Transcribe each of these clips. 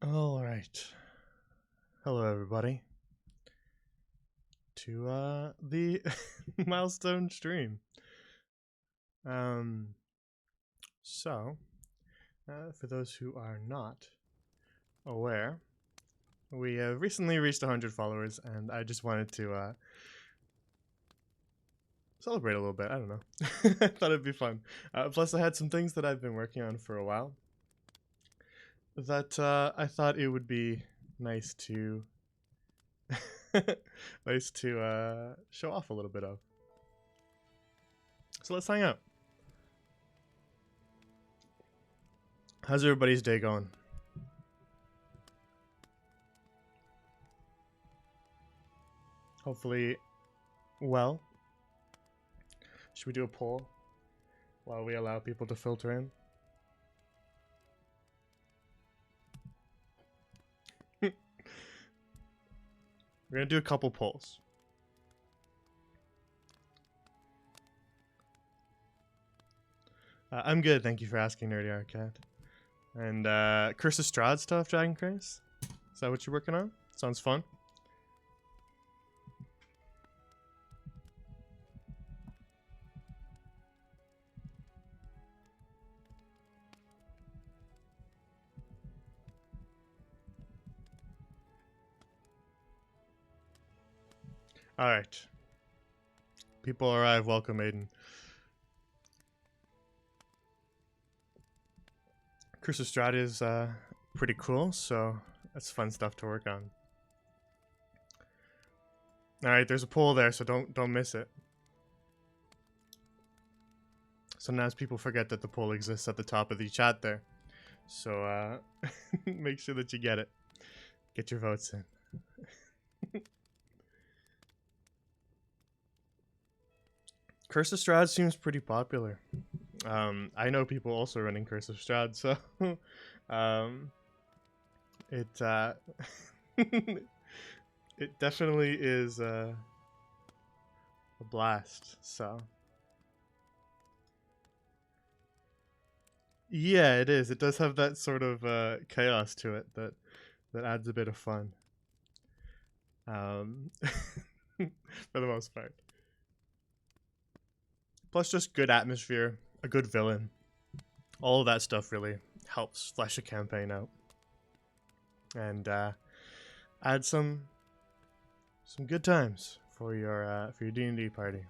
All right. Hello, everybody, to the Milestone stream. So, for those who are not aware, we have recently reached 100 followers, and I just wanted to celebrate a little bit. I don't know. I thought it'd be fun. Plus, I had some things that I've been working on for a while that I thought it would be nice to show off a little bit of. So let's hang out. How's everybody's day going? Hopefully, well. Should we do a poll while we allow people to filter in? We're gonna do a couple polls. I'm good, thank you for asking, Nerdy Arcade. And Curse of Strahd stuff, Dragon Craze? Is that what you're working on? Sounds fun. Alright. People arrive, welcome, Aiden. Curse of Strahd is pretty cool, so that's fun stuff to work on. Alright, there's a poll there, so don't miss it. Sometimes people forget that the poll exists at the top of the chat there. So make sure that you get it. Get your votes in. Curse of Strahd seems pretty popular. I know people also running Curse of Strahd, so it it definitely is a blast. So yeah, it is. It does have that sort of chaos to it that adds a bit of fun. For the most part. Plus, just good atmosphere, a good villain. All of that stuff really helps flesh a campaign out. And add some good times for your D&D party.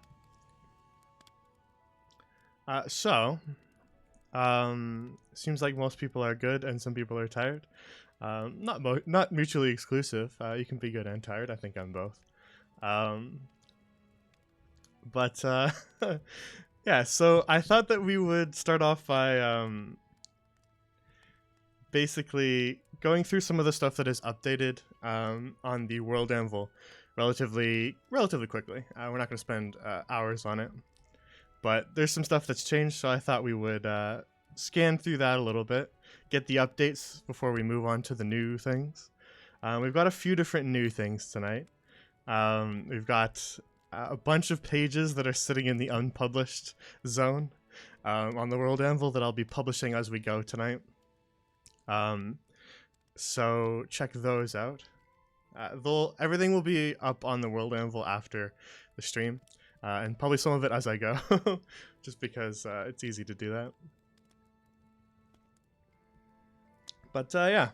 Seems like most people are good and some people are tired. Not mutually exclusive. You can be good and tired. I think I'm both. But yeah, so I thought that we would start off by basically going through some of the stuff that is updated on the World Anvil relatively quickly. We're not going to spend hours on it, but there's some stuff that's changed, so I thought we would scan through that a little bit, get the updates before we move on to the new things. We've got a few different new things tonight. We've got a bunch of pages that are sitting in the unpublished zone on the World Anvil that I'll be publishing as we go tonight. So check those out. Everything will be up on the World Anvil after the stream, and probably some of it as I go, just because it's easy to do that. But yeah.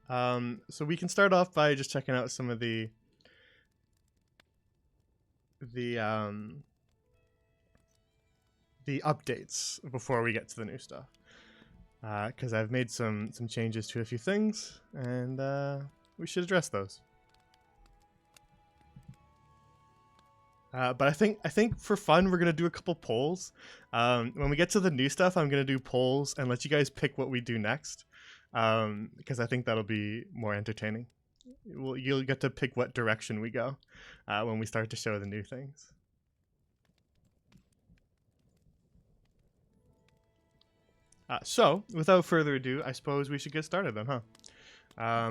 So we can start off by just checking out some of the updates before we get to the new stuff, because I've made some changes to a few things, and we should address those. But I think for fun we're gonna do a couple polls. When we get to the new stuff, I'm gonna do polls and let you guys pick what we do next, because I think that'll be more entertaining. You'll get to pick what direction we go when we start to show the new things. So, without further ado, I suppose we should get started then, huh?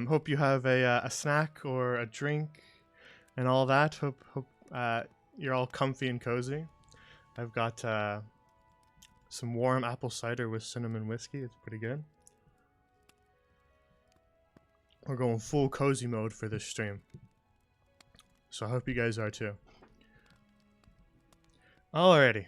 Hope you have a snack or a drink and all that. Hope you're all comfy and cozy. I've got some warm apple cider with cinnamon whiskey. It's pretty good. We're going full cozy mode for this stream. So I hope you guys are too. Alrighty.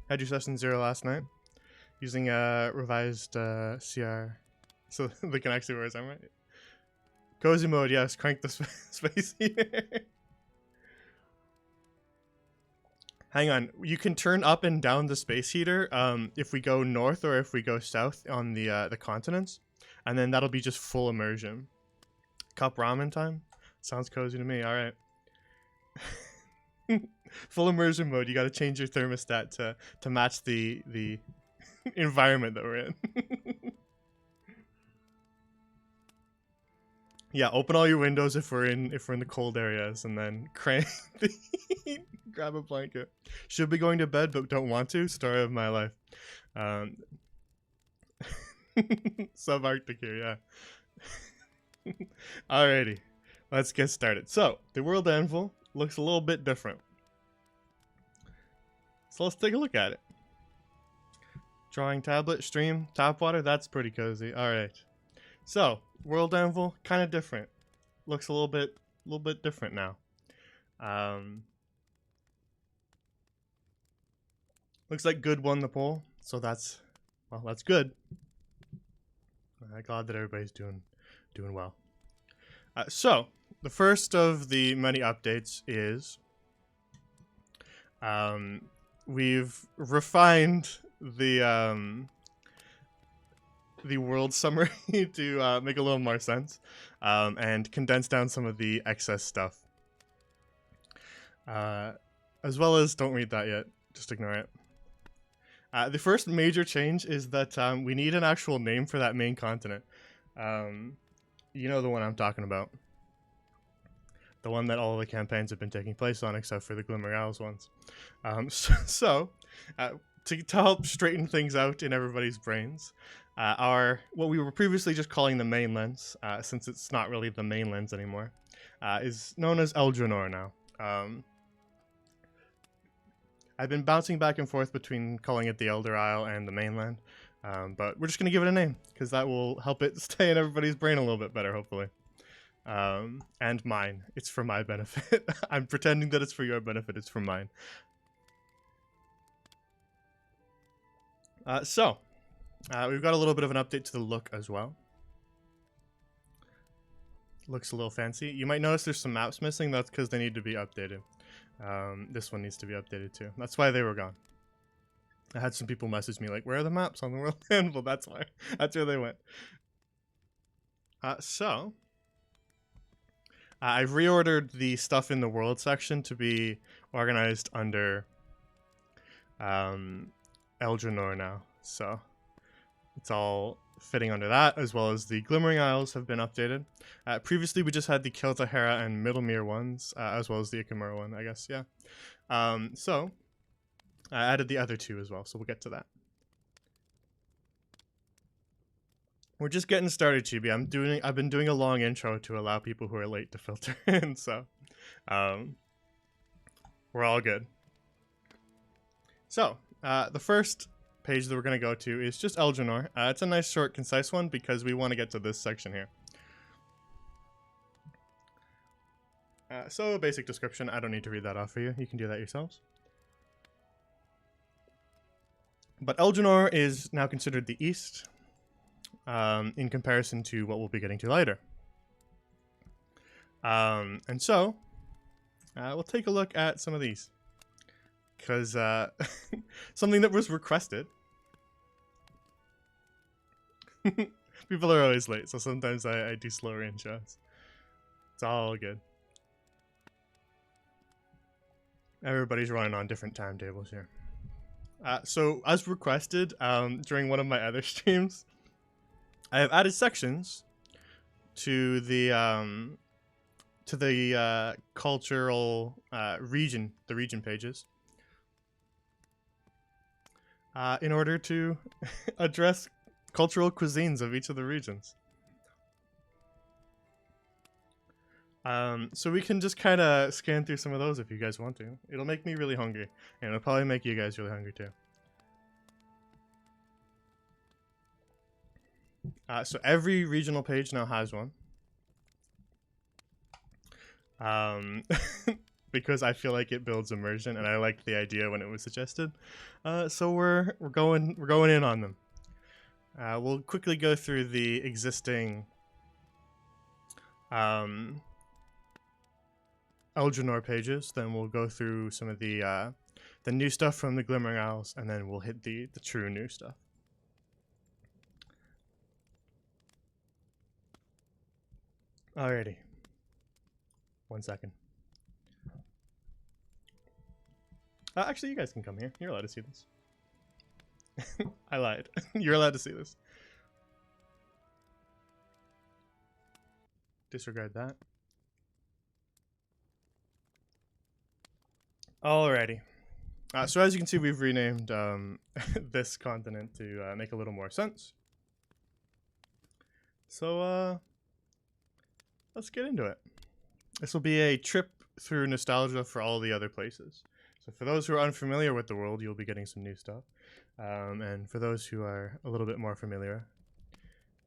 Had your session 0 last night using a revised CR, so they can actually wear I'm right. Cozy mode, yes. Crank the space heater. Hang on, you can turn up and down the space heater if we go north or if we go south on the continents, and then that'll be just full immersion. Cup ramen time? Sounds cozy to me. All right. Full immersion mode. You got to change your thermostat to match the environment that we're in. Yeah, open all your windows if we're in the cold areas, and then crank the heat. Grab a blanket. Should be going to bed, but don't want to. Story of my life. Subarctic here, yeah. Alrighty, let's get started. So the World Anvil looks a little bit different. So let's take a look at it. Drawing tablet, stream, tap water. That's pretty cozy. All right. So World Anvil, kind of different. Looks a little bit different now. Looks like Good won the poll, so that's good. I'm glad that everybody's doing well. So the first of the many updates is we've refined the world summary to make a little more sense, and condense down some of the excess stuff. As well as, don't read that yet, just ignore it. The first major change is that we need an actual name for that main continent. You know the one I'm talking about. The one that all the campaigns have been taking place on, except for the Glimming Isles ones. To help straighten things out in everybody's brains, what we were previously just calling the mainlands, since it's not really the mainlands anymore, is known as Eldronor now. I've been bouncing back and forth between calling it the Elder Isle and the mainland, but we're just going to give it a name, because that will help it stay in everybody's brain a little bit better, hopefully. And mine. It's for my benefit. I'm pretending that it's for your benefit. It's for mine. We've got a little bit of an update to the look as well. Looks a little fancy. You might notice there's some maps missing. That's because they need to be updated. This one needs to be updated too. That's why they were gone. I had some people message me like, where are the maps on the World Anvil? That's why. That's where they went. I've reordered the stuff in the world section to be organized under Eldronor now. So it's all fitting under that, as well as the Glimmering Isles have been updated. Previously, we just had the Kiltahera and Middlemere ones, as well as the Ikamura one, I guess, yeah. So I added the other two as well, so we'll get to that. We're just getting started, Chibi. I've been doing a long intro to allow people who are late to filter in, so we're all good. So the first page that we're going to go to is just Eldronor. It's a nice, short, concise one because we want to get to this section here. So a basic description. I don't need to read that off for you. You can do that yourselves. But Eldronor is now considered the East, in comparison to what we'll be getting to later. And so we'll take a look at some of these, because something that was requested. People are always late, so sometimes I do slower intros. It's all good. Everybody's running on different timetables here. So as requested during one of my other streams, I have added sections to the cultural region pages, in order to address cultural cuisines of each of the regions. So we can just kind of scan through some of those if you guys want to. It'll make me really hungry, and it'll probably make you guys really hungry too. So every regional page now has one. Because I feel like it builds immersion, and I liked the idea when it was suggested. So we're going in on them. We'll quickly go through the existing Eldrannor pages, then we'll go through some of the new stuff from the Glimming Isles, and then we'll hit the true new stuff. Alrighty. 1 second. Actually, you guys can come here. You're allowed to see this. I lied. You're allowed to see this. Disregard that. Alrighty. So as you can see, we've renamed this continent to make a little more sense. So let's get into it. This will be a trip through nostalgia for all the other places. So for those who are unfamiliar with the world, you'll be getting some new stuff. And for those who are a little bit more familiar,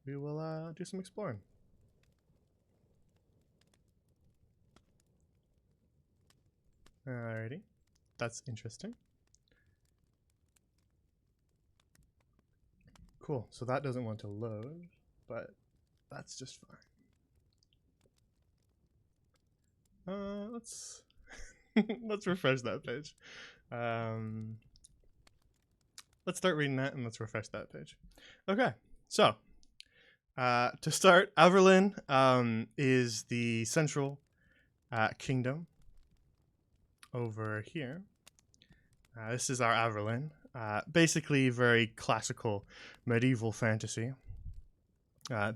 we will do some exploring. Alrighty. That's interesting. Cool. So that doesn't want to load, but that's just fine. Let's let's refresh that page. Let's start reading that and let's refresh that page. Okay. So to start, Averlin is the central kingdom over here. This is our Averlin. Basically very classical medieval fantasy,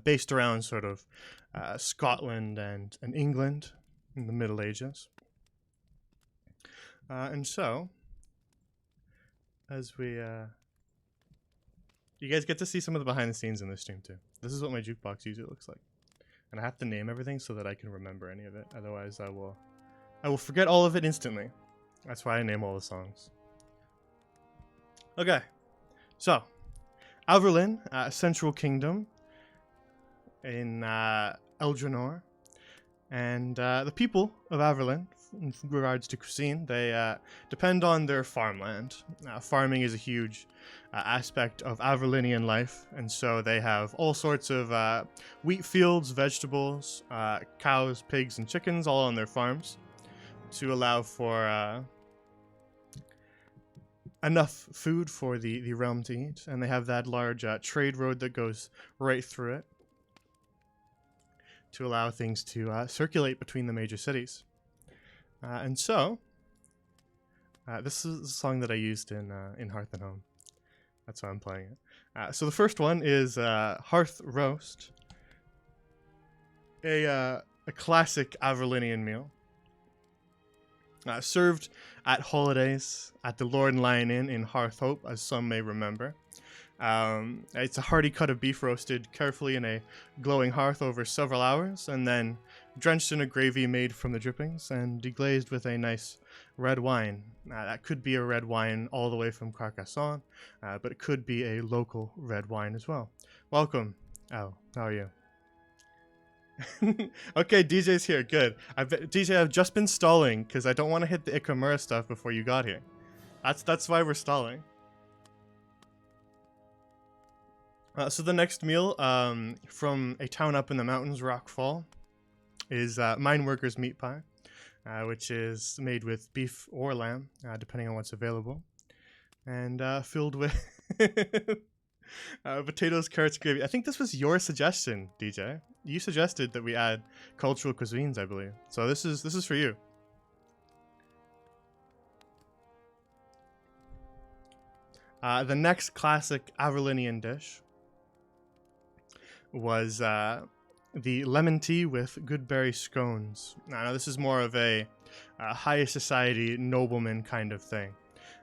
based around sort of Scotland and England in the Middle Ages. And so, as we, you guys get to see some of the behind the scenes in this stream too. This is what my jukebox usually looks like. And I have to name everything so that I can remember any of it. Otherwise I will forget all of it instantly. That's why I name all the songs. Okay, so Averlin, Central Kingdom in Eldrannor, and the people of Averlin, in regards to cuisine, they depend on their farmland. Farming is a huge aspect of Averlinian life, and so they have all sorts of wheat fields, vegetables, cows, pigs, and chickens all on their farms to allow for enough food for the realm to eat. And they have that large trade road that goes right through it to allow things to circulate between the major cities. And so, this is a song that I used in Hearth and Home. That's why I'm playing it. So the first one is Hearth Roast, a classic Averlinian meal. Served at holidays at the Lord and Lion Inn in Hearth Hope, as some may remember. It's a hearty cut of beef roasted carefully in a glowing hearth over several hours, and then drenched in a gravy made from the drippings and deglazed with a nice red wine. That could be a red wine all the way from Carcassonne, but it could be a local red wine as well. Welcome, Al. How are you? Okay, DJ's here. Good. DJ, I've just been stalling because I don't want to hit the Ikamura stuff before you got here. That's why we're stalling. So the next meal from a town up in the mountains, Rockfall, is Mineworkers Meat Pie, which is made with beef or lamb, depending on what's available, and filled with potatoes, carrots, gravy. I think this was your suggestion, DJ. You suggested that we add cultural cuisines, I believe. So this is for you. The next classic Averlinian dish was the lemon tea with goodberry scones. Now this is more of a high society nobleman kind of thing.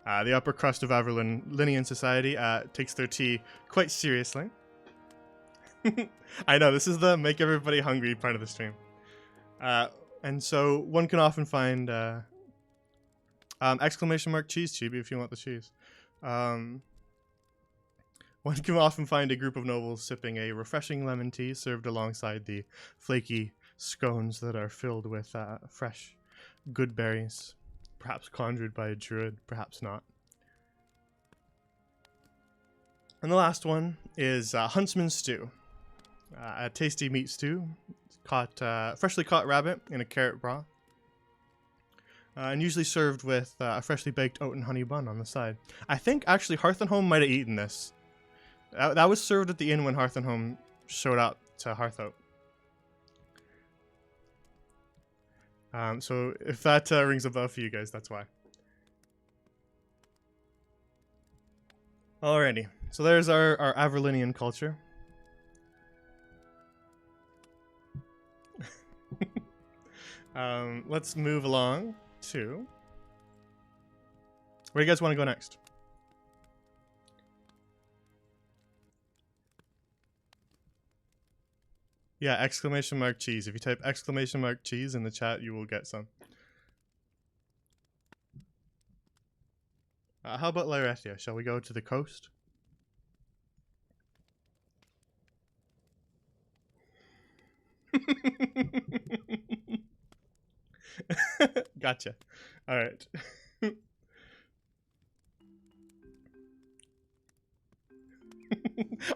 The upper crust of Averlinian society takes their tea quite seriously. I know, this is the make everybody hungry part of the stream. And so one can often find exclamation mark cheese chibi if you want the cheese. One can often find a group of nobles sipping a refreshing lemon tea served alongside the flaky scones that are filled with fresh good berries, perhaps conjured by a druid, perhaps not. And the last one is Huntsman Stew, a tasty meat stew, freshly caught rabbit in a carrot broth, and usually served with a freshly baked oat and honey bun on the side. I think actually Hearth and Home might have eaten this. That was served at the inn when Hearth and Home showed up to Hearthout. So if that rings a bell for you guys, that's why. Alrighty, so there's our Averlinian culture. Let's move along to... Where do you guys want to go next? Yeah, exclamation mark cheese. If you type exclamation mark cheese in the chat, you will get some. How about Lyrethia? Shall we go to the coast? Gotcha. All right.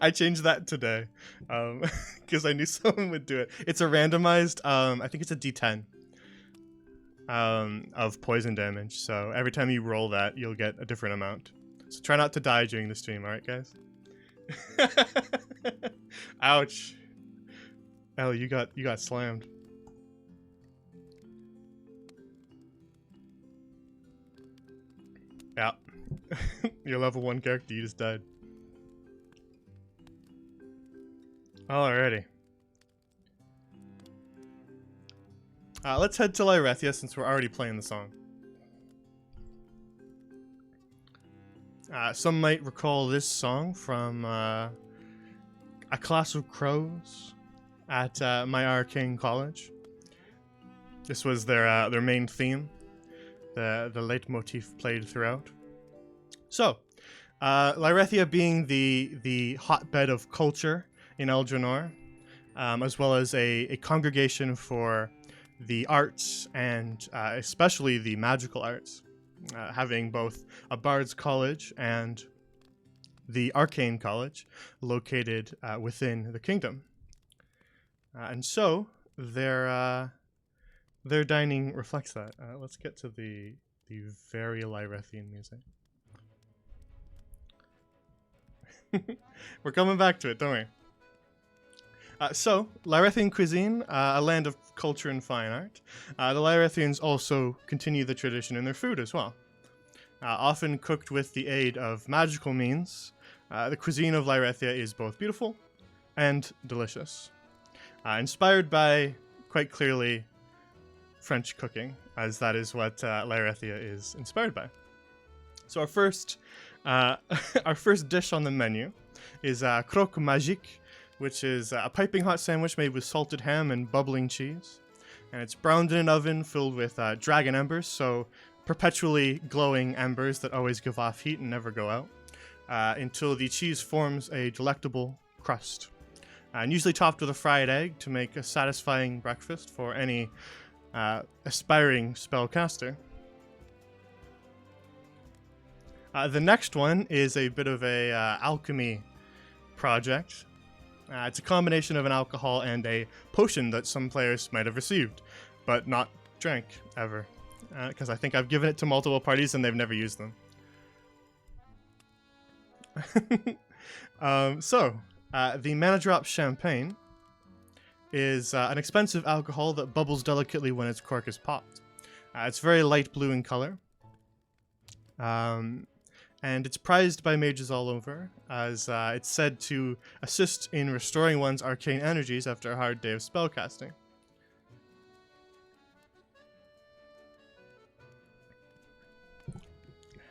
I changed that today because I knew someone would do it. It's a randomized, I think it's a D10 of poison damage. So every time you roll that, you'll get a different amount. So try not to die during the stream, all right, guys? Ouch. Elle, you got slammed. Yeah. Your level 1 character, you just died. Alrighty. Let's head to Lyrethia since we're already playing the song. Some might recall this song from a class of crows at my arcane college. This was their main theme, the leitmotif played throughout. So, Lyrethia being the hotbed of culture in Eldrannor, as well as a congregation for the arts and especially the magical arts, having both a Bard's College and the Arcane College located within the kingdom. And so their dining reflects that. Let's get to the very Lyrethian music. We're coming back to it, don't we? So, Lyrethian Cuisine, a land of culture and fine art. The Lyrethians also continue the tradition in their food as well. Often cooked with the aid of magical means, the cuisine of Lyrethia is both beautiful and delicious. Inspired by, quite clearly, French cooking, as that is what Lyrethia is inspired by. So our first dish on the menu is Croque Magic, which is a piping hot sandwich made with salted ham and bubbling cheese. And it's browned in an oven filled with dragon embers, so perpetually glowing embers that always give off heat and never go out, until the cheese forms a delectable crust. And usually topped with a fried egg to make a satisfying breakfast for any aspiring spellcaster. The next one is a bit of a alchemy project. It's a combination of an alcohol and a potion that some players might have received, but not drank, ever. Because I think I've given it to multiple parties and they've never used them. The Mana Drop Champagne is an expensive alcohol that bubbles delicately when its cork is popped. It's very light blue in color. And it's prized by mages all over, as it's said to assist in restoring one's arcane energies after a hard day of spellcasting.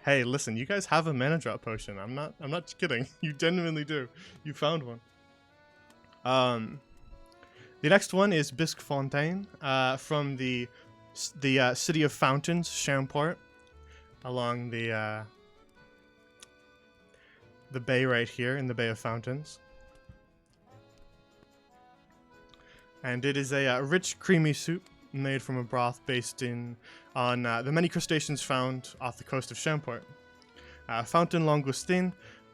Hey, listen, you guys have a mana drop potion. I'm not kidding. You genuinely do. You found one. The next one is Bisque Fontaine from the City of Fountains, Champort, along the bay right here in the Bay of Fountains. And it is a rich, creamy soup made from a broth based on the many crustaceans found off the coast of Champort. Fountain langoustine,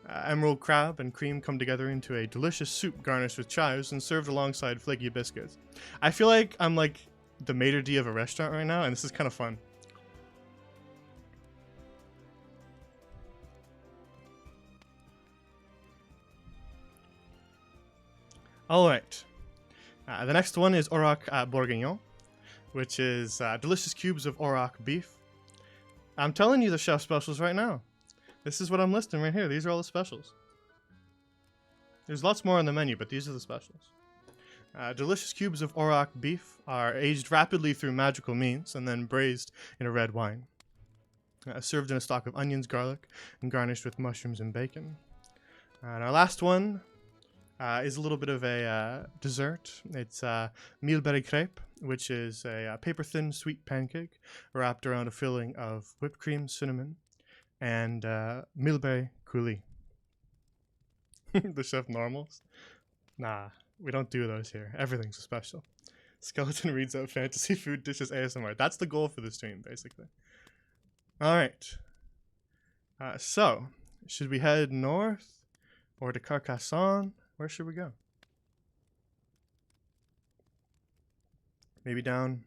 emerald crab, and cream come together into a delicious soup garnished with chives and served alongside flaky biscuits. I feel like I'm like the maitre d' of a restaurant right now, and this is kind of fun. Alright. The next one is Auroch Bourguignon, which is delicious cubes of Auroch beef. I'm telling you the chef specials right now. This is what I'm listing right here. These are all the specials. There's lots more on the menu, but these are the specials. Delicious cubes of Auroch beef are aged rapidly through magical means and then braised in a red wine. Served in a stock of onions, garlic, and garnished with mushrooms and bacon. And our last one is a little bit of a dessert. It's Mealberry crepe, which is a paper-thin sweet pancake wrapped around a filling of whipped cream, cinnamon, and Mealberry coulis. The chef normals? Nah, we don't do those here. Everything's special. Skeleton reads out fantasy food dishes ASMR. That's the goal for the stream, basically. Alright. So, should we head north or to Carcassonne? Where should we go? Maybe down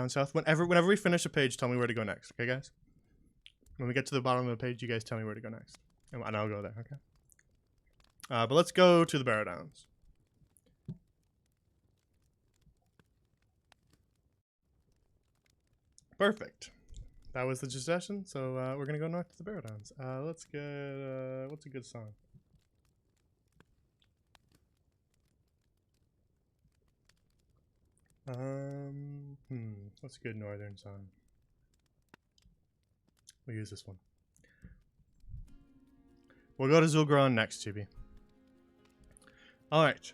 south. Whenever we finish a page, tell me where to go next. Okay, guys? When we get to the bottom of the page, you guys tell me where to go next. And I'll go there, okay? But let's go to the Barrow Downs. Perfect. That was the suggestion, so we're going to go north to the Barrow Downs. Let's get... what's a good song? What's a good northern song? We'll use this one. We'll go to Zul'Garan next, Chibi. Alright.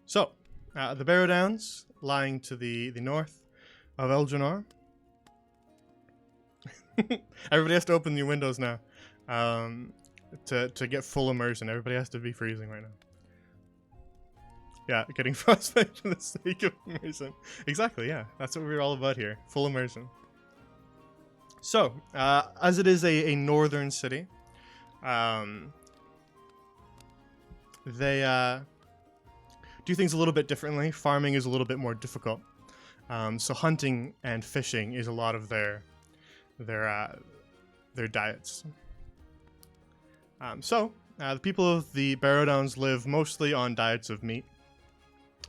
So, the Barrow Downs, lying to the north of Elginor. Everybody has to open your windows now to get full immersion. Everybody has to be freezing right now. Yeah, getting frostbite for the sake of immersion. Exactly, yeah. That's what we're all about here. Full immersion. So, as it is a northern city, they do things a little bit differently. Farming is a little bit more difficult. So hunting and fishing is a lot of their diets. The people of the Barrow Downs live mostly on diets of meat,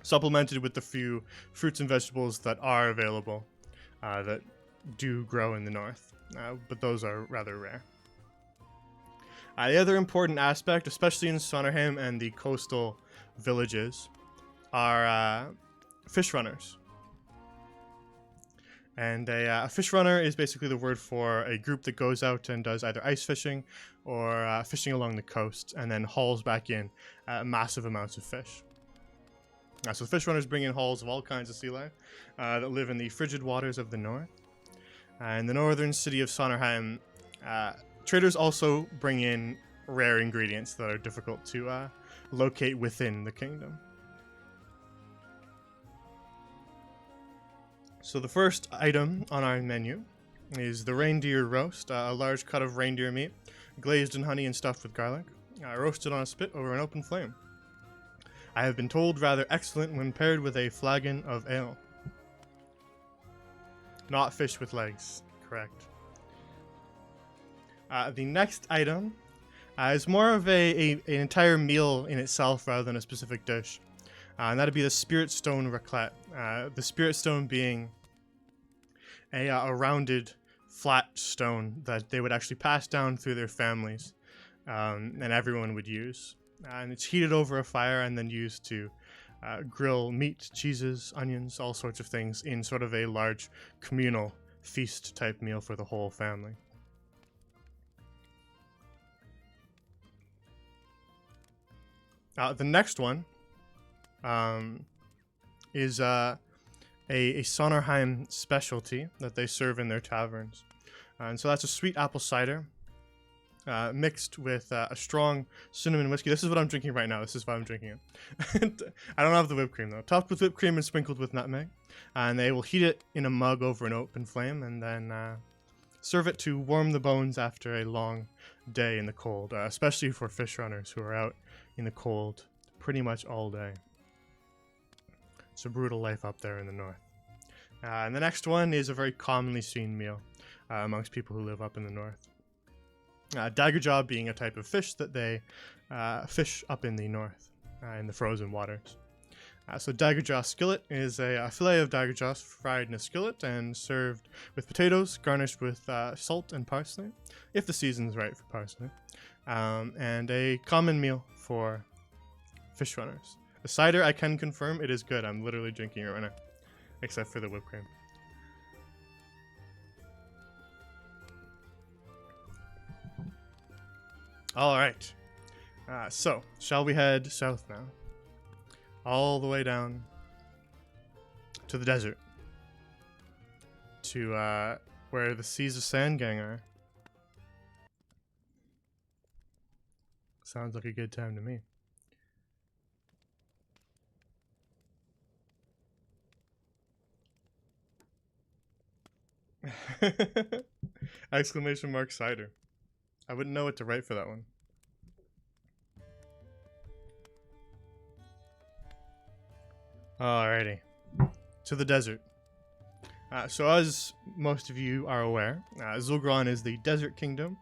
supplemented with the few fruits and vegetables that are available that do grow in the north, but those are rather rare. The other important aspect, especially in Sonarheim and the coastal villages, are fish runners. And a fish runner is basically the word for a group that goes out and does either ice fishing or fishing along the coast and then hauls back in massive amounts of fish. So fish runners bring in hauls of all kinds of sea life that live in the frigid waters of the north. In the northern city of Sonarheim, traders also bring in rare ingredients that are difficult to locate within the kingdom. So the first item on our menu is the Reindeer Roast, a large cut of reindeer meat, glazed in honey and stuffed with garlic, roasted on a spit over an open flame. I have been told rather excellent when paired with a flagon of ale. Not fish with legs, correct. The next item is more of an entire meal in itself rather than a specific dish. And that'd be the Spirit Stone raclette. The Spirit Stone being a rounded, flat stone that they would actually pass down through their families, and everyone would use. And it's heated over a fire and then used to grill meat, cheeses, onions, all sorts of things in sort of a large communal feast-type meal for the whole family. The next one is a Sonnerheim specialty that they serve in their taverns. And so that's a sweet apple cider mixed with a strong cinnamon whiskey. This is what I'm drinking right now. This is why I'm drinking it. I don't have the whipped cream though. Topped with whipped cream and sprinkled with nutmeg. And they will heat it in a mug over an open flame and then serve it to warm the bones after a long day in the cold, especially for fish runners who are out in the cold pretty much all day. It's a brutal life up there in the north. And the next one is a very commonly seen meal amongst people who live up in the north. Daggerjaw being a type of fish that they fish up in the north, in the frozen waters. So daggerjaw skillet is a fillet of daggerjaws fried in a skillet and served with potatoes, garnished with salt and parsley, if the season's right for parsley, and a common meal for fish runners. The cider, I can confirm, it is good. I'm literally drinking it right now, except for the whipped cream. All right. So, shall we head south now? All the way down to the desert. To where the Seas of Sandgang are. Sounds like a good time to me. Exclamation mark cider. I wouldn't know what to write for that one. Alrighty. To the desert. So as most of you are aware, Zul'Gron is the desert kingdom,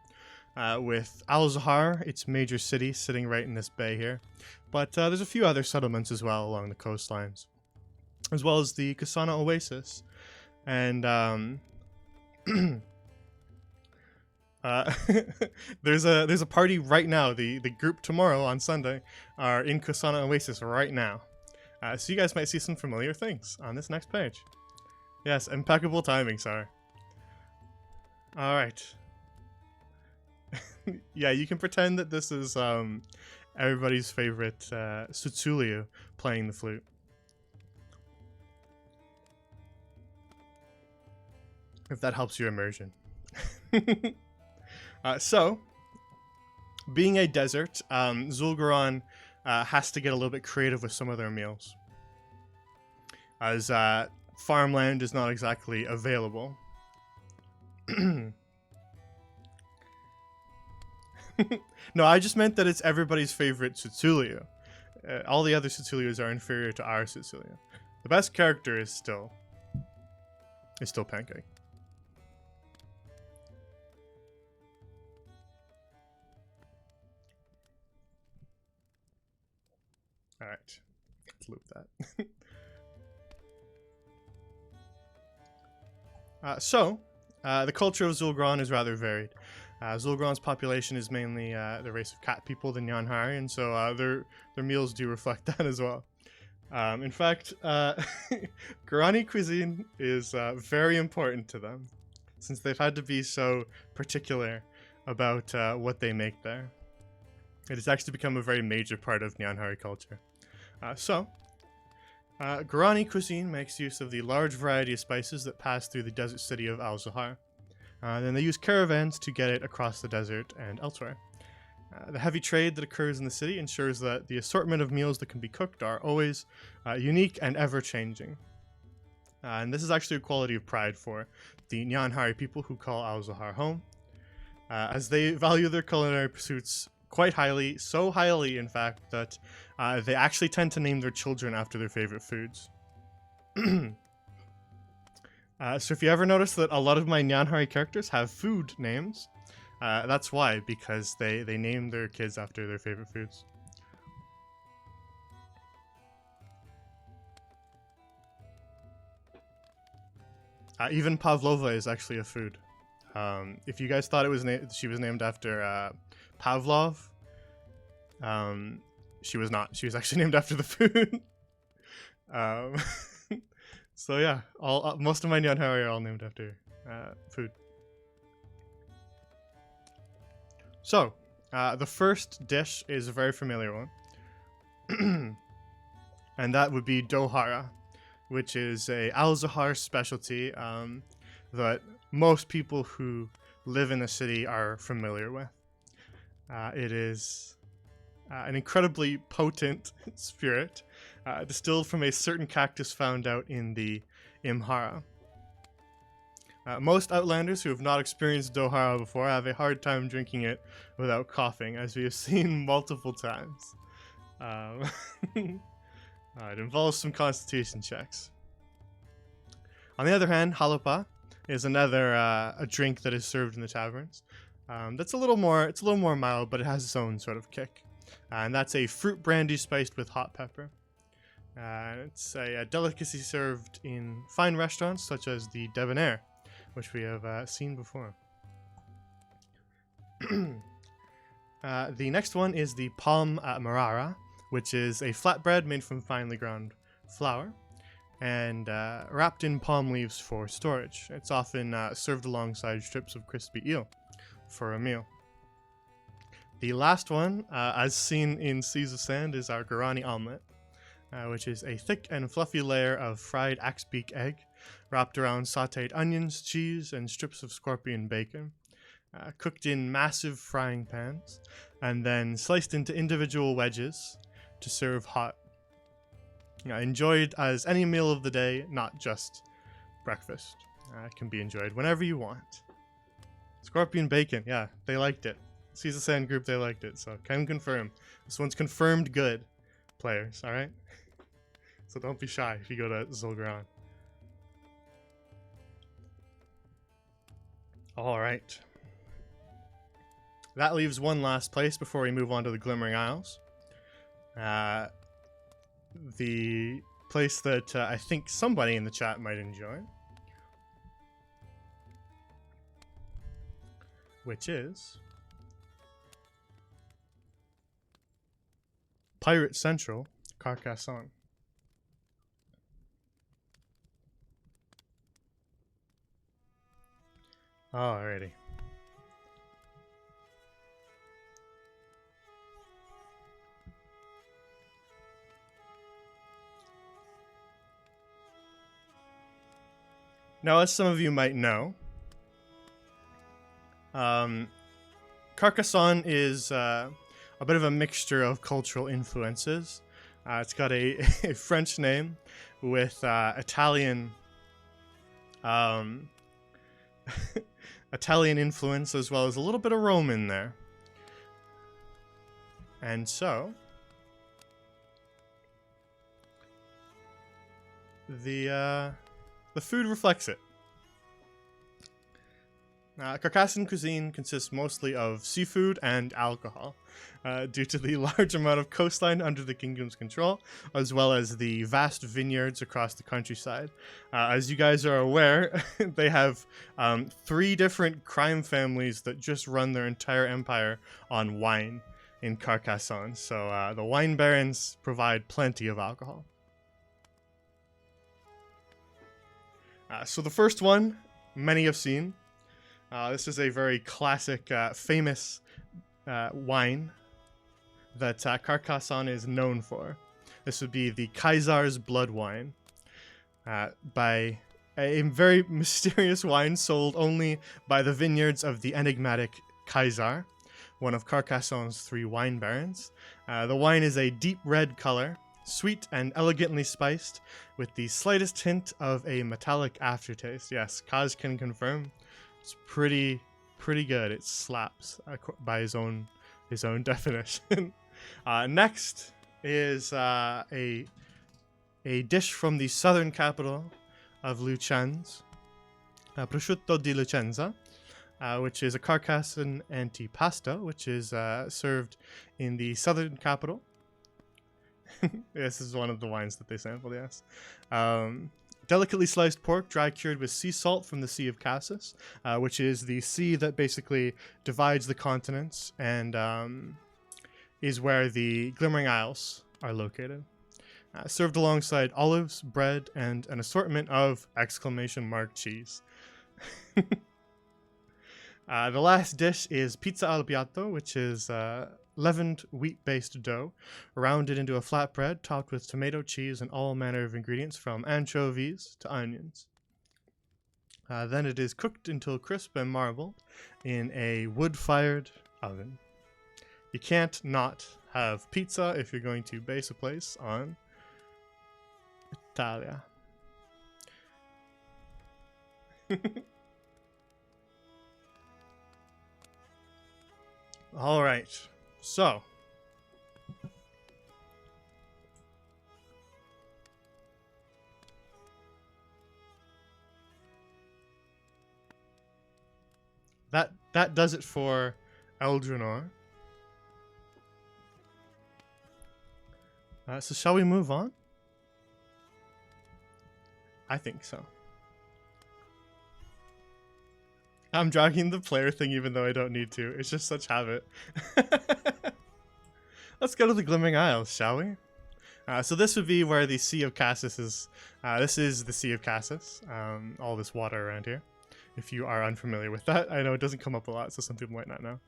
with Al-Zahar, its major city, sitting right in this bay here. But there's a few other settlements as well along the coastlines, as well as the Kasana Oasis. And there's a party right now. The group tomorrow on Sunday are in Kasana Oasis right now. So you guys might see some familiar things on this next page. Yes, impeccable timing, sorry. Alright. Yeah, you can pretend that this is everybody's favorite Sutsuliu playing the flute. If that helps your immersion. So, being a desert, Zul'Gron has to get a little bit creative with some of their meals, as farmland is not exactly available. No, I just meant that it's everybody's favorite Sutsuliu. All the other Sutsulius are inferior to our Sutsuliu. The best character is still Pancake. Alright, let's loop that. So, the culture of Zul'Gron is rather varied. Zul'Gron's population is mainly the race of cat people, the Nyanhari, and so their meals do reflect that as well. In fact, Garani Cuisine is very important to them, since they've had to be so particular about what they make there. It has actually become a very major part of Nyanhari culture. Garani Cuisine makes use of the large variety of spices that pass through the desert city of Al-Zahar. Then they use caravans to get it across the desert and elsewhere. The heavy trade that occurs in the city ensures that the assortment of meals that can be cooked are always unique and ever-changing. And this is actually a quality of pride for the Nyanhari people who call Al-Zahar home, as they value their culinary pursuits quite highly, so highly in fact that they actually tend to name their children after their favorite foods. So if you ever notice that a lot of my Nyanhari characters have food names, that's why, because they name their kids after their favorite foods. Even Pavlova is actually a food. If you guys thought she was named after Pavlov, she was not. She was actually named after the food. So yeah, most of my Nyanhari are all named after food. So, the first dish is a very familiar one. And that would be Dohara. which is a Al-Zahar specialty that most people who live in the city are familiar with. It is an incredibly potent spirit, distilled from a certain cactus found out in the Imhara. Most Outlanders who have not experienced Dohara before have a hard time drinking it without coughing, as we have seen multiple times. It involves some constitution checks. On the other hand, Halapa is another a drink that is served in the taverns. That's a little more mild, but it has its own sort of kick. And that's a fruit brandy spiced with hot pepper. It's a delicacy served in fine restaurants such as the Debonair, which we have seen before. The next one is the Palm Marara, which is a flatbread made from finely ground flour and wrapped in palm leaves for storage. It's often served alongside strips of crispy eel for a meal. The last one, as seen in Seas of Sand, is our Garani Omelet, which is a thick and fluffy layer of fried axbeak egg wrapped around sautéed onions, cheese, and strips of scorpion bacon, cooked in massive frying pans, and then sliced into individual wedges to serve hot. Enjoyed as any meal of the day, not just breakfast. It can be enjoyed whenever you want. Scorpion bacon, yeah, they liked it. Seas of Sand group, they liked it, so can confirm. This one's confirmed good, players, alright? So don't be shy if you go to Zul'Gran. Alright. That leaves one last place before we move on to the Glimmering Isles. The place that I think somebody in the chat might enjoy. Which is Pirate Central, Carcassonne. Alrighty. Now, as some of you might know, Carcassonne is a bit of a mixture of cultural influences. It's got a French name with Italian Italian influence, as well as a little bit of Roman there. And so the food reflects it. Carcassian cuisine consists mostly of seafood and alcohol, due to the large amount of coastline under the kingdom's control, as well as the vast vineyards across the countryside. As you guys are aware, they have 3 different crime families that just run their entire empire on wine in Carcassonne. So the wine barons provide plenty of alcohol. So the first one, many have seen. This is a very classic, famous wine that Carcassonne is known for. This would be the Kaisars blood wine, by a very mysterious wine sold only by the vineyards of the enigmatic Kaisar, one of Carcassonne's 3 wine barons. The wine is a deep red color, sweet and elegantly spiced, with the slightest hint of a metallic aftertaste. Yes, Kaz can confirm. It's pretty good. It slaps by his own definition. Next is a dish from the southern capital of Lucens, prosciutto di Lucenza, which is a Carcassian antipasta, which is served in the southern capital. This is one of the wines that they sampled, yes. Delicately sliced pork, dry cured with sea salt from the Sea of Casus, which is the sea that basically divides the continents and is where the Glimmering Isles are located. Served alongside olives, bread, and an assortment of ! cheese. The last dish is pizza al piatto, which is leavened wheat-based dough, rounded into a flatbread, topped with tomato, cheese, and all manner of ingredients from anchovies to onions. Then it is cooked until crisp and marbled in a wood-fired oven. You can't not have pizza if you're going to base a place on Italia. All right, so that does it for Eldrinor. So shall we move on? I think so. I'm dragging the player thing even though I don't need to. It's just such habit. Let's go to the Glimming Isles, shall we? So this would be where the Sea of Casus is. This is the Sea of Casus. All this water around here. If you are unfamiliar with that. I know it doesn't come up a lot, so some people might not know.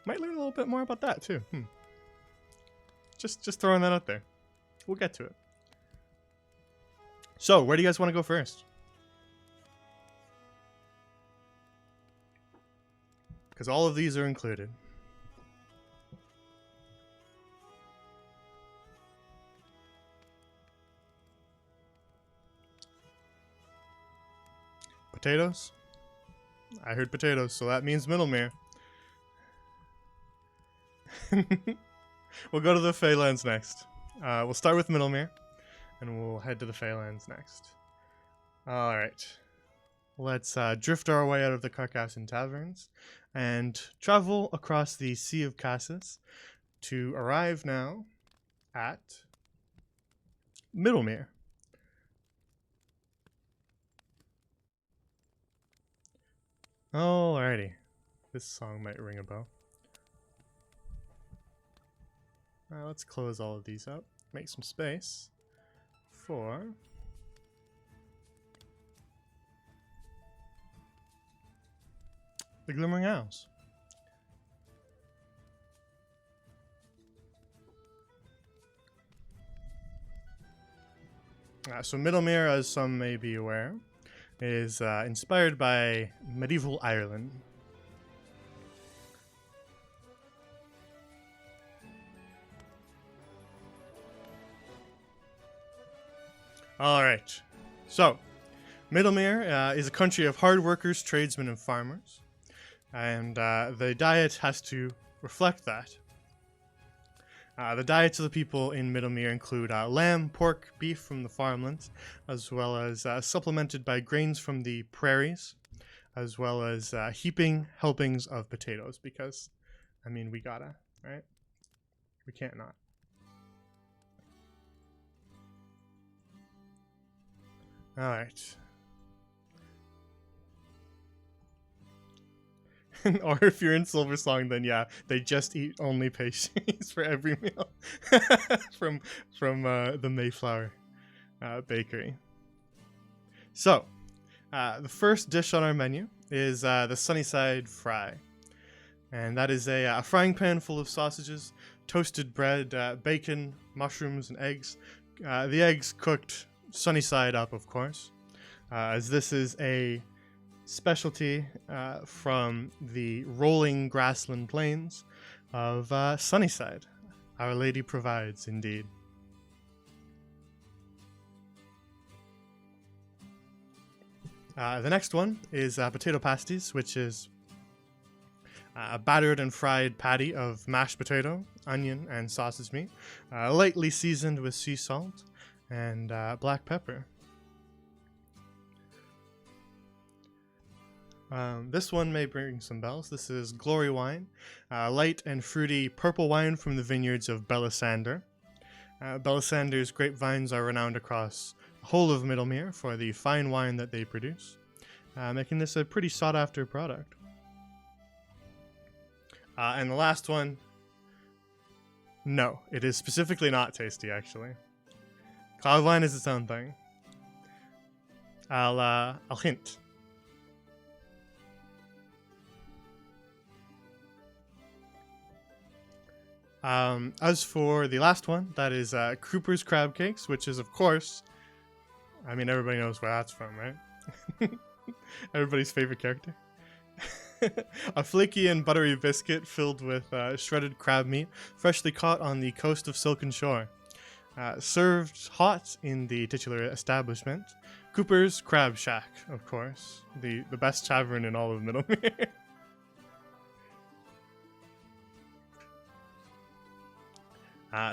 Might learn a little bit more about that too. Just throwing that out there. We'll get to it. So, where do you guys want to go first? Because all of these are included. Potatoes? I heard potatoes, so that means Middlemere. We'll go to the Feylands next. We'll start with Middlemere, and we'll head to the Feylands next. Alright. Let's drift our way out of the Carcassian taverns and travel across the Sea of Casus to arrive now at Middlemere. Alrighty. This song might ring a bell. Let's close all of these up. Make some space for the Glimming Isles. So Middlemere, as some may be aware, is inspired by medieval Ireland. Alright, so Middlemere is a country of hard workers, tradesmen, and farmers, and the diet has to reflect that. The diets of the people in Middlemere include lamb, pork, beef from the farmlands, as well as supplemented by grains from the prairies, as well as heaping helpings of potatoes, because, I mean, we gotta, right? We can't not. Alright. Or if you're in Silversong, then yeah, they just eat only pastries for every meal from the Mayflower bakery. So, the first dish on our menu is the Sunnyside Fry. And that is a frying pan full of sausages, toasted bread, bacon, mushrooms, and eggs. The eggs cooked sunny side up, of course, as this is a specialty from the rolling grassland plains of Sunnyside. Our Lady provides, indeed. The next one is potato pasties, which is a battered and fried patty of mashed potato, onion, and sausage meat, lightly seasoned with sea salt and black pepper. This one may bring some bells. This is Glory Wine, light and fruity purple wine from the vineyards of Belissander. Belissander's grapevines are renowned across the whole of Middlemere for the fine wine that they produce, making this a pretty sought-after product. And the last one, no, it is specifically not tasty, actually. Cloud wine is its own thing. I'll hint. As for the last one, that is Kruper's Crab Cakes, which is, of course, I mean, everybody knows where that's from, right? Everybody's favorite character. A flaky and buttery biscuit filled with shredded crab meat, freshly caught on the coast of Silken Shore. Served hot in the titular establishment. Cooper's Crab Shack, of course. The best tavern in all of Middlemere.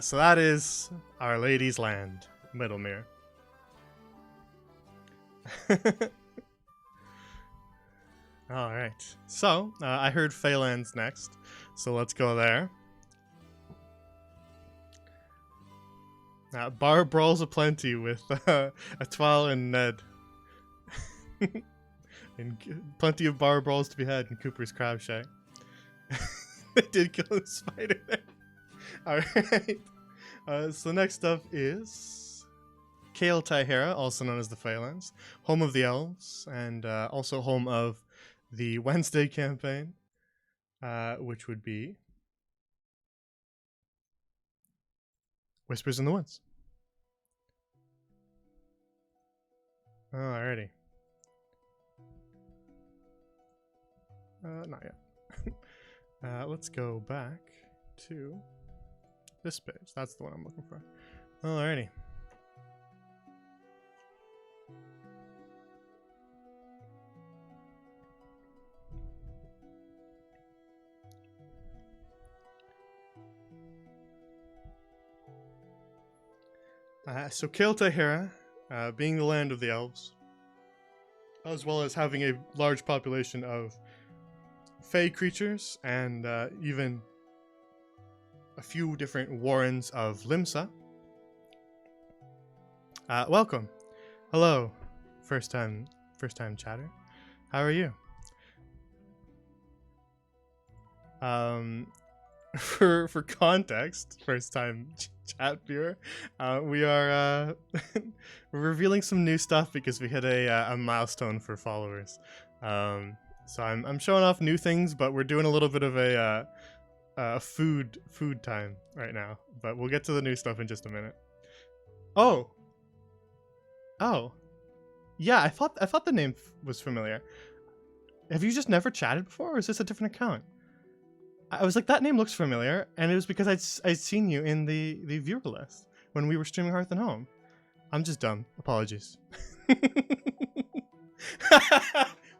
So that is Our Lady's Land, Middlemere. Alright, so I heard Feyland's next, so let's go there. Bar brawls aplenty with Atoile and Ned. And plenty of bar brawls to be had in Cooper's Crab Shack. They did kill the spider there. Alright, so next up is Kael Taihera, also known as the Feylands, home of the elves, and also home of the Wednesday campaign, which would be Whispers in the Woods. Alrighty. Not yet. Let's go back to this page. That's the one I'm looking for. Alrighty. So Kael Taihera, being the land of the elves, as well as having a large population of fey creatures and even a few different warrens of Limsa. Welcome. Hello, first time chatter. How are you? For context, first time chat viewer, we are we're revealing some new stuff because we hit a milestone for followers. So I'm showing off new things, but we're doing a little bit of a food time right now. But we'll get to the new stuff in just a minute. Oh, yeah. I thought the name was familiar. Have you just never chatted before, or is this a different account? I was like, that name looks familiar, and it was because I'd seen you in the viewer list when we were streaming Hearth and Home. I'm just dumb. Apologies.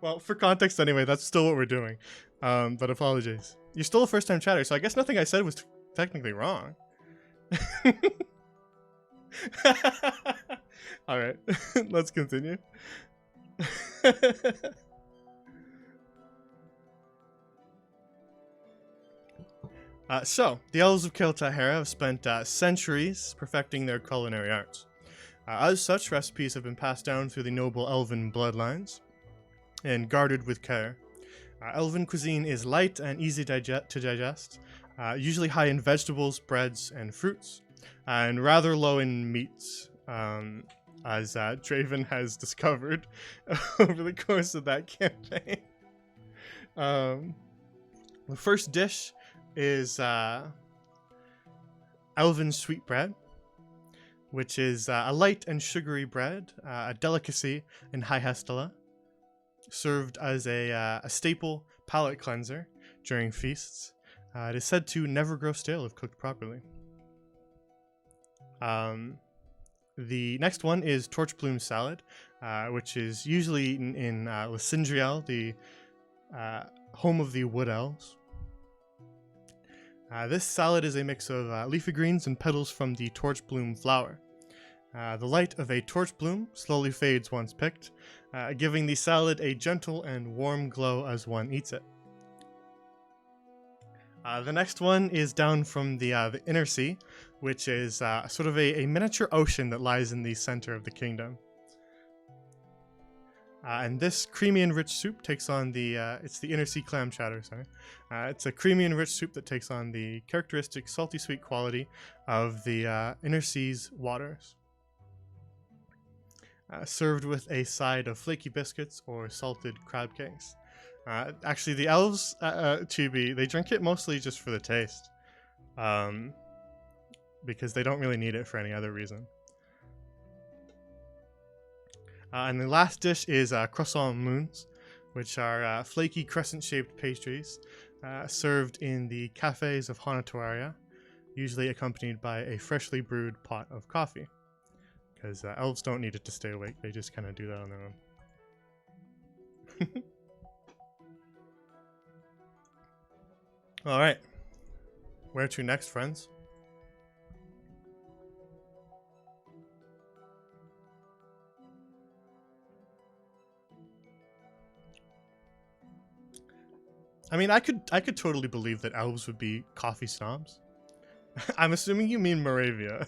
Well, for context anyway, that's still what we're doing. But apologies. You're still a first-time chatter, so I guess nothing I said was technically wrong. Alright, let's continue. So, the elves of Kael Taihera have spent centuries perfecting their culinary arts. As such, recipes have been passed down through the noble elven bloodlines and guarded with care. Elven cuisine is light and easy to digest, usually high in vegetables, breads, and fruits, and rather low in meats, as Draven has discovered over the course of that campaign. The first dish is Elven Sweetbread, which is a light and sugary bread, a delicacy in High Hestala, served as a staple palate cleanser during feasts. It is said to never grow stale if cooked properly. The next one is Torch Bloom Salad, which is usually eaten in Lysindriel, the home of the Wood Elves. This salad is a mix of leafy greens and petals from the torch bloom flower. The light of a torch bloom slowly fades once picked, giving the salad a gentle and warm glow as one eats it. The next one is down from the Inner Sea, which is sort of a miniature ocean that lies in the center of the kingdom. And this creamy and rich soup takes on it's the Inner Sea clam chowder, sorry. It's a creamy and rich soup that takes on the characteristic salty sweet quality of the Inner Sea's waters. Served with a side of flaky biscuits or salted crab cakes. Actually, the elves, Chibi, they drink it mostly just for the taste. because they don't really need it for any other reason. And the last dish is croissant moons, which are flaky crescent-shaped pastries served in the cafes of Haunatoria, usually accompanied by a freshly brewed pot of coffee. Because elves don't need it to stay awake, they just kind of do that on their own. Alright. Where to next, friends? I mean, I could totally believe that elves would be coffee snobs. I'm assuming you mean Moravia.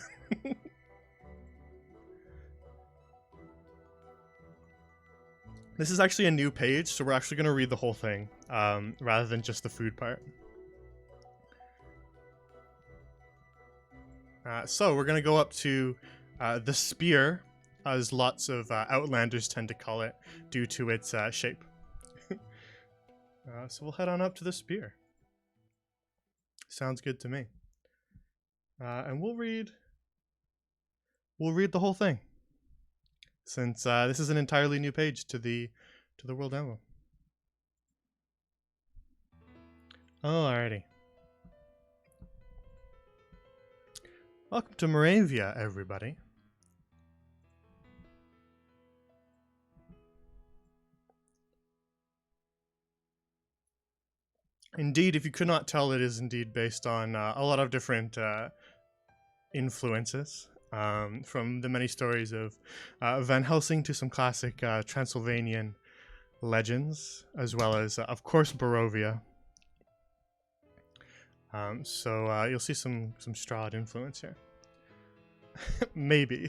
This is actually a new page, so we're actually going to read the whole thing, rather than just the food part. So we're going to go up to the spear, as lots of Outlanders tend to call it, due to its shape. So we'll head on up to the spear. Sounds good to me. And we'll read the whole thing, since this is an entirely new page to the World Anvil. Alrighty. Welcome to Moravia, everybody. Indeed, if you could not tell, it is indeed based on a lot of different influences, from the many stories of Van Helsing to some classic Transylvanian legends, as well as, of course, Barovia. So you'll see some Strahd influence here. maybe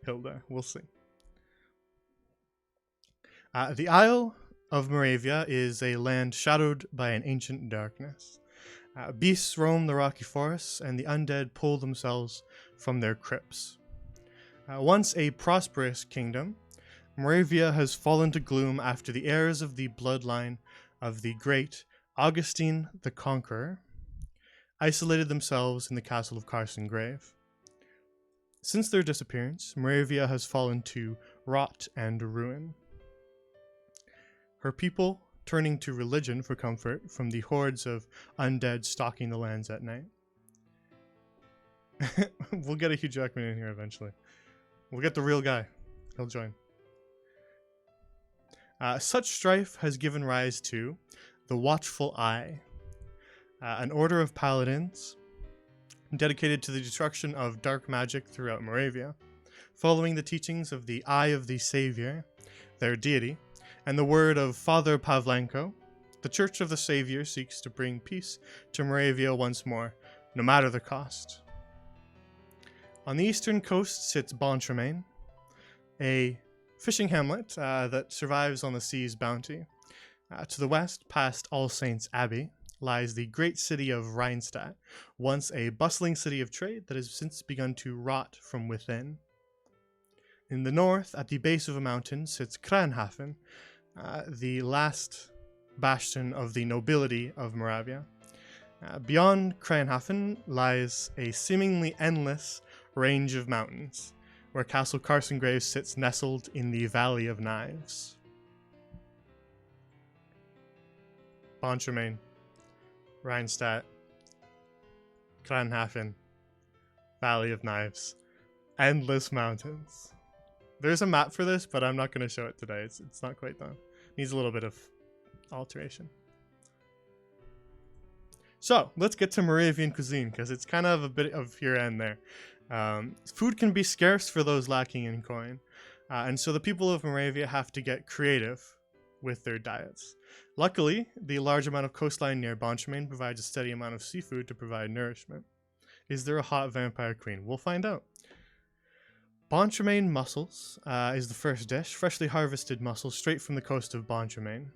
Hilda, we'll see. The Isle of Moravia is a land shadowed by an ancient darkness. Beasts roam the rocky forests, and the undead pull themselves from their crypts. Once a prosperous kingdom, Moravia has fallen to gloom after the heirs of the bloodline of the great Augustine the Conqueror isolated themselves in the castle of Carson Grave. Since their disappearance, Moravia has fallen to rot and ruin. Her people turning to religion for comfort from the hordes of undead stalking the lands at night. We'll get a Hugh Jackman in here eventually. We'll get the real guy. He'll join. Such strife has given rise to the Watchful Eye, an order of paladins dedicated to the destruction of dark magic throughout Moravia, following the teachings of the Eye of the Savior, their deity, and the word of Father Pavlenko. The Church of the Savior seeks to bring peace to Moravia once more, no matter the cost. On the eastern coast sits Bontremain, a fishing hamlet that survives on the sea's bounty. To the west, past All Saints Abbey, lies the great city of Reinstadt, once a bustling city of trade that has since begun to rot from within. In the north, at the base of a mountain, sits Kranhafen, the last bastion of the nobility of Moravia. Beyond Kranhafen lies a seemingly endless range of mountains, where Castle Carson-Grave sits nestled in the Valley of Knives. Bontremain, Reinstadt, Kranhafen, Valley of Knives, endless mountains. There's a map for this, but I'm not going to show it today. It's not quite done. Needs a little bit of alteration. So, let's get to Moravian cuisine, because it's kind of a bit of here and there. Food can be scarce for those lacking in coin, and so the people of Moravia have to get creative with their diets. Luckily, the large amount of coastline near Bontremain provides a steady amount of seafood to provide nourishment. Is there a hot vampire queen? We'll find out. Bontremain mussels is the first dish. Freshly harvested mussels straight from the coast of Bontremain,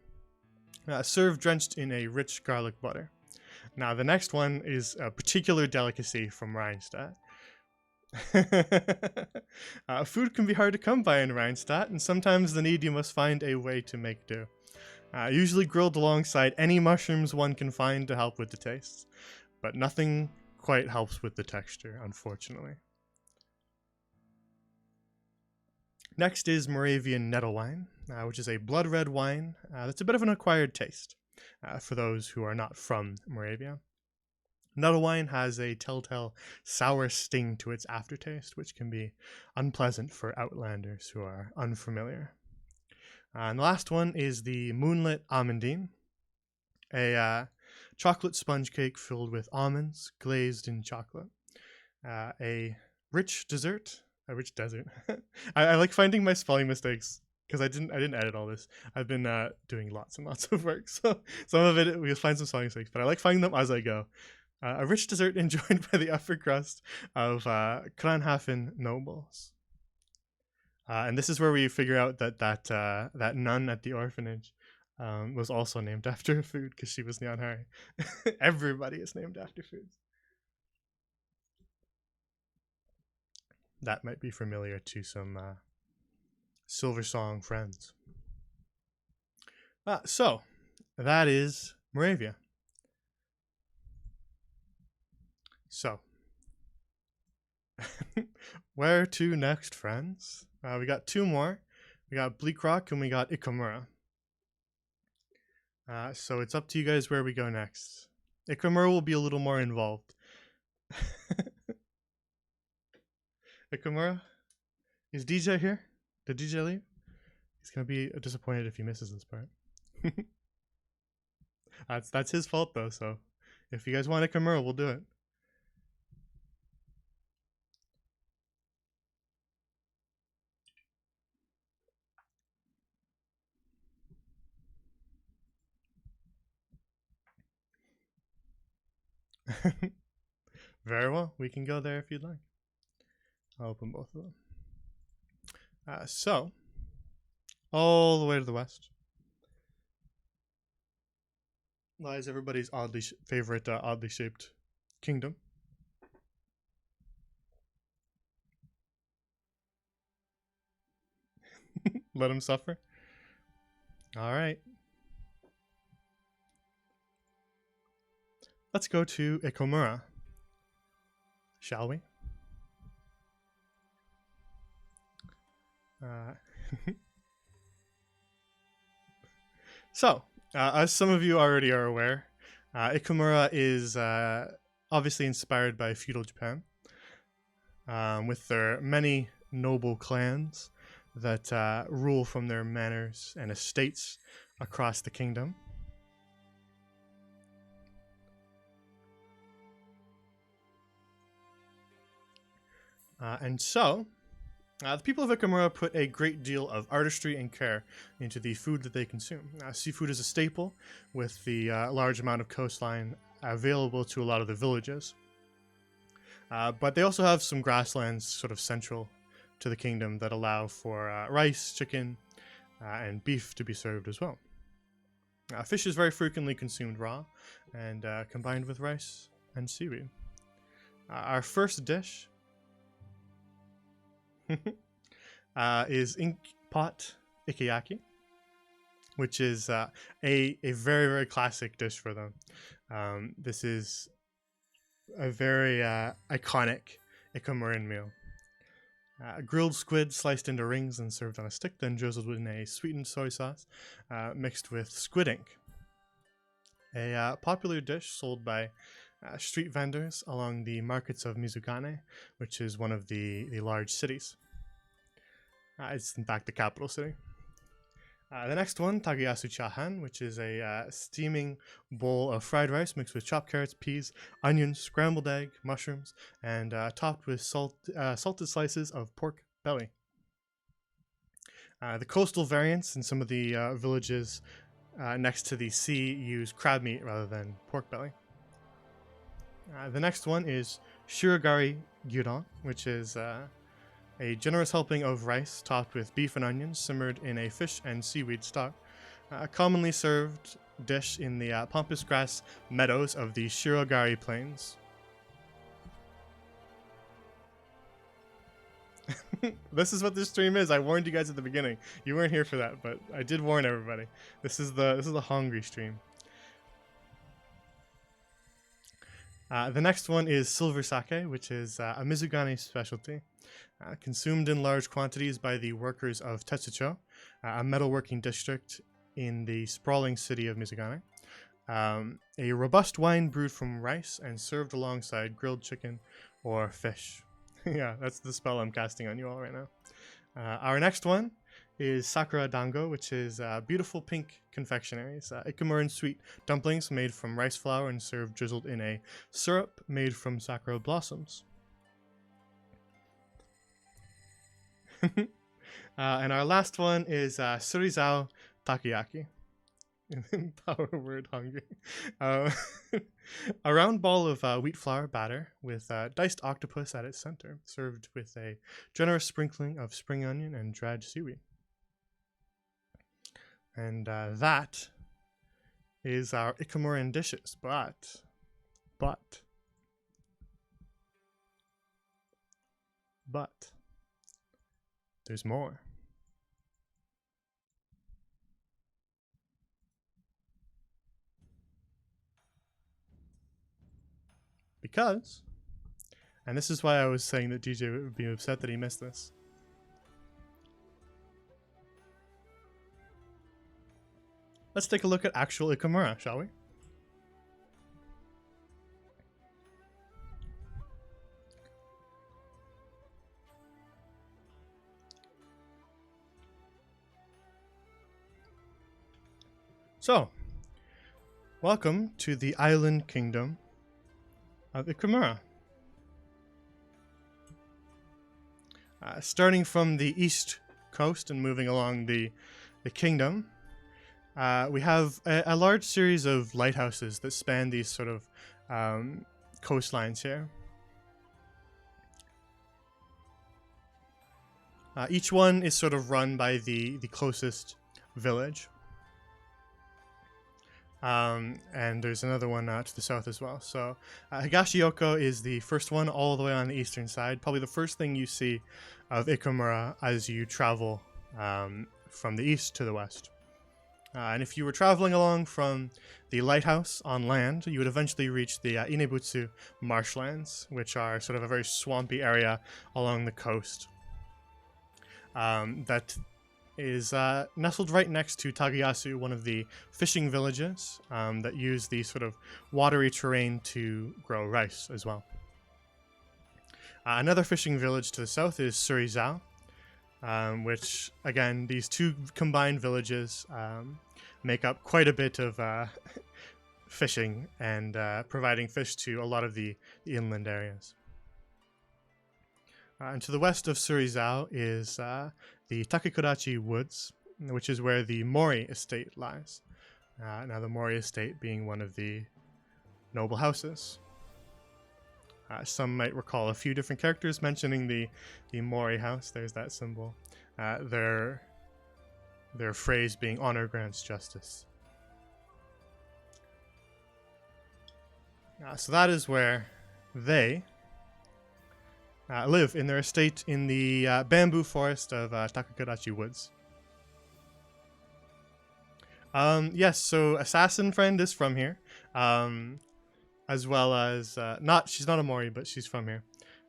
served drenched in a rich garlic butter. Now, the next one is a particular delicacy from Reinstadt. Food can be hard to come by in Reinstadt, and sometimes the needy must find a way to make do. Usually grilled alongside any mushrooms one can find to help with the taste. but nothing quite helps with the texture, unfortunately. Next is Moravian nettle wine, which is a blood red wine that's a bit of an acquired taste for those who are not from Moravia. Nettle wine has a telltale sour sting to its aftertaste, which can be unpleasant for outlanders who are unfamiliar. And the last one is the Moonlit Almondine, a chocolate sponge cake filled with almonds glazed in chocolate. A rich dessert. I like finding my spelling mistakes because I didn't edit all this. I've been doing lots and lots of work, so some of it we'll find some spelling mistakes, but I like finding them as I go. A rich dessert enjoyed by the upper crust of Cranhafen nobles. And this is where we figure out that nun at the orphanage was also named after a food because she was Nyanhari. Everybody is named after foods. That might be familiar to some Silver Song friends. So, that is Moravia. So, where to next, friends? We got two more. We got Bleak Rock and we got Ikamura. So it's up to you guys where we go next. Ikamura will be a little more involved. Ikamura? Is DJ here? Did DJ leave? He's gonna be disappointed if he misses this part. That's his fault though, so if you guys want Ikamura, we'll do it. Very well, we can go there if you'd like. I'll open both of them. So, all the way to the west lies everybody's favorite oddly shaped kingdom. Let him suffer. All right. Let's go to Ikamura, shall we? So, as some of you already are aware, Ikamura is obviously inspired by feudal Japan, with their many noble clans that rule from their manors and estates across the kingdom. And so, the people of Ikamura put a great deal of artistry and care into the food that they consume. Seafood is a staple, with the large amount of coastline available to a lot of the villages. But they also have some grasslands sort of central to the kingdom that allow for rice, chicken, and beef to be served as well. Fish is very frequently consumed raw and combined with rice and seaweed. Our first dish is ink pot ikeyaki, which is a very, very classic dish for them. This is a very iconic Ikamuran meal. Grilled squid sliced into rings and served on a stick, then drizzled in a sweetened soy sauce mixed with squid ink. A popular dish sold by street vendors along the markets of Mizugane, which is one of the large cities. It's in fact the capital city. The next one, Tagayasu Chahan, which is a steaming bowl of fried rice mixed with chopped carrots, peas, onions, scrambled egg, mushrooms, and topped with salted slices of pork belly. The coastal variants in some of the villages next to the sea use crab meat rather than pork belly. The next one is shirogari gyudon, which is a generous helping of rice topped with beef and onions simmered in a fish and seaweed stock. A commonly served dish in the pampas grass meadows of the Shirogari Plains. This is what this stream is. I warned you guys at the beginning. You weren't here for that, but I did warn everybody. This is the hungry stream. The next one is silver sake, which is a Mizugani specialty, consumed in large quantities by the workers of Tetsucho, a metalworking district in the sprawling city of Mizugane. A robust wine brewed from rice and served alongside grilled chicken or fish. Yeah, that's the spell I'm casting on you all right now. Our next one is Sakura Dango, which is beautiful pink confectionaries. Ikumaran sweet dumplings made from rice flour and served drizzled in a syrup made from sakura blossoms. And our last one is Surizao Takoyaki. Power word hungry. A round ball of wheat flour batter with diced octopus at its center, served with a generous sprinkling of spring onion and dried seaweed. And that is our Ikumaran dishes, but there's more. Because, and this is why I was saying that DJ would be upset that he missed this. Let's take a look at actual Ikamura, shall we? So, welcome to the island kingdom of Ikamura. Starting from the east coast and moving along the kingdom, we have a large series of lighthouses that span these sort of coastlines here. Each one is sort of run by the closest village. And there's another one to the south as well. So Higashiyoko is the first one all the way on the eastern side. Probably the first thing you see of Ikamura as you travel from the east to the west. And if you were traveling along from the lighthouse on land, you would eventually reach the Inebutsu marshlands, which are sort of a very swampy area along the coast. That is nestled right next to Tagayasu, one of the fishing villages that use the sort of watery terrain to grow rice as well. Another fishing village to the south is Surizao, which, again, these two combined villages make up quite a bit of fishing and providing fish to a lot of the inland areas. And to the west of Surizao is the Takakorachi Woods, which is where the Mori estate lies. Now the Mori estate being one of the noble houses. Some might recall a few different characters mentioning the Mori house. There's that symbol. Their phrase being honor grants justice. So that is where they live in their estate in the bamboo forest of Takakorachi Woods. Yes, so Assassin Friend is from here, as well as she's not a Mori, but she's from here,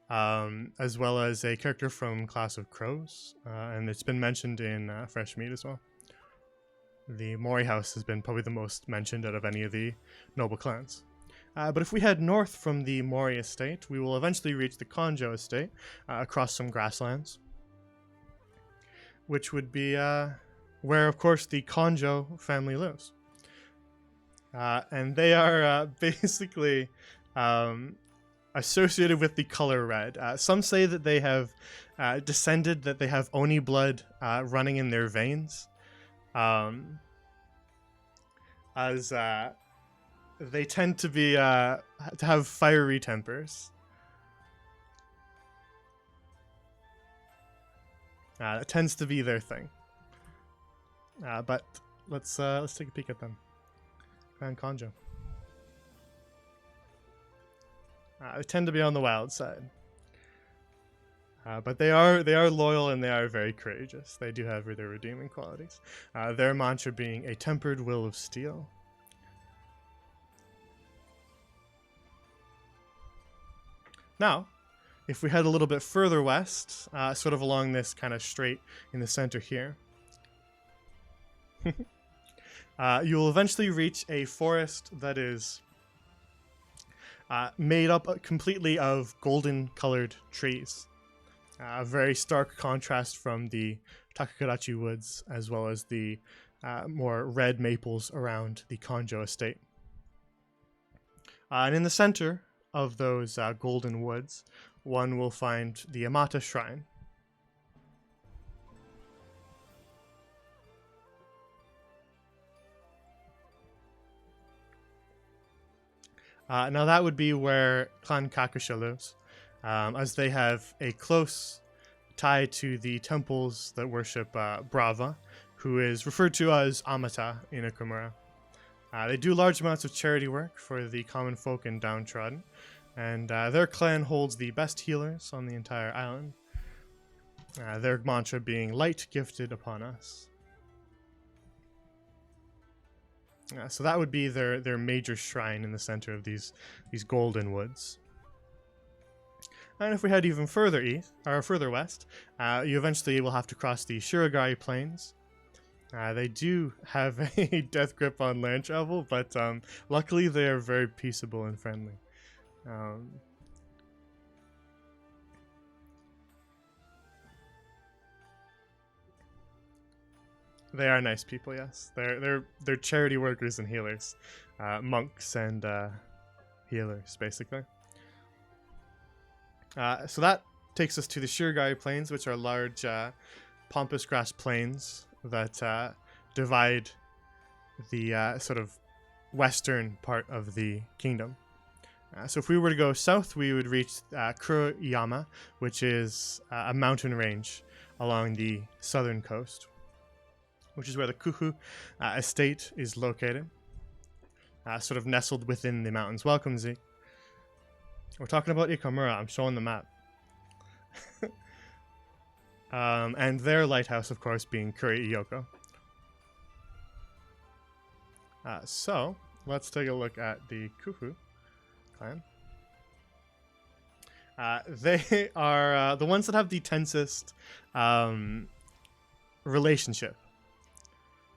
as well as a character from Class of Crows, and it's been mentioned in Fresh Meat as well. The Mori house has been probably the most mentioned out of any of the noble clans. But if we head north from the Mori estate, we will eventually reach the Konjo estate across some grasslands, which would be where, of course, the Konjo family lives. And they are basically associated with the color red. Some say that they have descended, that they have Oni blood running in their veins. As they tend to be to have fiery tempers. That tends to be their thing. But let's take a peek at them. Clan Konjo. They tend to be on the wild side. But they are loyal and they are very courageous. They do have their redeeming qualities. Their mantra being a tempered will of steel. Now, if we head a little bit further west, sort of along this kind of strait in the center here, you will eventually reach a forest that is made up completely of golden colored trees. A very stark contrast from the Takakorachi Woods, as well as the more red maples around the Konjo estate. And in the center of those golden woods, one will find the Amata Shrine. Now that would be where Clan Kakasha lives, as they have a close tie to the temples that worship Braava, who is referred to as Amata in Ikamura. They do large amounts of charity work for the common folk and downtrodden, and their clan holds the best healers on the entire island, their mantra being light gifted upon us. So that would be their major shrine in the center of these golden woods. And if we head even further east, or further west, you eventually will have to cross the Shiragai Plains. They do have a death grip on land travel, but luckily they are very peaceable and friendly. They are nice people, yes. They're charity workers and healers, monks and healers, basically. So that takes us to the Shiragai Plains, which are large, pampas grass plains that divide the sort of western part of the kingdom. So if we were to go south, we would reach Kuriyama, which is a mountain range along the southern coast, which is where the Cuhu estate is located, sort of nestled within the mountains. Welcome, Zeke. We're talking about Ikamura. I'm showing the map. And their lighthouse, of course, being Kuri-Iyoko. So, let's take a look at the Cuhu Clan. They are the ones that have the tensest relationship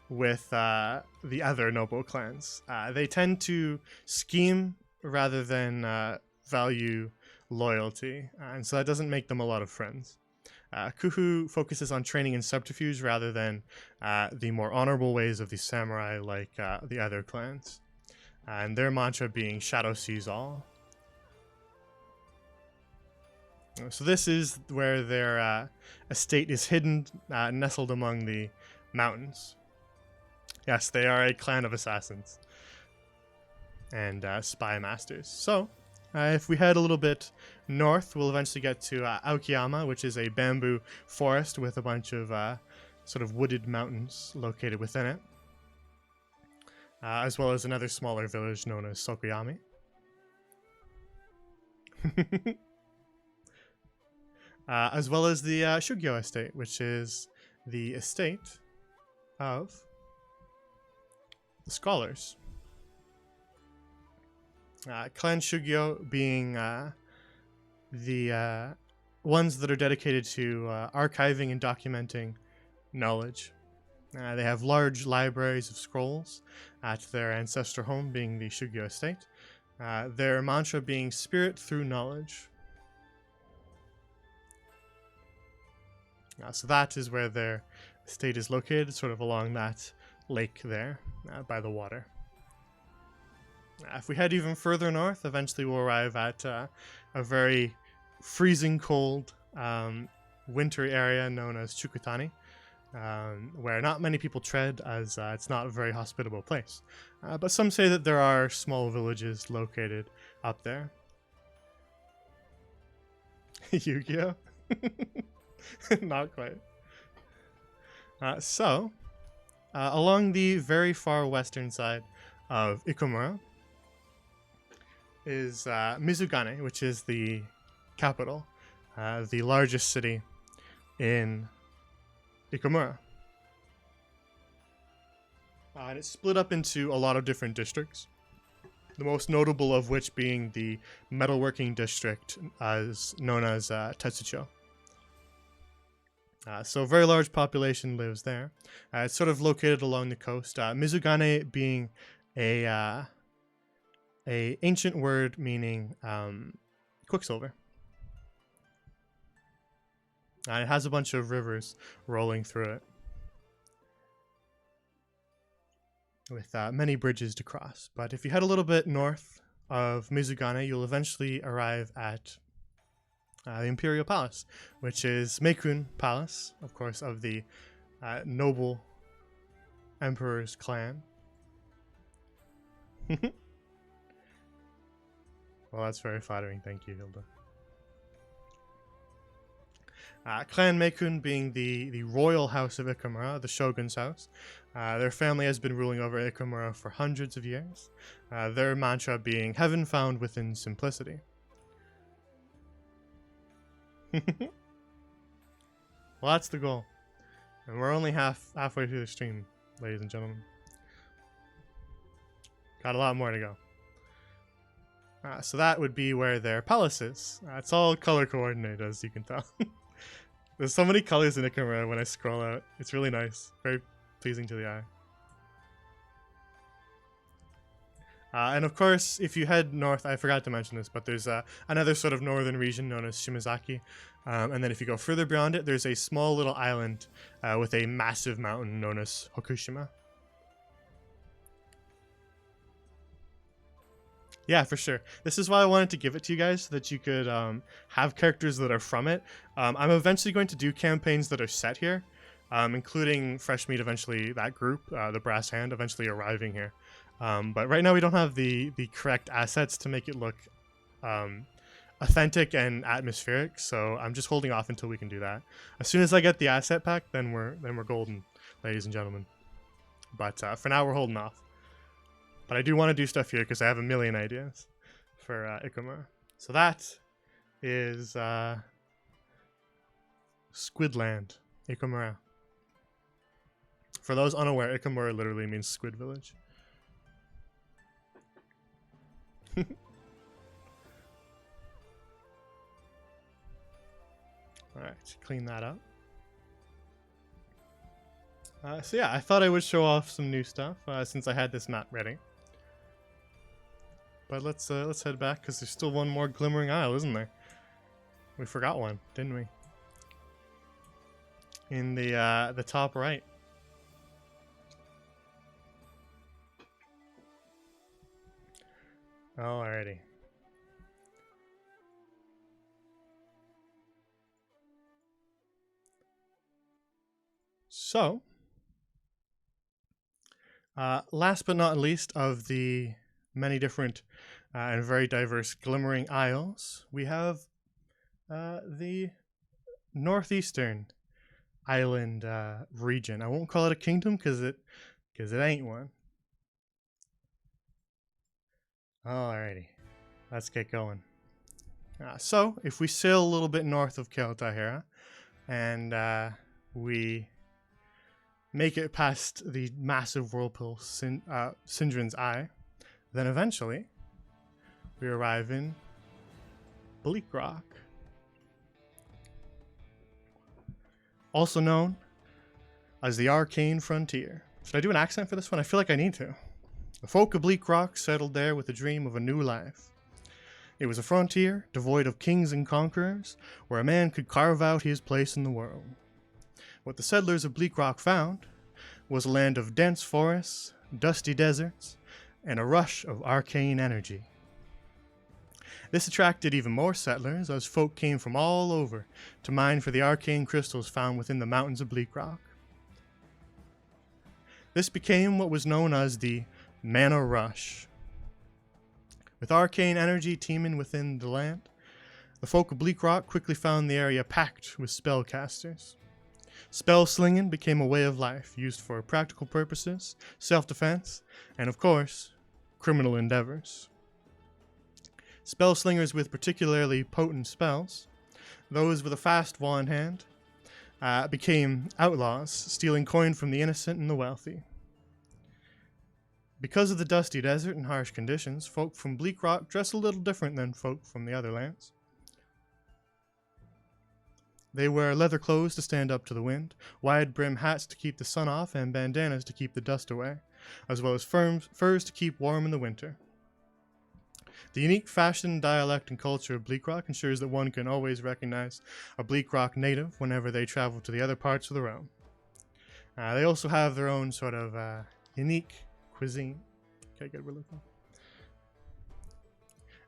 with the other noble clans. They tend to scheme rather than value loyalty, and so that doesn't make them a lot of friends. Cuhu focuses on training in subterfuge rather than the more honorable ways of the samurai like the other clans, and their mantra being shadow sees all. So this is where their estate is hidden, nestled among the mountains. Yes, they are a clan of assassins and spy masters. So, if we head a little bit north, we'll eventually get to Aokiyama, which is a bamboo forest with a bunch of sort of wooded mountains located within it, as well as another smaller village known as Sokuyami. As well as the Shugyo estate, which is the estate of the scholars. Clan Shugyo being the ones that are dedicated to archiving and documenting knowledge. They have large libraries of scrolls at their ancestral home, being the Shugyo estate. Their mantra being spirit through knowledge. So that is where their estate is located, sort of along that lake there by the water. If we head even further north, eventually we'll arrive at a very freezing cold winter area known as Chukutani, where not many people tread, as it's not a very hospitable place. But some say that there are small villages located up there. Yu-Gi-Oh? Not quite. So, along the very far western side of Ikamura is Mizugane, which is the capital, the largest city in Ikamura. And it's split up into a lot of different districts. The most notable of which being the metalworking district known as Tetsucho. So a very large population lives there. It's sort of located along the coast. Mizugane being a ancient word meaning quicksilver. And it has a bunch of rivers rolling through it, with many bridges to cross. But if you head a little bit north of Mizugane, you'll eventually arrive at the Imperial Palace, which is Meikun Palace, of course, of the noble Emperor's clan. Well, that's very flattering. Thank you, Hilda. Clan Meikun being the royal house of Ikamura, the shogun's house. Their family has been ruling over Ikamura for hundreds of years. Their mantra being heaven found within simplicity. Well, that's the goal. And we're only halfway through the stream, ladies and gentlemen. Got a lot more to go. So that would be where their palace is. It's all color coordinated, as you can tell. There's so many colors in Ikamura when I scroll out. It's really nice. Very pleasing to the eye. And of course, if you head north, I forgot to mention this, but there's another sort of northern region known as Shimazaki. And then if you go further beyond it, there's a small little island with a massive mountain known as Hokushima. Yeah, for sure. This is why I wanted to give it to you guys, so that you could have characters that are from it. I'm eventually going to do campaigns that are set here, including Fresh Meat, eventually that group, the Brass Hand, eventually arriving here. But right now we don't have the correct assets to make it look authentic and atmospheric, so I'm just holding off until we can do that. As soon as I get the asset pack, then we're golden, ladies and gentlemen. But for now, we're holding off. But I do want to do stuff here because I have a million ideas for Ikamura. So that is Squidland, Ikamura. For those unaware, Ikamura literally means Squid Village. Alright, clean that up. So yeah, I thought I would show off some new stuff since I had this map ready. But let's head back because there's still one more Glimmering Isle, isn't there? We forgot one, didn't we? In the top right. Alrighty. So, last but not least of the many different and very diverse Glimmering Isles, we have the Northeastern Island region. I won't call it a kingdom because it ain't one. Alrighty, let's get going. So, if we sail a little bit north of Keotahira, and we make it past the massive whirlpool Sindrin's Eye, then eventually we arrive in Bleak Rock, also known as the Arcane Frontier. Should I do an accent for this one? I feel like I need to. The folk of Bleak Rock settled there with a dream of a new life. It was a frontier devoid of kings and conquerors, where a man could carve out his place in the world. What the settlers of Bleak Rock found was a land of dense forests, dusty deserts, and a rush of arcane energy. This attracted even more settlers as folk came from all over to mine for the arcane crystals found within the mountains of Bleak Rock. This became what was known as the Mana Rush. With arcane energy teeming within the land, the folk of Bleak Rock quickly found the area packed with spellcasters. Spell slinging became a way of life, used for practical purposes, self-defense, and of course, criminal endeavors. Spell slingers with particularly potent spells, those with a fast wand hand, became outlaws, stealing coin from the innocent and the wealthy. Because of the dusty desert and harsh conditions, folk from Bleak Rock dress a little different than folk from the other lands. They wear leather clothes to stand up to the wind, wide-brim hats to keep the sun off, and bandanas to keep the dust away, as well as furs to keep warm in the winter. The unique fashion, dialect, and culture of Bleak Rock ensures that one can always recognize a Bleak Rock native whenever they travel to the other parts of the realm. They also have their own sort of unique cuisine. Okay, good, we're looking.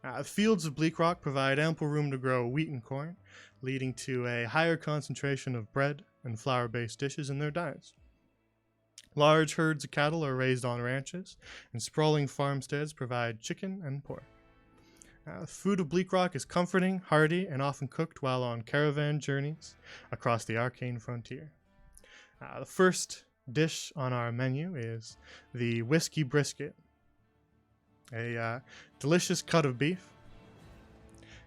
The fields of Bleak Rock provide ample room to grow wheat and corn, leading to a higher concentration of bread and flour-based dishes in their diets. Large herds of cattle are raised on ranches, and sprawling farmsteads provide chicken and pork. The food of Bleak Rock is comforting, hearty, and often cooked while on caravan journeys across the Arcane Frontier. The first dish on our menu is the Whiskey Brisket, a delicious cut of beef,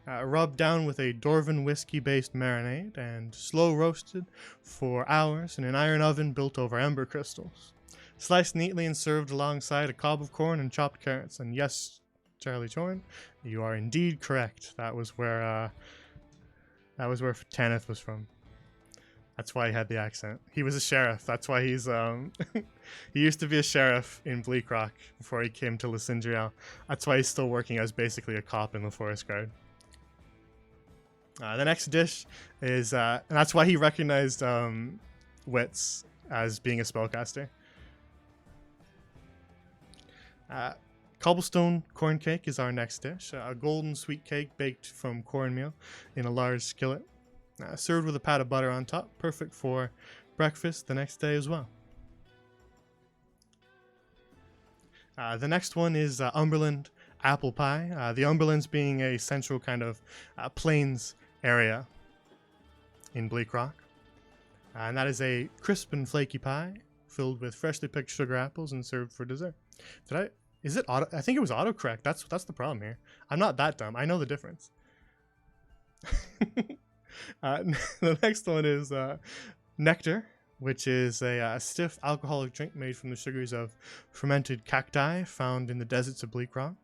rubbed down with a Dwarven whiskey-based marinade and slow roasted for hours in an iron oven built over ember crystals. Sliced neatly and served alongside a cob of corn and chopped carrots. And yes, Charlie Chorn, you are indeed correct. That was where Tanith was from. That's why he had the accent. He was a sheriff. That's why he's he used to be a sheriff in Bleak Rock before he came to Lysindriel. That's why he's still working as basically a cop in the Forest Guard. The next dish is, and that's why he recognized Wits as being a spellcaster. Cobblestone corn cake is our next dish. A golden sweet cake baked from cornmeal in a large skillet. Served with a pat of butter on top. Perfect for breakfast the next day as well. The next one is Umberland Apple Pie. The Umberlands being a central kind of plains area in Bleak Rock. And that is a crisp and flaky pie filled with freshly picked sugar apples and served for dessert. Is it auto? I think it was autocorrect. That's the problem here. I'm not that dumb. I know the difference. The next one is Nectar, which is a stiff alcoholic drink made from the sugars of fermented cacti found in the deserts of Bleak Rock.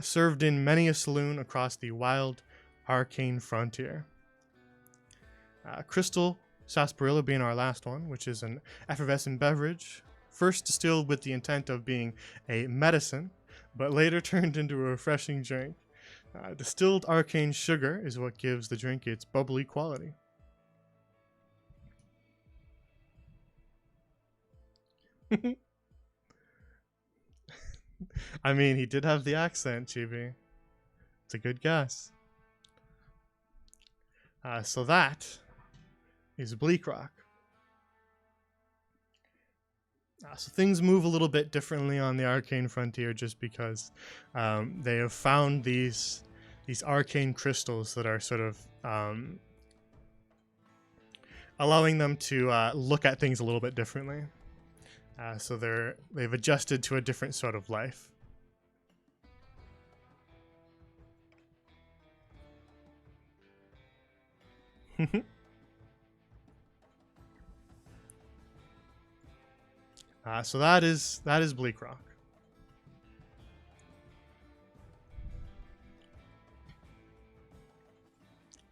Served in many a saloon across the wild Arcane Frontier. Crystal sarsaparilla being our last one, which is an effervescent beverage, first distilled with the intent of being a medicine, but later turned into a refreshing drink. Distilled arcane sugar is what gives the drink its bubbly quality. I mean, he did have the accent, Chibi. It's a good guess. So that is Bleak Rock. So things move a little bit differently on the Arcane Frontier just because they have found these arcane crystals that are sort of allowing them to look at things a little bit differently. So they've adjusted to a different sort of life. So that is Bleak Rock.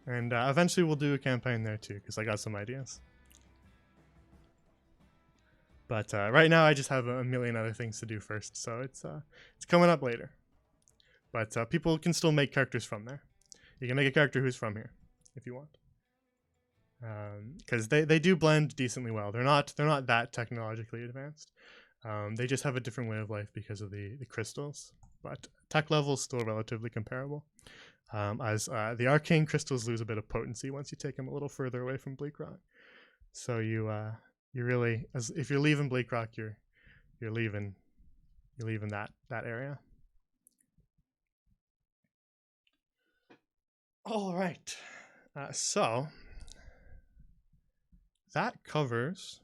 And eventually we'll do a campaign there too, because I got some ideas. But right now I just have a million other things to do first, so it's coming up later. But people can still make characters from there. You can make a character who's from here, if you want. Because they do blend decently well. They're not that technologically advanced. They just have a different way of life because of the crystals. But tech level is still relatively comparable. As the arcane crystals lose a bit of potency once you take them a little further away from Bleak Rock. So you really, if you're leaving Bleak Rock, you're leaving that area. All right. So that covers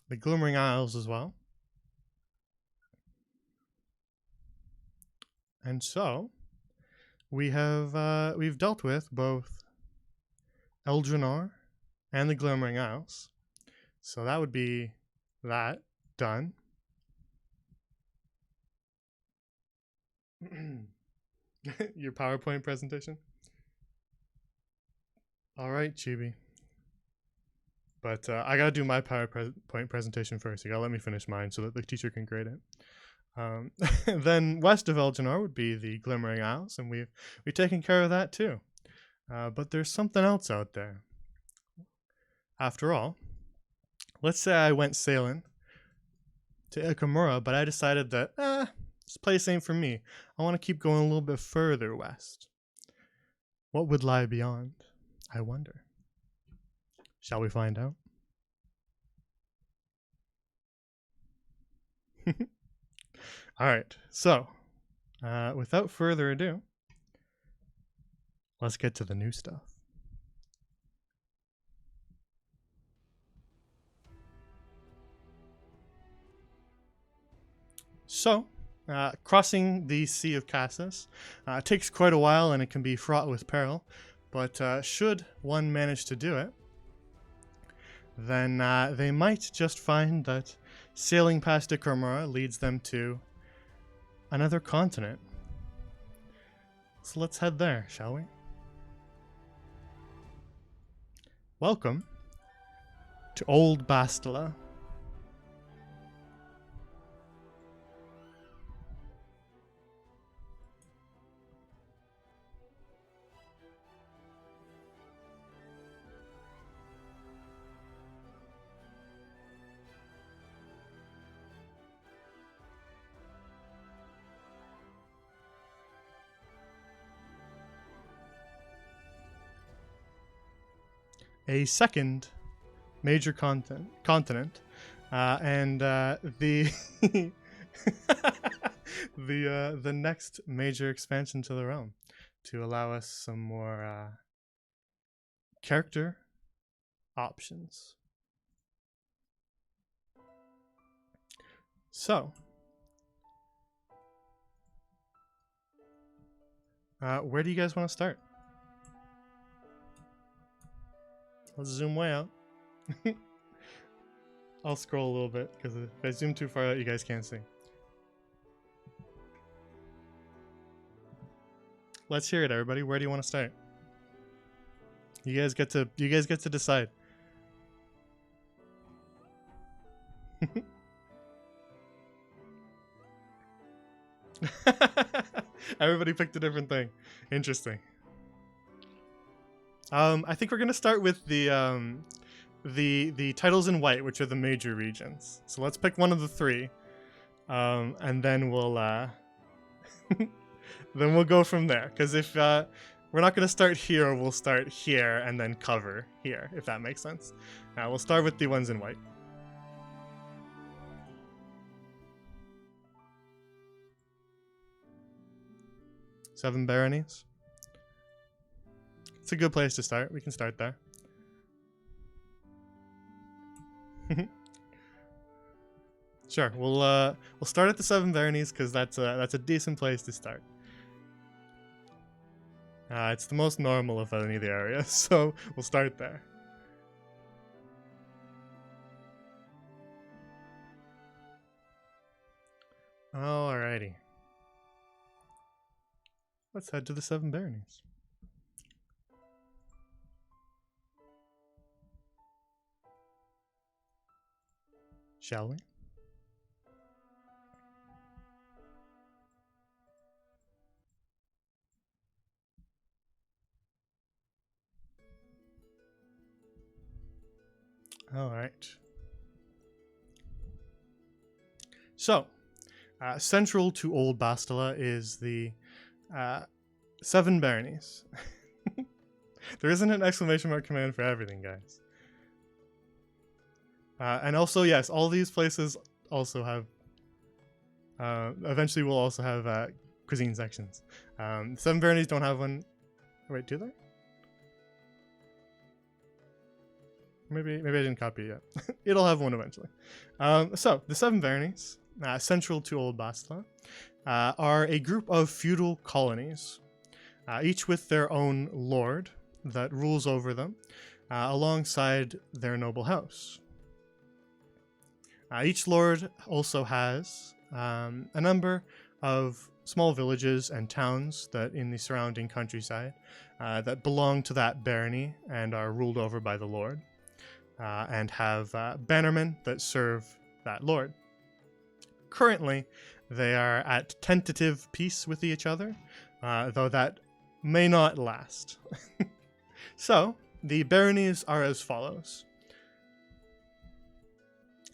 the Glimming Isles as well. And so we've dealt with both Eldrenor and the Glimmering Isles. So that would be that done. Your PowerPoint presentation? All right, Chibi. But I gotta do my PowerPoint presentation first. You gotta let me finish mine so that the teacher can grade it. Then west of Elginor would be the Glimmering Isles, and we've taken care of that too. But there's something else out there. After all, let's say I went sailing to Ikamura, but I decided that this place ain't for me. I want to keep going a little bit further west. What would lie beyond? I wonder. Shall we find out? Alright, so, without further ado, let's get to the new stuff. So, crossing the Sea of Casus takes quite a while and it can be fraught with peril, but should one manage to do it, then they might just find that sailing past Ikamura leads them to another continent. So let's head there, shall we? Welcome to Old Bastila. A second major continent, and the the next major expansion to the realm to allow us some more character options. So, where do you guys want to start? Let's zoom way out. I'll scroll a little bit because if I zoom too far out, you guys can't see. Let's hear it, everybody. Where do you want to start? You guys get to decide. Everybody picked a different thing. Interesting. I think we're gonna start with the titles in white, which are the major regions. So let's pick one of the three, and then we'll then we'll go from there. Because if we're not gonna start here, we'll start here and then cover here, if that makes sense. We'll start with the ones in white. Seven baronies. It's a good place to start. We can start there. Sure, we'll start at the Seven Baronies because that's a decent place to start. It's the most normal of any of the areas, so we'll start there. Alrighty. Let's head to the Seven Baronies. Shall we? All right. So, central to Old Bastila is the Seven Baronies. There isn't an exclamation mark command for everything, guys. And also, yes, all these places also have, eventually we'll also have cuisine sections. Seven Baronies don't have one. Wait, do they? Maybe I didn't copy it yet. It'll have one eventually. So, the Seven Baronies, central to Old Bastila, are a group of feudal colonies, each with their own lord that rules over them, alongside their noble house. Each lord also has a number of small villages and towns that in the surrounding countryside that belong to that barony and are ruled over by the lord, and have bannermen that serve that lord. Currently, they are at tentative peace with each other, though that may not last. So, the baronies are as follows.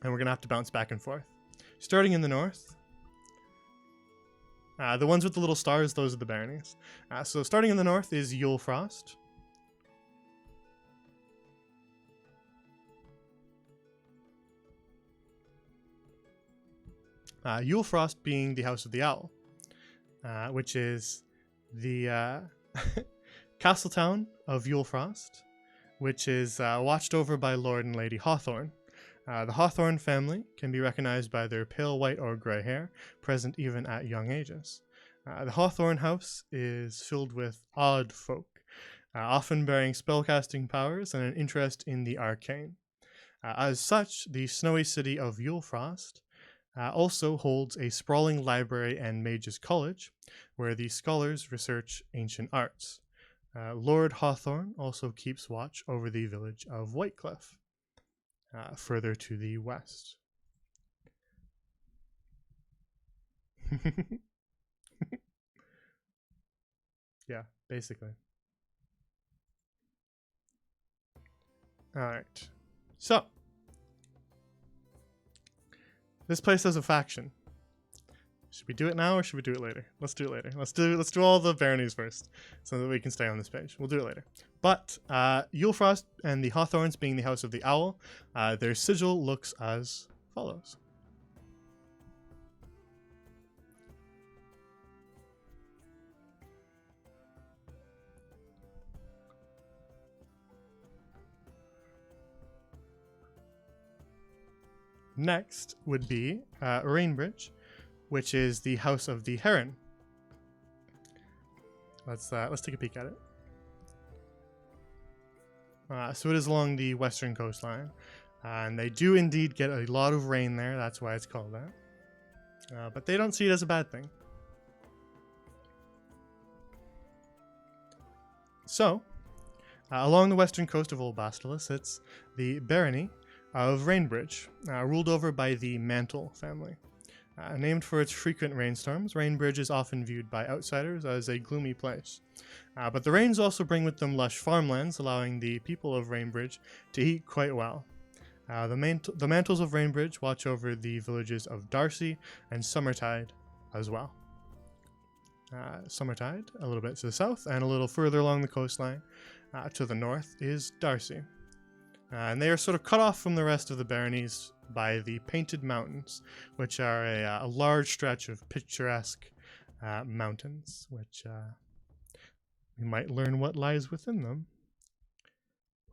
And we're going to have to bounce back and forth. Starting in the north, the ones with the little stars, those are the baronies. So starting in the north is Yule Frost. Yule Frost being the House of the Owl, which is the castle town of Yule Frost, which is watched over by Lord and Lady Hawthorne. The Hawthorne family can be recognized by their pale white or gray hair, present even at young ages. The Hawthorne house is filled with odd folk, often bearing spellcasting powers and an interest in the arcane. As such, the snowy city of Yule Frost also holds a sprawling library and mages' college, where the scholars research ancient arts. Lord Hawthorne also keeps watch over the village of Whitecliff, further to the west. Yeah, basically. Alright. So, this place has a faction. Should we do it now or should we do it later? Let's do it later. Let's do all the baronies first, so that we can stay on this page. We'll do it later. But Yule Frost and the Hawthorns being the House of the Owl, their sigil looks as follows. Next would be Rainbridge, which is the House of the Heron. Let's take a peek at it. So it is along the western coastline, and they do indeed get a lot of rain there. That's why it's called that. But they don't see it as a bad thing. So, along the western coast of Old Bastilus sits the barony of Rainbridge, ruled over by the Mantle family. Named for its frequent rainstorms, Rainbridge is often viewed by outsiders as a gloomy place. But the rains also bring with them lush farmlands, allowing the people of Rainbridge to eat quite well. The Mantles of Rainbridge watch over the villages of Darcy and Summertide as well. Summertide, a little bit to the south, and a little further along the coastline to the north is Darcy. And they are sort of cut off from the rest of the baronies by the Painted Mountains, which are a large stretch of picturesque mountains, which we might learn what lies within them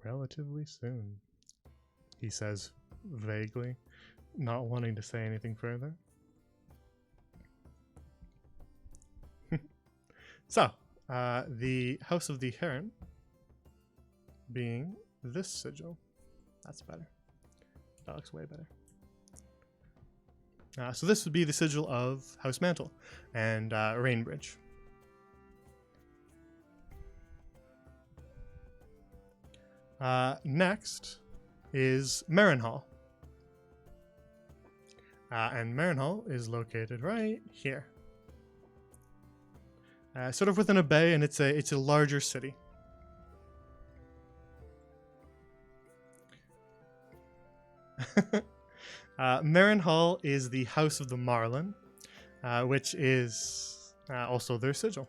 relatively soon, he says vaguely, not wanting to say anything further. So, the House of the Heron being this sigil. That's better. That looks way better. So this would be the sigil of House Mantle and Rainbridge. Next is Marin Hall. And Marin Hall is located right here. Sort of within a bay, and it's a larger city. Marin Hall is the House of the Marlin, which is also their sigil.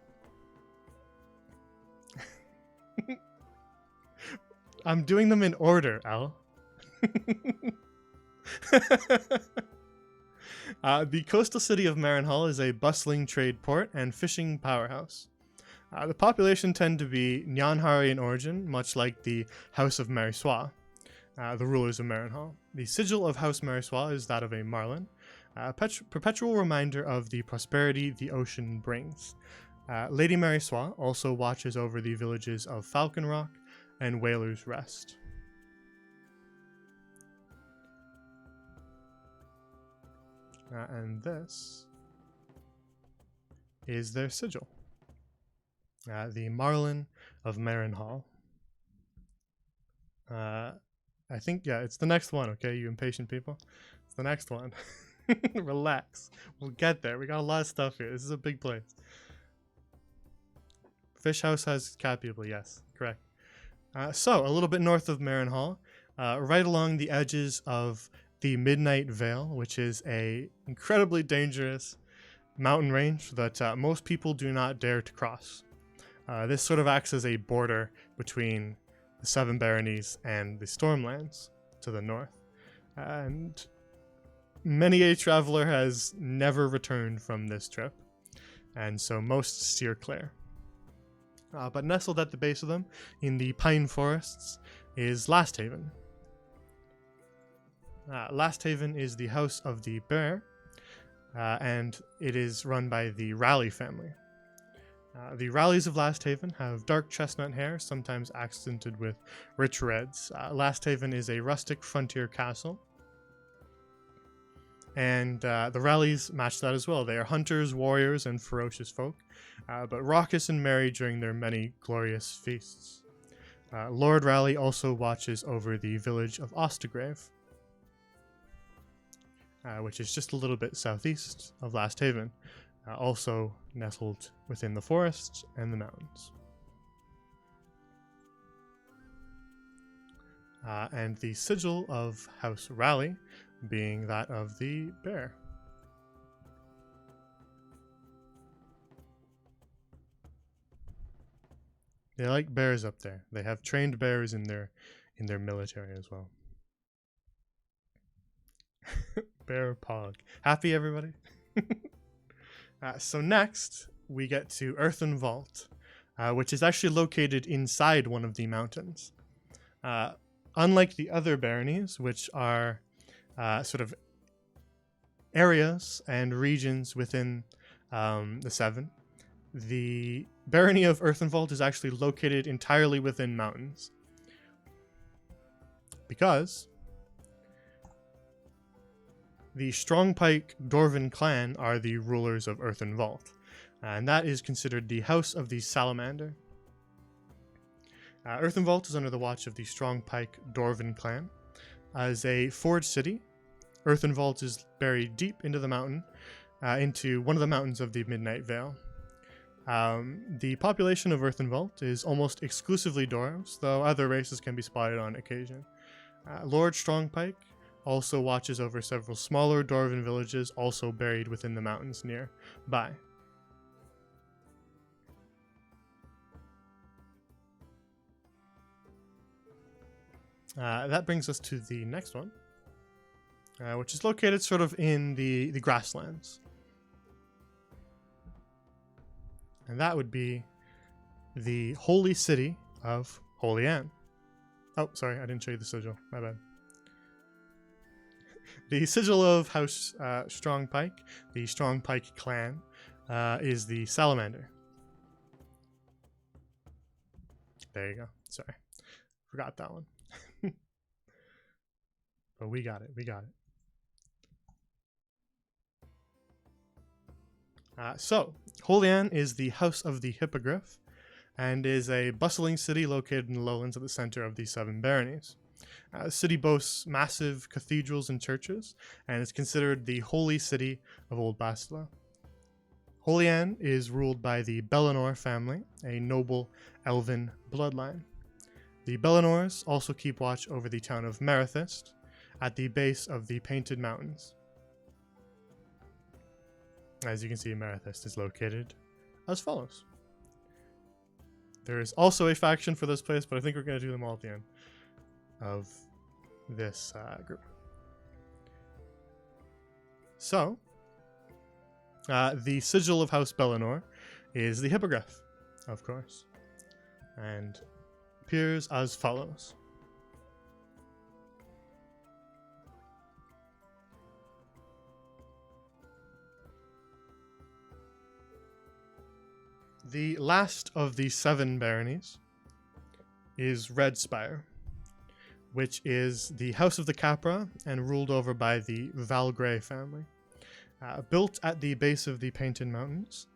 I'm doing them in order, Al. The coastal city of Marin Hall is a bustling trade port and fishing powerhouse. The population tend to be Nyanhari in origin, much like the House of Mariswa, the rulers of Marin Hall. The sigil of House Mariswa is that of a marlin, a perpetual reminder of the prosperity the ocean brings. Lady Mariswa also watches over the villages of Falcon Rock and Whaler's Rest. And this is their sigil. The Marlin of Marin Hall. I think, yeah, it's the next one, okay, you impatient people? It's the next one. Relax. We'll get there. We got a lot of stuff here. This is a big place. Fish House has cat people, yes, correct. So, a little bit north of Marin Hall, right along the edges of the Midnight Vale, which is a incredibly dangerous mountain range that most people do not dare to cross. This sort of acts as a border between the Seven Baronies and the Stormlands to the north. And many a traveler has never returned from this trip, and so most steer clear. But nestled at the base of them, in the pine forests, is Last Haven. Last Haven is the house of the bear, and it is run by the Raleigh family. The Raleighs of Last Haven have dark chestnut hair, sometimes accented with rich reds. Last Haven is a rustic frontier castle, and the Raleighs match that as well. They are hunters, warriors, and ferocious folk, but raucous and merry during their many glorious feasts. Lord Raleigh also watches over the village of Ostagrave, which is just a little bit southeast of Last Haven, also nestled within the forests and the mountains. And the sigil of House Raleigh being that of the bear. They like bears up there. They have trained bears in their military as well. Bear Pog. Happy, everybody? So next, we get to Earthen Vault, which is actually located inside one of the mountains. Unlike the other baronies, which are sort of areas and regions within the Seven, the barony of Earthen Vault is actually located entirely within mountains. Because the Strongpike Dwarven clan are the rulers of Earthen Vault, and that is considered the House of the Salamander. Earthen Vault is under the watch of the Strongpike Dwarven clan. As a forged city, Earthen Vault is buried deep into the mountain, into one of the mountains of the Midnight Vale. The population of Earthen Vault is almost exclusively dwarves, though other races can be spotted on occasion. Lord Strongpike also watches over several smaller dwarven villages also buried within the mountains nearby. That brings us to the next one, which is located sort of in the grasslands. And that would be the holy city of Holy Ann. Oh, sorry, I didn't show you the sigil. My bad. The sigil of House Strongpike, the Strongpike clan, is the Salamander. There you go. Sorry. Forgot that one. But we got it. We got it. So, Holy Ann is the House of the Hippogriff, and is a bustling city located in the lowlands at the center of the Seven Baronies. The city boasts massive cathedrals and churches, and is considered the holy city of Old Bastila. Holy Ann is ruled by the Bellinor family, a noble elven bloodline. The Bellinors also keep watch over the town of Merithist, at the base of the Painted Mountains. As you can see, Merithist is located as follows. There is also a faction for this place, but I think we're going to do them all at the end of this group. So, the sigil of House Bellinor is the Hippogriff, of course, and appears as follows. The last of the Seven Baronies is Redspire, which is the House of the Capra and ruled over by the Valgrey family. Built at the base of the Painted Mountains,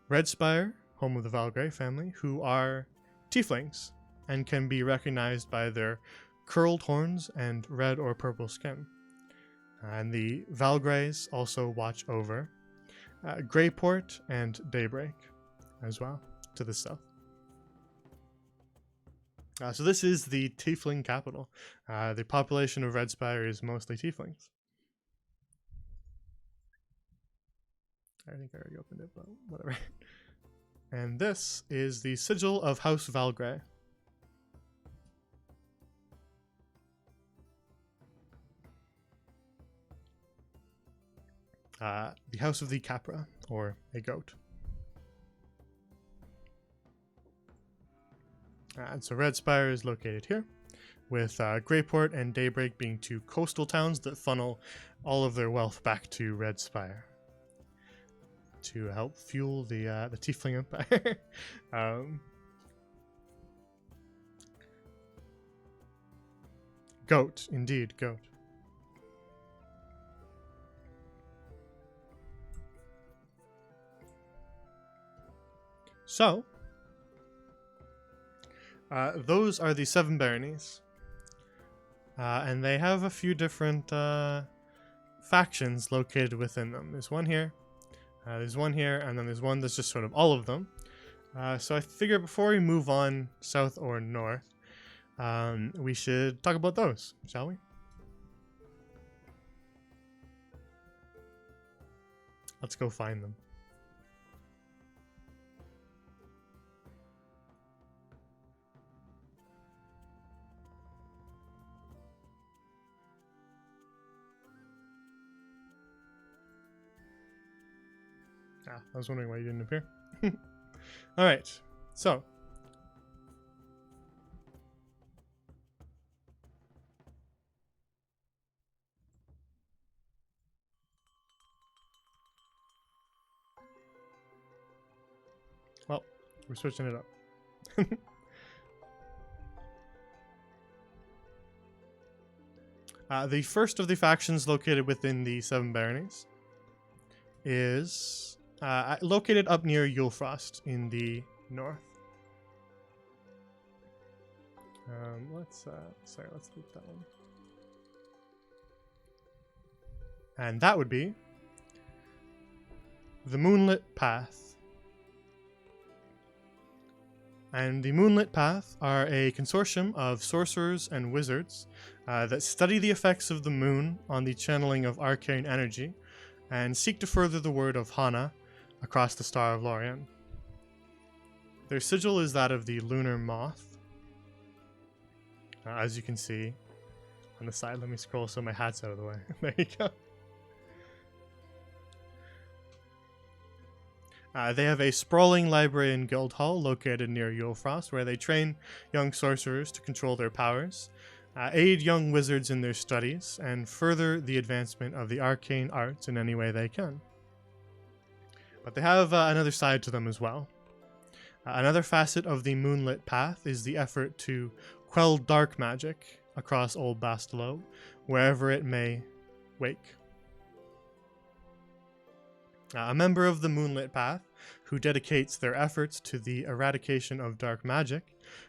Red Spire, home of the Valgrey family, who are tieflings and can be recognized by their curled horns and red or purple skin. And the Valgreys also watch over Greyport and Daybreak as well, to the south. So this is the Tiefling Capital. The population of Red Spire is mostly tieflings. I think I already opened it, but whatever. And this is the sigil of House Valgrey. The House of the Capra, or a goat. And so Red Spire is located here, with Greyport and Daybreak being two coastal towns that funnel all of their wealth back to Red Spire to help fuel the Tiefling Empire. Goat, indeed, goat. So, those are the 7 baronies. And they have a few different factions located within them. There's one here, and then there's one that's just sort of all of them. So I figure before we move on south or north, we should talk about those, shall we? Let's go find them. I was wondering why you didn't appear. Alright, so. Well, we're switching it up. The first of the factions located within the 7 baronies is located up near Yulefrost in the north. Let's loop that one. And that would be the Moonlit Path. And the Moonlit Path are a consortium of sorcerers and wizards that study the effects of the moon on the channeling of arcane energy and seek to further the word of Hana across the Star of Lorien. Their sigil is that of the lunar moth. As you can see on the side, let me scroll so my hat's out of the way. There you go. They have a sprawling library and guild hall located near Yulefrost, where they train young sorcerers to control their powers, aid young wizards in their studies, and further the advancement of the arcane arts in any way they can. But they have another side to them as well. Another facet of the Moonlit Path is the effort to quell dark magic across Old Bastilo, wherever it may wake. A member of the Moonlit Path who dedicates their efforts to the eradication of dark magic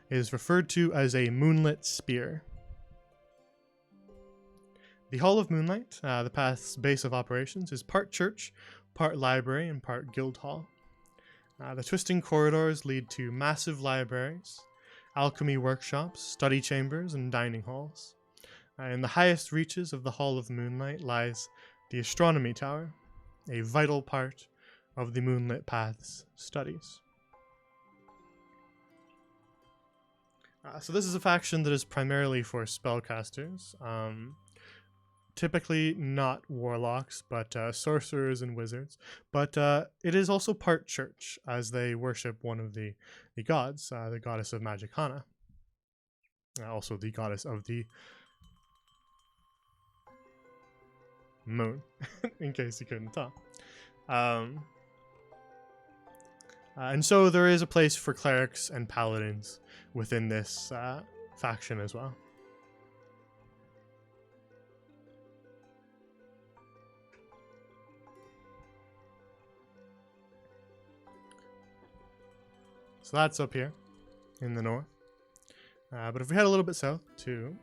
is referred to as a Moonlit Spear. The Hall of Moonlight, the Path's base of operations, is part church, part library, and part guild hall. The twisting corridors lead to massive libraries, alchemy workshops, study chambers, and dining halls. In the highest reaches of the Hall of Moonlight lies the Astronomy Tower, a vital part of the Moonlit Path's studies. So this is a faction that is primarily for spellcasters. Typically not warlocks, but sorcerers and wizards. But it is also part church, as they worship one of the gods, the goddess of magic Hana. Also the goddess of the moon, in case you couldn't tell. And so there is a place for clerics and paladins within this faction as well. So that's up here in the north. But if we head a little bit south to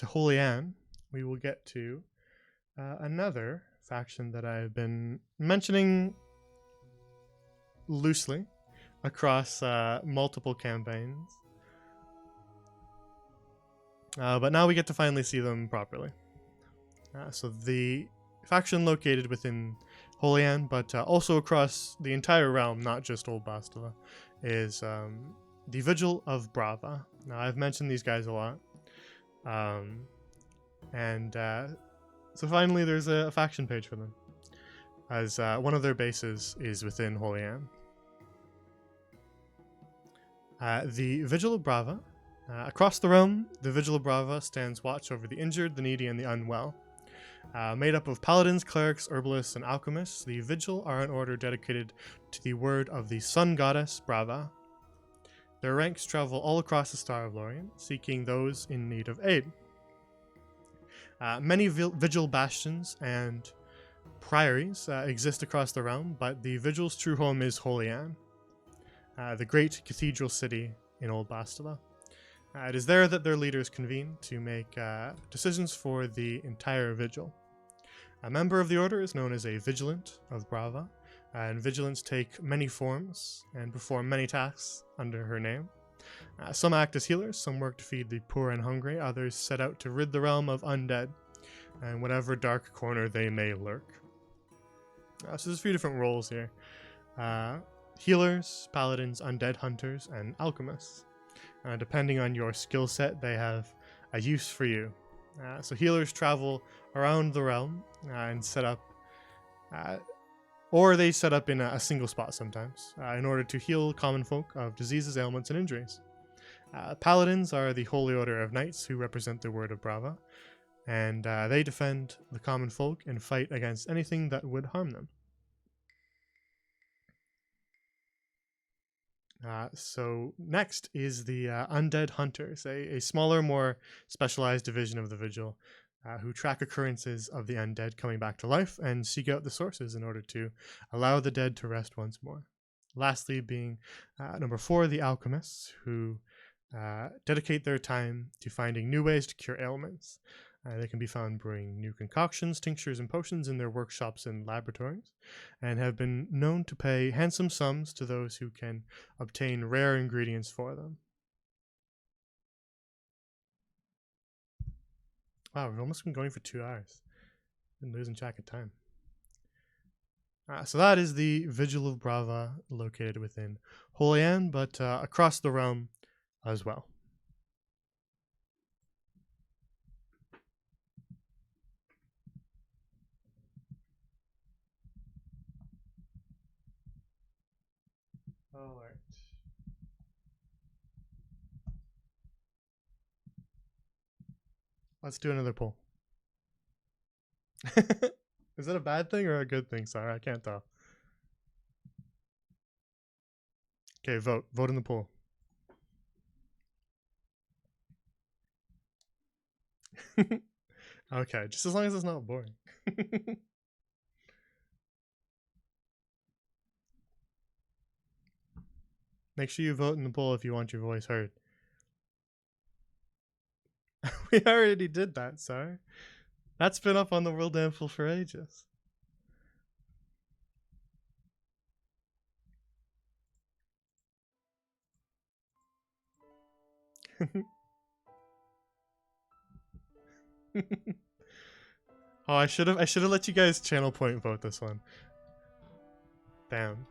Holy Anne, we will get to another faction that I've been mentioning loosely across multiple campaigns. But now we get to finally see them properly. So the faction located within Holy Anne, but also across the entire realm, not just Old Bastila, is the Vigil of Braava. Now, I've mentioned these guys a lot. So finally there's a faction page for them, as one of their bases is within Holy Anne. The Vigil of Braava. Across the realm, the Vigil of Braava stands watch over the injured, the needy, and the unwell. Made up of paladins, clerics, herbalists, and alchemists, the Vigil are an order dedicated to the word of the sun goddess Braava. Their ranks travel all across the Star of Lorien, seeking those in need of aid. Many Vigil bastions and priories exist across the realm, but the Vigil's true home is Holy Anne, the great cathedral city in Old Bastila. It is there that their leaders convene to make decisions for the entire Vigil. A member of the order is known as a Vigilant of Braava, and Vigilants take many forms and perform many tasks under her name. Some act as healers, some work to feed the poor and hungry, others set out to rid the realm of undead, and whatever dark corner they may lurk. So there's a few different roles here. Healers, paladins, undead hunters, and alchemists. Depending on your skill set, they have a use for you. So healers travel around the realm and set up, or they set up in a single spot sometimes, in order to heal common folk of diseases, ailments, and injuries. Paladins are the holy order of knights who represent the word of Braava, and they defend the common folk and fight against anything that would harm them. So next is the Undead Hunters, a smaller, more specialized division of the Vigil, who track occurrences of the undead coming back to life and seek out the sources in order to allow the dead to rest once more. Lastly being number 4, the Alchemists, who dedicate their time to finding new ways to cure ailments. They can be found brewing new concoctions, tinctures, and potions in their workshops and laboratories, and have been known to pay handsome sums to those who can obtain rare ingredients for them. Wow, we've almost been going for 2 hours. Been losing track of time. So that is the Vigil of Braava, located within Holy Anne, but across the realm as well. All right. Let's do another poll. Is that a bad thing or a good thing? Sorry, I can't tell. Okay, vote. Vote in the poll. Okay, just as long as it's not boring. Make sure you vote in the poll if you want your voice heard. We already did that, sorry. That's been up on the World Anvil for ages. Oh, I should have let you guys channel point vote this one. Damn.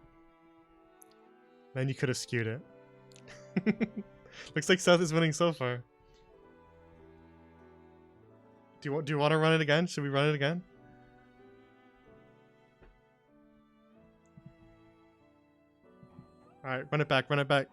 Then you could have skewed it. Looks like Seth is winning so far. Do you want to run it again? Should we run it again? All right, run it back. Run it back.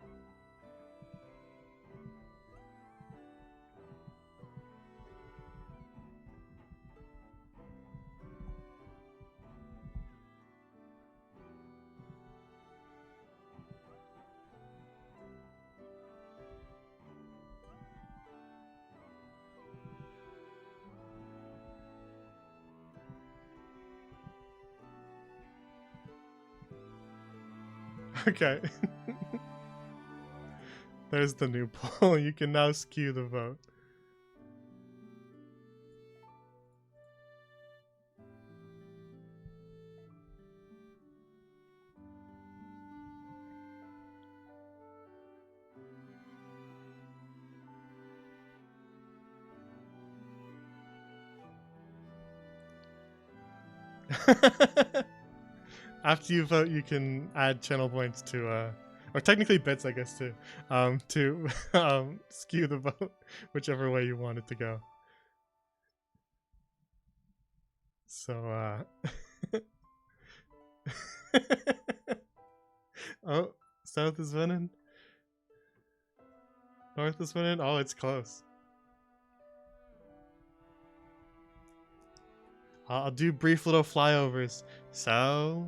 Okay. There's the new poll. You can now skew the vote. After you vote, you can add channel points to, or technically bits, I guess, to skew the vote whichever way you want it to go. So, oh, South is winning. North is winning. Oh, it's close. I'll do brief little flyovers. South.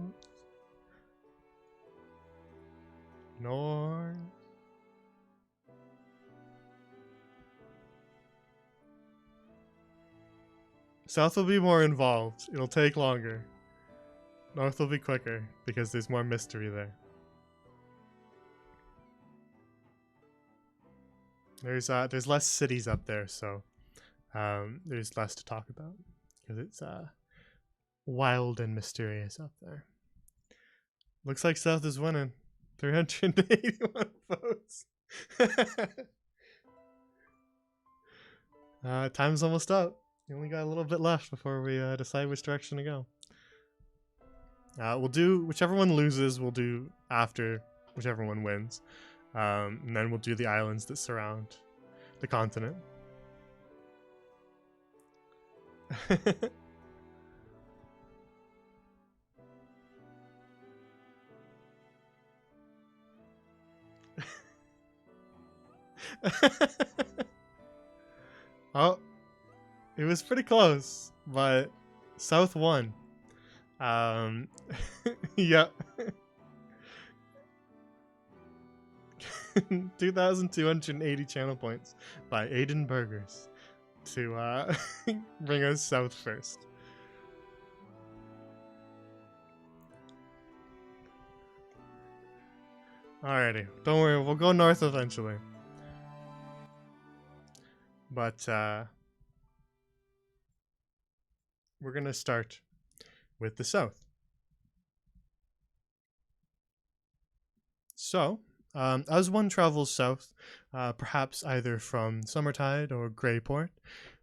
North. South will be more involved. It'll take longer. North will be quicker because there's more mystery there. There's less cities up there, so there's less to talk about because it's wild and mysterious up there. Looks like South is winning. 381 votes. Time's almost up. You only got a little bit left before we decide which direction to go. We'll do whichever one loses. We'll do after whichever one wins, and then we'll do the islands that surround the continent. Oh, it was pretty close, but South won. Yep. 2,280 channel points by Aiden Burgers to bring us South first. Alrighty, don't worry, we'll go north eventually. But we're gonna start with the south. So, as one travels south, perhaps either from Summertide or Greyport,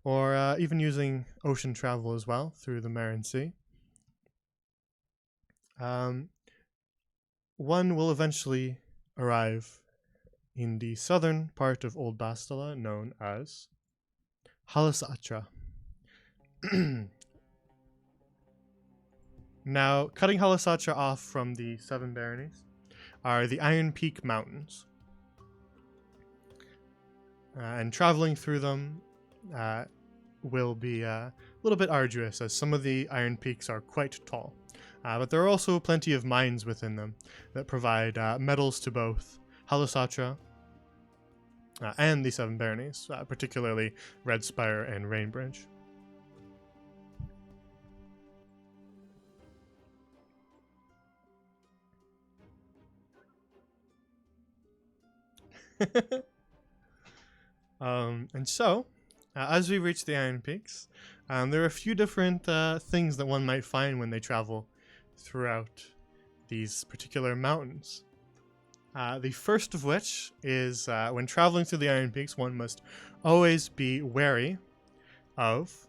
or even using ocean travel as well through the Marin Sea, one will eventually arrive in the southern part of Old Bastila, known as Halasatra. Now, cutting Halasatra off from the Seven Baronies are the Iron Peak Mountains. And traveling through them will be a little bit arduous, as some of the Iron Peaks are quite tall. But there are also plenty of mines within them that provide metals to both Halasatra and the Seven Baronies, particularly Red Spire and Rainbridge. And so, as we reach the Iron Peaks, there are a few different things that one might find when they travel throughout these particular mountains. The first of which is when traveling through the Iron Peaks, one must always be wary of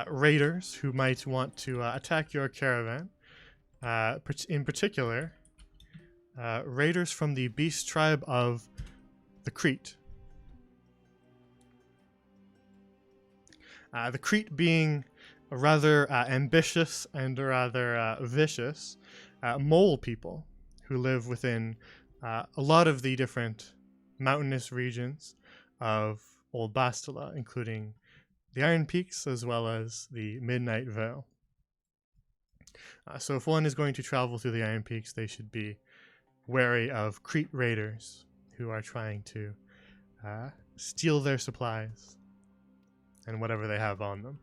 raiders who might want to attack your caravan. In particular, raiders from the beast tribe of the Crete. The Crete being a rather ambitious and rather vicious mole people who live within a lot of the different mountainous regions of Old Bastila, including the Iron Peaks as well as the Midnight Vale. So if one is going to travel through the Iron Peaks, they should be wary of Crete raiders who are trying to steal their supplies and whatever they have on them.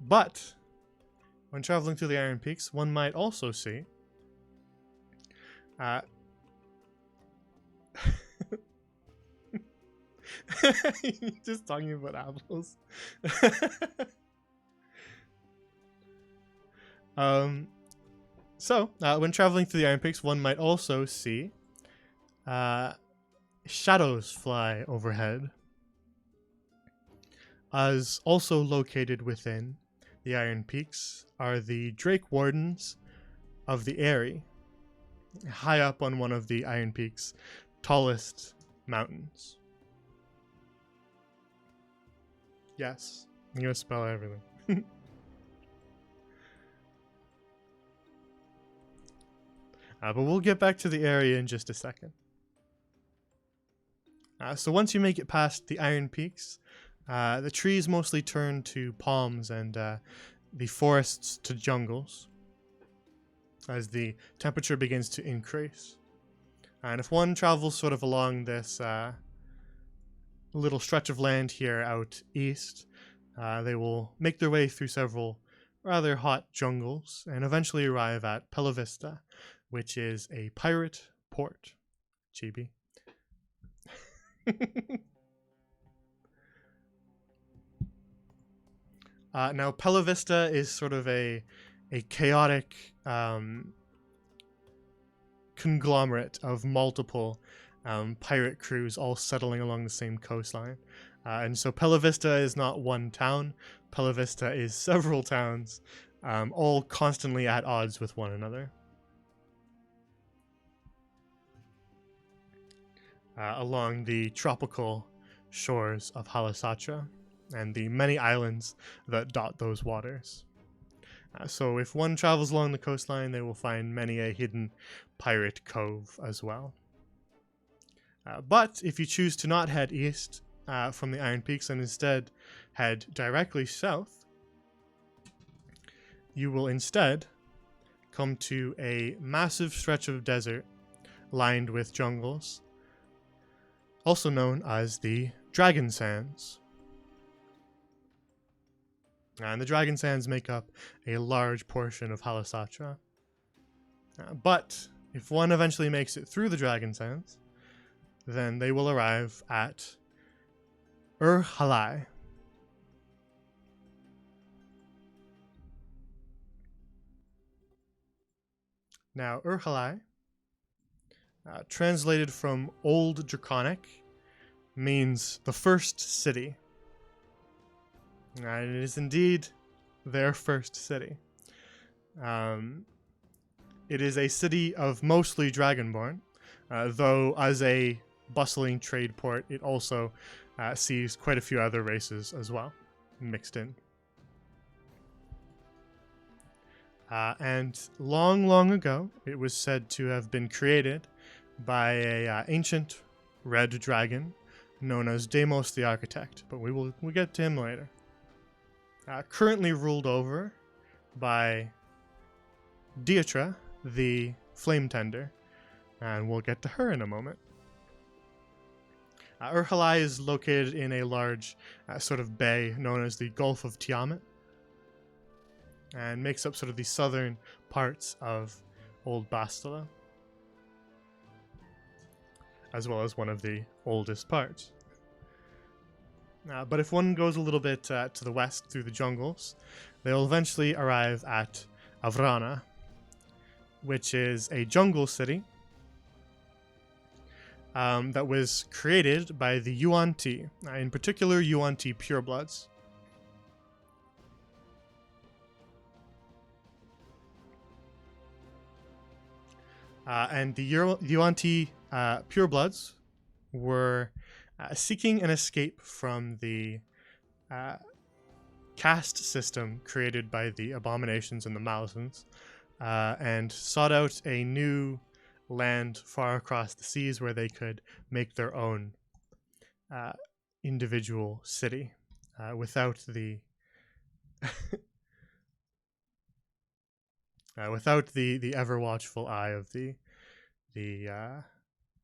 But when traveling through the Iron Peaks, one might also see just talking about apples. When traveling through the Iron Peaks, one might also see shadows fly overhead. As also located within the Iron Peaks are the Drake Wardens of the Eyrie, high up on one of the Iron Peaks' tallest mountains. Yes, I'm gonna spell everything. But we'll get back to the area in just a second. So once you make it past the Iron Peaks, the trees mostly turn to palms and the forests to jungles as the temperature begins to increase. And if one travels sort of along this little stretch of land here out east, they will make their way through several rather hot jungles and eventually arrive at Pella Vista, which is a pirate port. Chibi. Now, Pella Vista is sort of a chaotic conglomerate of multiple pirate crews all settling along the same coastline. And so Pella Vista is not one town. Pella Vista is several towns, all constantly at odds with one another. Along the tropical shores of Halasatra and the many islands that dot those waters. So if one travels along the coastline, they will find many a hidden pirate cove as well. But if you choose to not head east from the Iron Peaks and instead head directly south, you will instead come to a massive stretch of desert lined with jungles, also known as the Dragon Sands. And the Dragon Sands make up a large portion of Halasatra. But if one eventually makes it through the Dragon Sands, then they will arrive at Halai. Now, Halai, translated from Old Draconic, means the first city. And it is indeed their first city. It is a city of mostly Dragonborn, though as a bustling trade port, it also sees quite a few other races as well, mixed in. And long, long ago, it was said to have been created by a ancient red dragon known as Deimos the Architect, but we'll get to him later. Currently ruled over by Diatrous the Flame Tender, and we'll get to her in a moment. Halai is located in a large sort of bay known as the Gulf of Tiamat, and makes up sort of the southern parts of Old Bastila, as well as one of the oldest parts. But if one goes a little bit to the west through the jungles, they'll eventually arrive at Avrana, which is a jungle city that was created by the Yuan-Ti, in particular Yuan-Ti purebloods. And the Yuan-Ti purebloods were seeking an escape from the caste system created by the Abominations and the Malisons, and sought out a new land far across the seas where they could make their own individual city without the ever watchful eye of the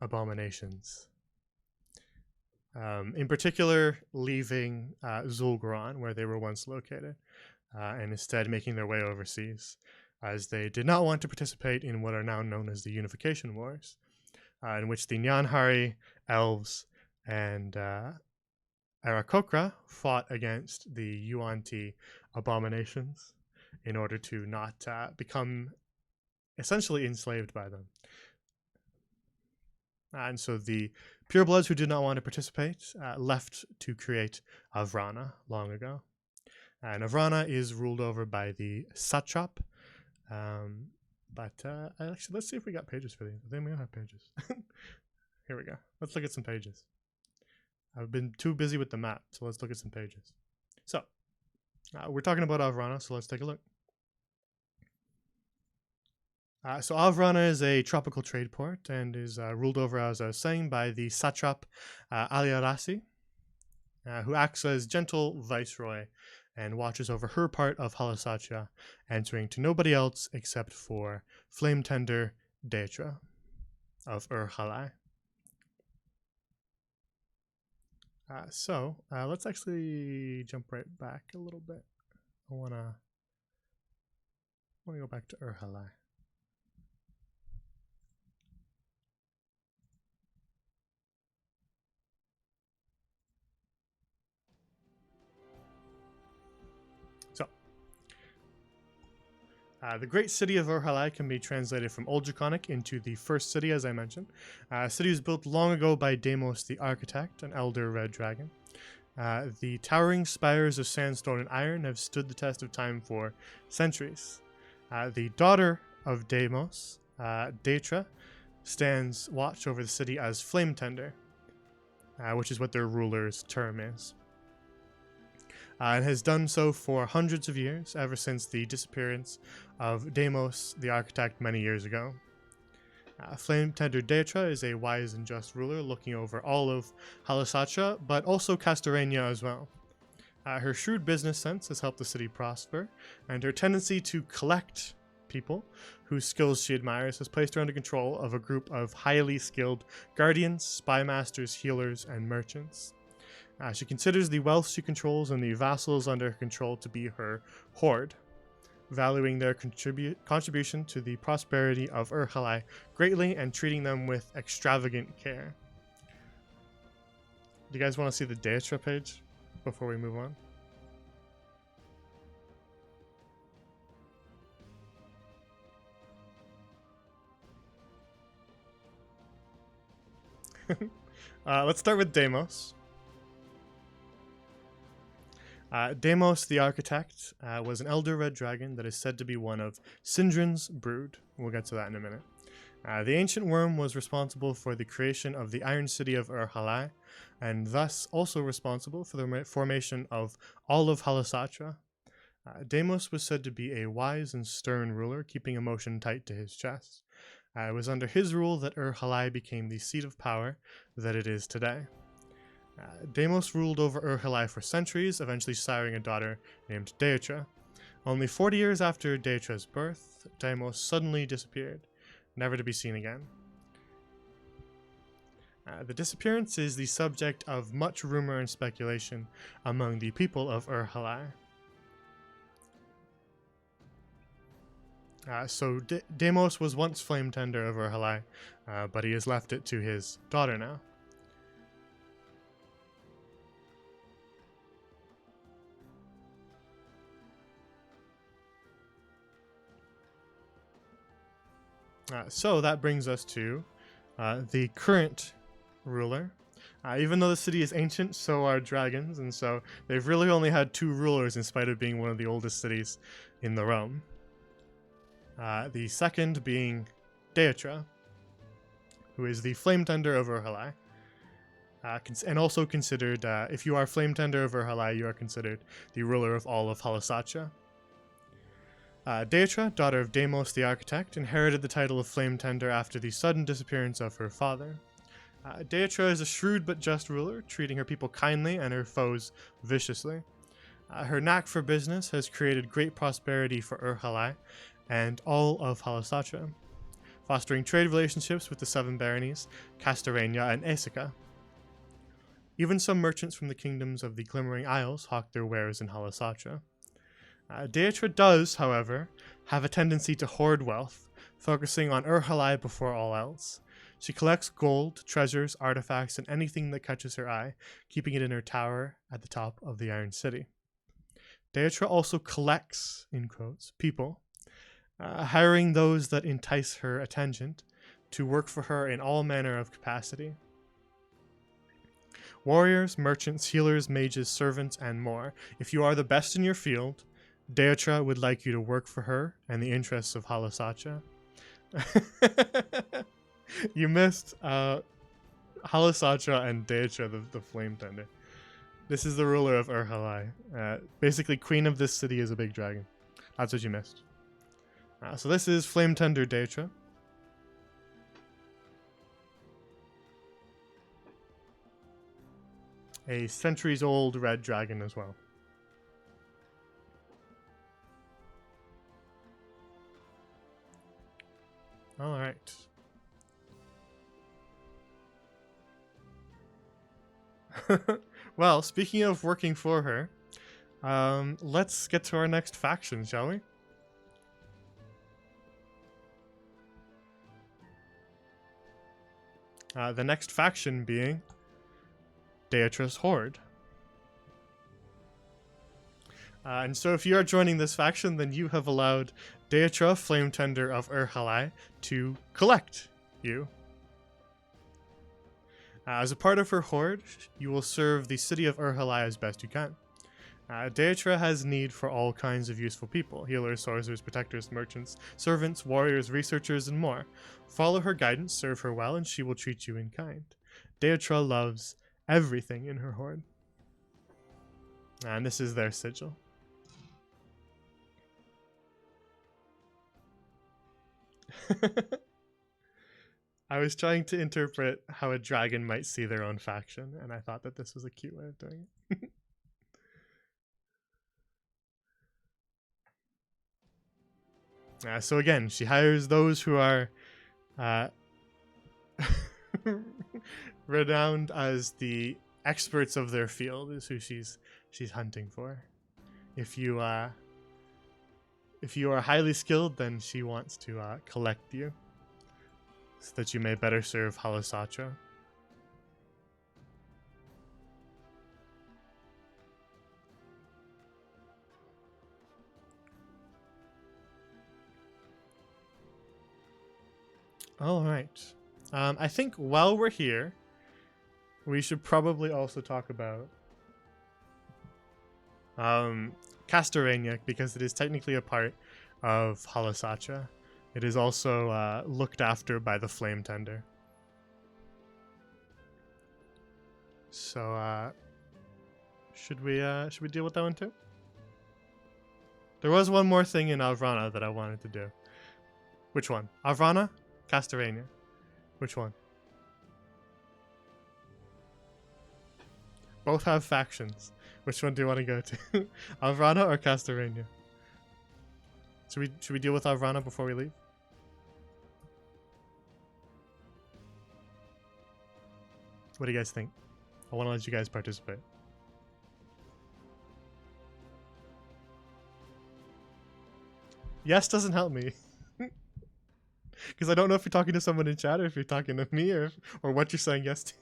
Abominations. In particular, leaving Zul'Gron, where they were once located, and instead making their way overseas, as they did not want to participate in what are now known as the Unification Wars, in which the Nyanhari, elves, and Aarakocra fought against the Yuan-Ti abominations in order to not become essentially enslaved by them. And so the purebloods who did not want to participate left to create Avrana long ago. And Avrana is ruled over by the satrap. Actually, let's see if we got pages for these. They may have pages. Here we go. Let's look at some pages. I've been too busy with the map, so let's look at some pages. So, we're talking about Avrana, so let's take a look. So Avrana is a tropical trade port and is ruled over, as I was saying, by the satrap Aliarasi, who acts as gentle viceroy and watches over her part of Halasachia, answering to nobody else except for flame tender Daetra of Halai. So let's actually jump right back a little bit. I wanna go back to Halai. The great city of Halai can be translated from Old Draconic into the first city, as I mentioned. The city was built long ago by Deimos the Architect, an elder red dragon. The towering spires of sandstone and iron have stood the test of time for centuries. The daughter of Deimos, Daetra, stands watch over the city as Flame Tender, which is what their ruler's term is. And has done so for hundreds of years, ever since the disappearance of Deimos the Architect many years ago. Flame Tender Daetra is a wise and just ruler looking over all of Halasachia, but also Castorania as well. Her shrewd business sense has helped the city prosper, and her tendency to collect people whose skills she admires has placed her under control of a group of highly skilled guardians, spy masters, healers, and merchants. She considers the wealth she controls and the vassals under her control to be her hoard, valuing their contribution to the prosperity of Halai greatly and treating them with extravagant care. Do you guys want to see the Daetra page before we move on? Let's start with Deimos. Deimos the Architect was an elder red dragon that is said to be one of Sindrin's brood. We'll get to that in a minute. The ancient worm was responsible for the creation of the Iron City of Halai, and thus also responsible for the formation of all of Halasachia. Deimos was said to be a wise and stern ruler, keeping emotion tight to his chest. It was under his rule that Halai became the seat of power that it is today. Deimos ruled over Halai for centuries, eventually siring a daughter named Daetra. Only 40 years after Daetra's birth, Deimos suddenly disappeared, never to be seen again. The disappearance is the subject of much rumor and speculation among the people of Halai. So Deimos was once Flame Tender of Halai, but he has left it to his daughter now. So that brings us to the current ruler. Even though the city is ancient, so are dragons, and so they've really only had two rulers in spite of being one of the oldest cities in the realm. The second being Daetra, who is the Flame Tender of Halai, and also considered, if you are Flame Tender of Halai, you are considered the ruler of all of Halasachia. Daetra, daughter of Deimos the Architect, inherited the title of Flame Tender after the sudden disappearance of her father. Daetra is a shrewd but just ruler, treating her people kindly and her foes viciously. Her knack for business has created great prosperity for Halai and all of Halasachia, fostering trade relationships with the Seven Baronies, Castorania, and Aesica. Even some merchants from the kingdoms of the Glimming Isles hawk their wares in Halasachia. Diatrous does, however, have a tendency to hoard wealth, focusing on Urhalai before all else. She collects gold, treasures, artifacts, and anything that catches her eye, keeping it in her tower at the top of the Iron City. Diatrous also collects, in quotes, people, hiring those that entice her attention to work for her in all manner of capacity. Warriors, merchants, healers, mages, servants, and more. If you are the best in your field, Diatrous would like you to work for her and the interests of Halasacha. You missed Halasacha and Diatrous, the Flame Tender. This is the ruler of Urhalai. Basically, queen of this city is a big dragon. That's what you missed. So this is Flame Tender Diatrous. A centuries-old red dragon as well. All right. Well, speaking of working for her, let's get to our next faction, shall we? The next faction being Diatrous Horde. And so if you are joining this faction, then you have allowed Diatrous, Flame Tender of Urhalai, to collect you. As a part of her horde, you will serve the city of Urhalai as best you can. Diatrous has need for all kinds of useful people: healers, sorcerers, protectors, merchants, servants, warriors, researchers, and more. Follow her guidance, serve her well, and she will treat you in kind. Diatrous loves everything in her horde. And this is their sigil. I was trying to interpret how a dragon might see their own faction, and I thought that this was a cute way of doing it. So again, she hires those who are renowned as the experts of their field, is who she's hunting for. If you are highly skilled, then she wants to collect you, so that you may better serve Halasacha. All right. I think while we're here, we should probably also talk about Castorania, because it is technically a part of Halasacha. It is also looked after by the Flame Tender. So should we deal with that one too? There was one more thing in Avrana that I wanted to do. Which one? Avrana? Castorania? Which one? Both have factions. Which one do you want to go to? Avrana or Castorania? Should we deal with Avrana before we leave? What do you guys think? I want to let you guys participate. Yes doesn't help me. Because I don't know if you're talking to someone in chat or if you're talking to me or what you're saying yes to.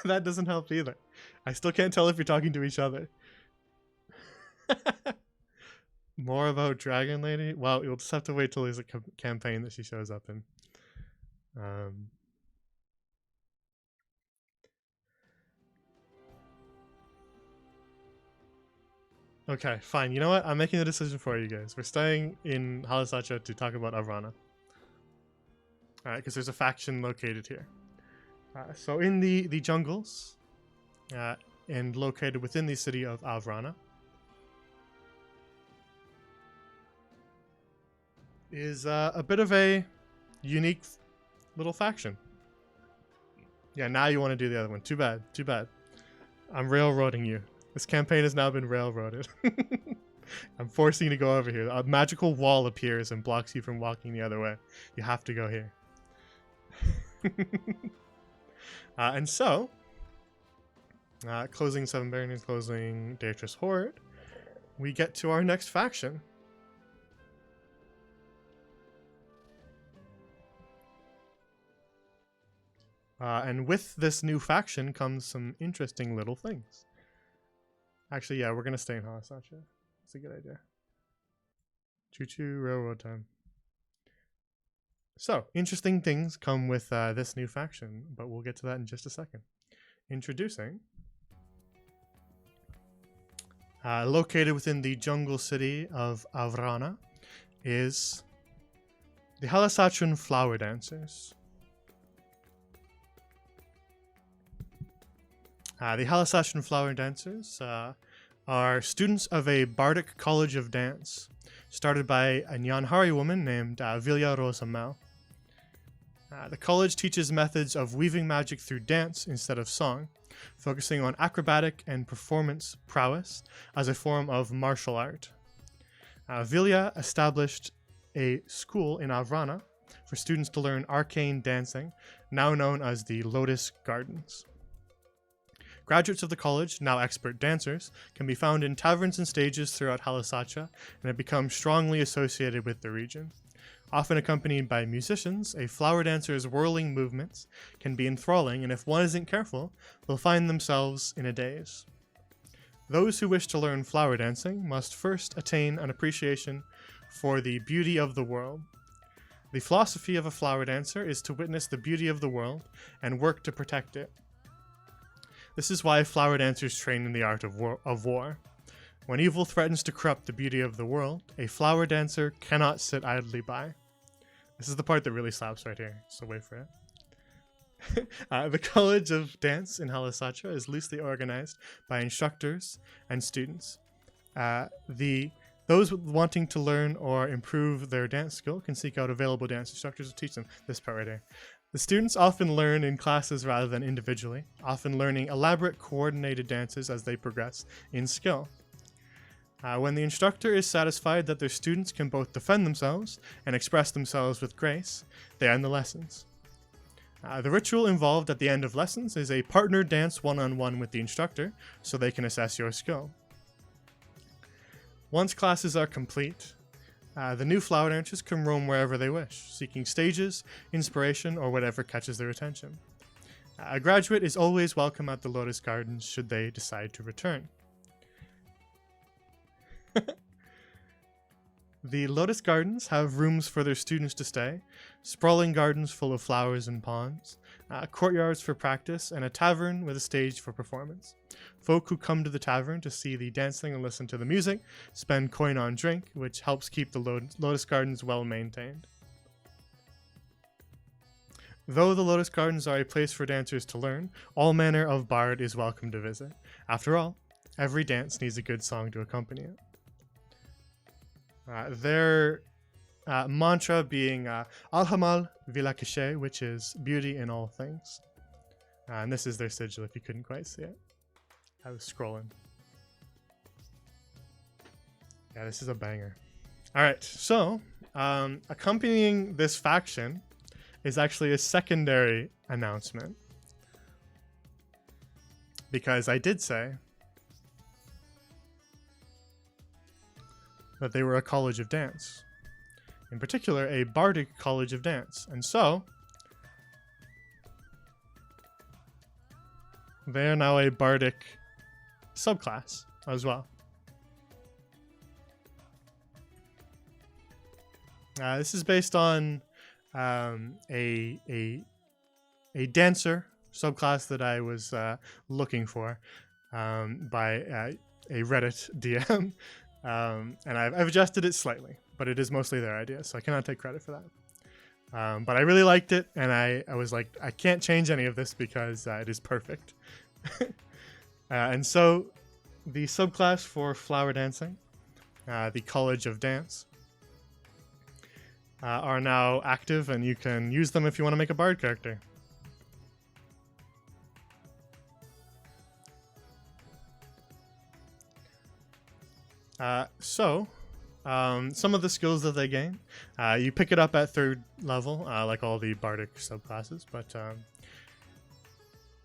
That doesn't help either. I still can't tell if you're talking to each other. More about Dragon Lady? Well, you'll just have to wait till there's a campaign that she shows up in. Okay, fine. You know what? I'm making the decision for you guys. We're staying in Halasacha to talk about Avrana. Alright, because there's a faction located here. So in the jungles, and located within the city of Avrana, is a bit of a unique little faction. Yeah, now you want to do the other one. Too bad. Too bad. I'm railroading you. This campaign has now been railroaded. I'm forcing you to go over here. A magical wall appears and blocks you from walking the other way. You have to go here. And so, Closing 7 Baronies, closing Diatrous Horde. We get to our next faction. And with this new faction comes some interesting little things. Actually, yeah, we're going to stay in Halasacha. That's a good idea. Choo-choo, railroad time. So, interesting things come with this new faction, but we'll get to that in just a second. Introducing... located within the jungle city of Avrana is the Halasachun Flower Dancers. The Halasachun Flower Dancers are students of a bardic college of dance started by a Nyanhari woman named Vilya Rosamel. The college teaches methods of weaving magic through dance instead of song, focusing on acrobatic and performance prowess as a form of martial art. Vilya established a school in Avrana for students to learn arcane dancing, now known as the Lotus Gardens. Graduates of the college, now expert dancers, can be found in taverns and stages throughout Halasacha and have become strongly associated with the region. Often accompanied by musicians, a flower dancer's whirling movements can be enthralling, and if one isn't careful, will find themselves in a daze. Those who wish to learn flower dancing must first attain an appreciation for the beauty of the world. The philosophy of a flower dancer is to witness the beauty of the world and work to protect it. This is why flower dancers train in the art of war. When evil threatens to corrupt the beauty of the world, a flower dancer cannot sit idly by. This is the part that really slaps right here, so wait for it. The College of Dance in Halasacha is loosely organized by instructors and students. Those wanting to learn or improve their dance skill can seek out available dance instructors to teach them. This part right here. The students often learn in classes rather than individually, often learning elaborate coordinated dances as they progress in skill. When the instructor is satisfied that their students can both defend themselves and express themselves with grace, they end the lessons. The ritual involved at the end of lessons is a partner dance one-on-one with the instructor so they can assess your skill. Once classes are complete, the new flower dancers can roam wherever they wish, seeking stages, inspiration, or whatever catches their attention. A graduate is always welcome at the Lotus Gardens should they decide to return. The Lotus Gardens have rooms for their students to stay, sprawling gardens full of flowers and ponds, courtyards for practice, and a tavern with a stage for performance. Folk who come to the tavern to see the dancing and listen to the music spend coin on drink, which helps keep the Lotus Gardens well maintained. Though the Lotus Gardens are a place for dancers to learn, all manner of bard is welcome to visit. After all, every dance needs a good song to accompany it. Their mantra being Alhamal Vilakishe, which is beauty in all things. And this is their sigil if you couldn't quite see it. I was scrolling. Yeah, this is a banger. Alright, so accompanying this faction is actually a secondary announcement. Because I did say that they were a college of dance. In particular, a bardic college of dance. And so, they are now a bardic subclass as well. This is based on a dancer subclass that I was looking for by a Reddit DM. And I've adjusted it slightly, but it is mostly their idea, so I cannot take credit for that. But I really liked it, and I was like, I can't change any of this because it is perfect. And so the subclass for flower dancing, the College of Dance, are now active, and you can use them if you want to make a bard character. Some of the skills that they gain, you pick it up at 3rd level, like all the bardic subclasses, but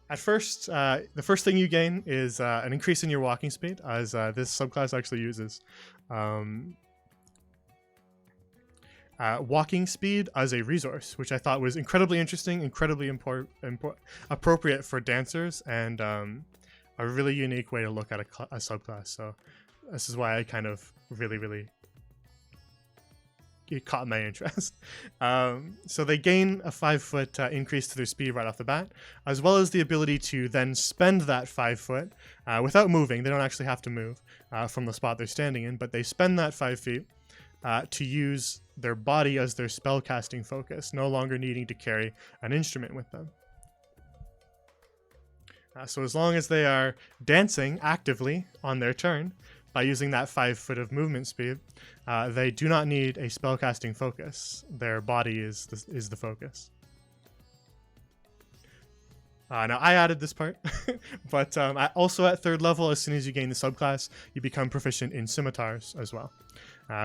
At first, the first thing you gain is an increase in your walking speed, as this subclass actually uses walking speed as a resource, which I thought was incredibly interesting, incredibly appropriate for dancers, and a really unique way to look at a subclass. So this is why I kind of really it caught my interest. So they gain a 5-foot increase to their speed right off the bat, as well as the ability to then spend that 5 foot without moving. They don't actually have to move from the spot they're standing in, but they spend that 5 feet to use their body as their spellcasting focus, no longer needing to carry an instrument with them. So as long as they are dancing actively on their turn, by using that 5 foot of movement speed, they do not need a spellcasting focus. Their body is the focus. Now, I added this part, but also at 3rd level, as soon as you gain the subclass, you become proficient in scimitars as well,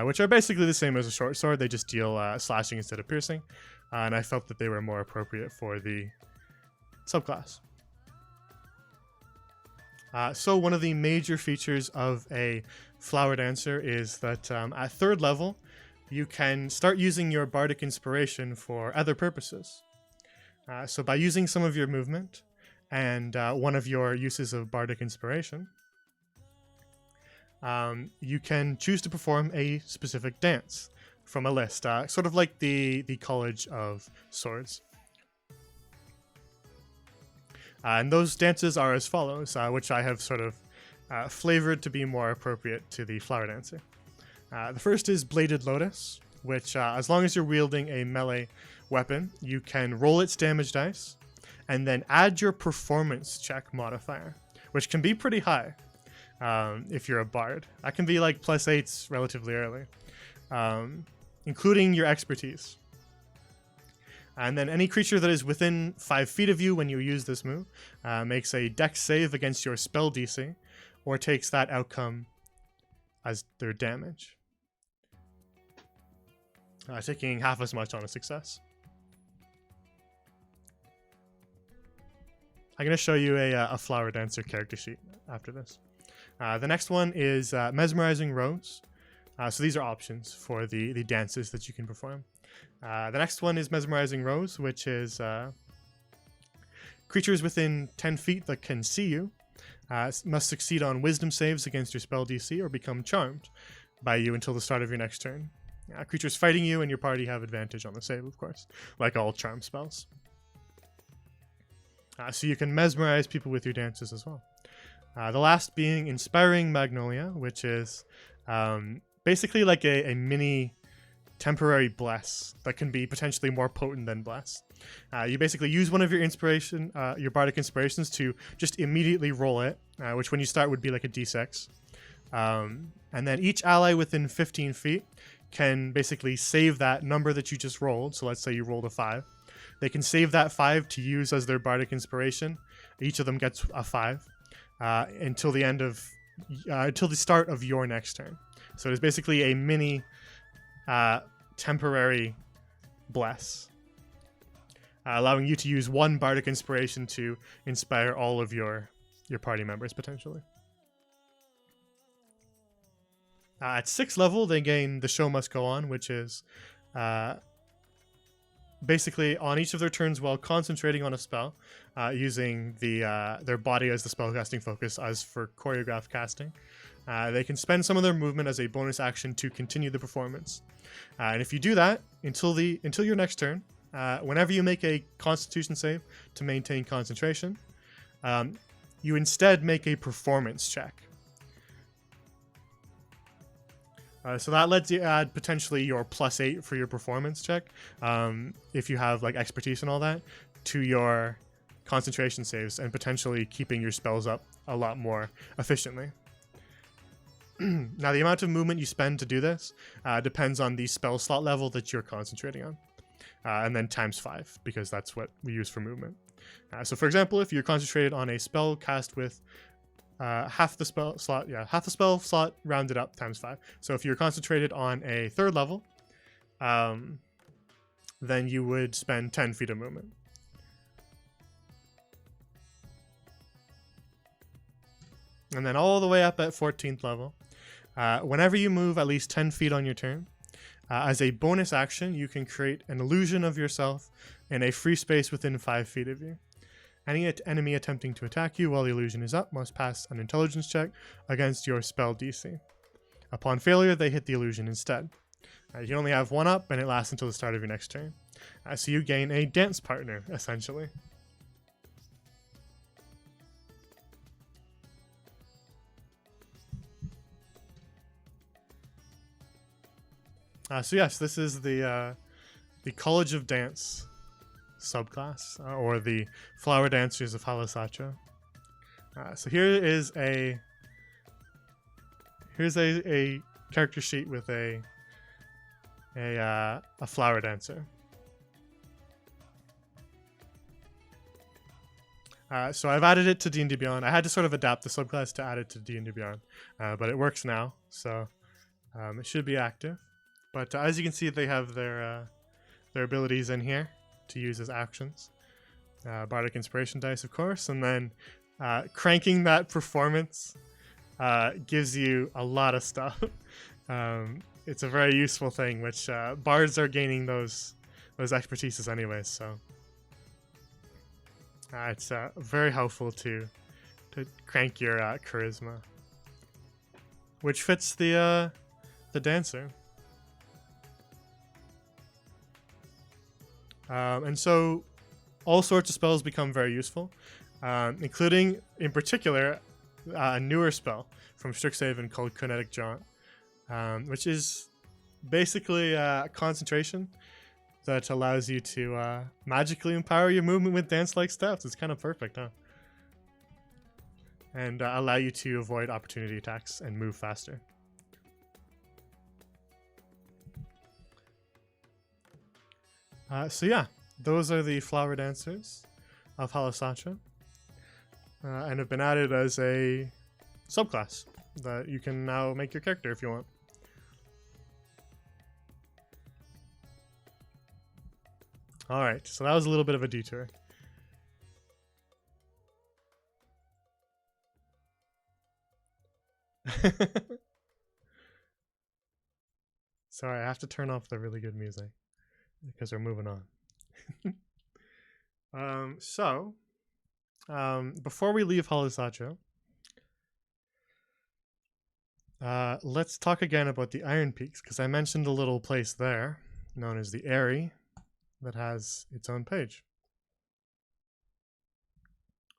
which are basically the same as a short sword. They just deal slashing instead of piercing, and I felt that they were more appropriate for the subclass. So one of the major features of a flower dancer is that at 3rd level, you can start using your bardic inspiration for other purposes. So by using some of your movement and one of your uses of bardic inspiration, you can choose to perform a specific dance from a list, sort of like the College of Swords. And those dances are as follows, which I have sort of flavored to be more appropriate to the flower dancer. The first is Bladed Lotus, which as long as you're wielding a melee weapon, you can roll its damage dice and then add your performance check modifier, which can be pretty high if you're a bard. That can be like +8s relatively early, including your expertise. And then any creature that is within 5 feet of you when you use this move makes a dex save against your spell DC, or takes that outcome as their damage, taking half as much on a success. I'm going to show you a flower dancer character sheet after this. The next one is Mesmerizing Rose. So these are options for the dances that you can perform. The next one is Mesmerizing Rose, which is creatures within 10 feet that can see you must succeed on wisdom saves against your spell DC or become charmed by you until the start of your next turn. Creatures fighting you and your party have advantage on the save, of course, like all charm spells. So you can mesmerize people with your dances as well. The last being Inspiring Magnolia, which is basically like a mini temporary bless that can be potentially more potent than bless. You basically use one of your your bardic inspirations to just immediately roll it, which when you start would be like a d6. And then each ally within 15 feet can basically save that number that you just rolled. So let's say you rolled a 5. They can save that 5 to use as their bardic inspiration. Each of them gets a 5 until the start of your next turn. So it's basically a mini temporary bless, allowing you to use one bardic inspiration to inspire all of your party members potentially. At 6th level, they gain The Show Must Go On, which is basically on each of their turns while concentrating on a spell, using their body as the spellcasting focus as for choreographed casting. They can spend some of their movement as a bonus action to continue the performance. And if you do that until your next turn, whenever you make a Constitution save to maintain concentration, you instead make a performance check. So that lets you add potentially your +8 for your performance check, if you have like expertise and all that, to your concentration saves, and potentially keeping your spells up a lot more efficiently. Now, the amount of movement you spend to do this depends on the spell slot level that you're concentrating on, and then ×5, because that's what we use for movement. So for example, if you're concentrated on a spell cast with half the spell slot rounded up ×5. So if you're concentrated on a 3rd level, then you would spend 10 feet of movement. And then all the way up at 14th level, whenever you move at least 10 feet on your turn, as a bonus action, you can create an illusion of yourself in a free space within 5 feet of you. Any enemy attempting to attack you while the illusion is up must pass an intelligence check against your spell DC. Upon failure, they hit the illusion instead. You only have one up, and it lasts until the start of your next turn. So you gain a dance partner, essentially. So yes, this is the College of Dance subclass, or the Flower Dancers of Halasacha. So here's a character sheet with a flower dancer. So I've added it to D&D Beyond. I had to sort of adapt the subclass to add it to D&D Beyond, but it works now, so it should be active. But as you can see, they have their abilities in here to use as actions. Bardic Inspiration dice, of course, and then cranking that performance gives you a lot of stuff. It's a very useful thing, which bards are gaining those expertises anyways, so it's very helpful to crank your charisma, which fits the dancer. And so all sorts of spells become very useful, including, in particular, a newer spell from Strixhaven called Kinetic Jaunt, which is basically a concentration that allows you to magically empower your movement with dance-like steps. It's kind of perfect, huh? And allow you to avoid opportunity attacks and move faster. So yeah, those are the Flower Dancers of Halasacha, and have been added as a subclass that you can now make your character if you want. Alright, so that was a little bit of a detour. Sorry, I have to turn off the really good music because we're moving on. Before we leave Halasacha, let's talk again about the Iron Peaks, because I mentioned a little place there known as the Eyrie that has its own page.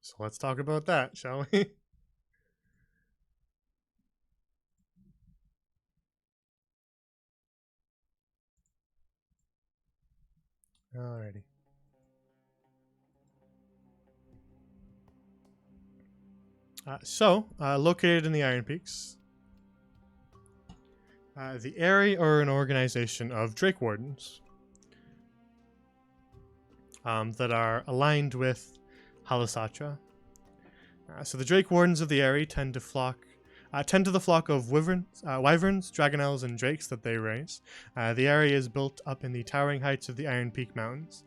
So let's talk about that, shall we? Alrighty. Located in the Iron Peaks, the Eyrie are an organization of Drake Wardens that are aligned with Halasacha. So the Drake Wardens of the Eyrie tend to the flock of wyverns, dragonels, and drakes that they raise. The area is built up in the towering heights of the Iron Peak Mountains,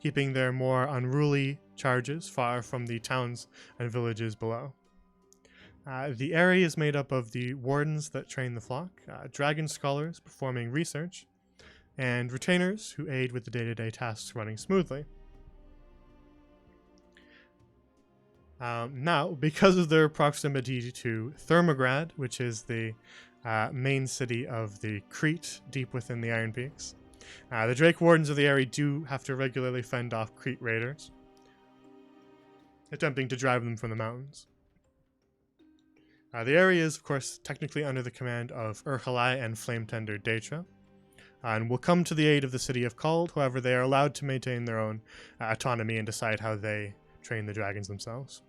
keeping their more unruly charges far from the towns and villages below. The area is made up of the wardens that train the flock, dragon scholars performing research, and retainers who aid with the day-to-day tasks running smoothly. Now, because of their proximity to Thermograd, which is the main city of the Crete deep within the Iron Peaks, the Drake Wardens of the area do have to regularly fend off Crete raiders, attempting to drive them from the mountains. The area is, of course, technically under the command of Urhalai and Flametender Daitra, and will come to the aid of the city of Kald. However, they are allowed to maintain their own autonomy and decide how they train the dragons themselves.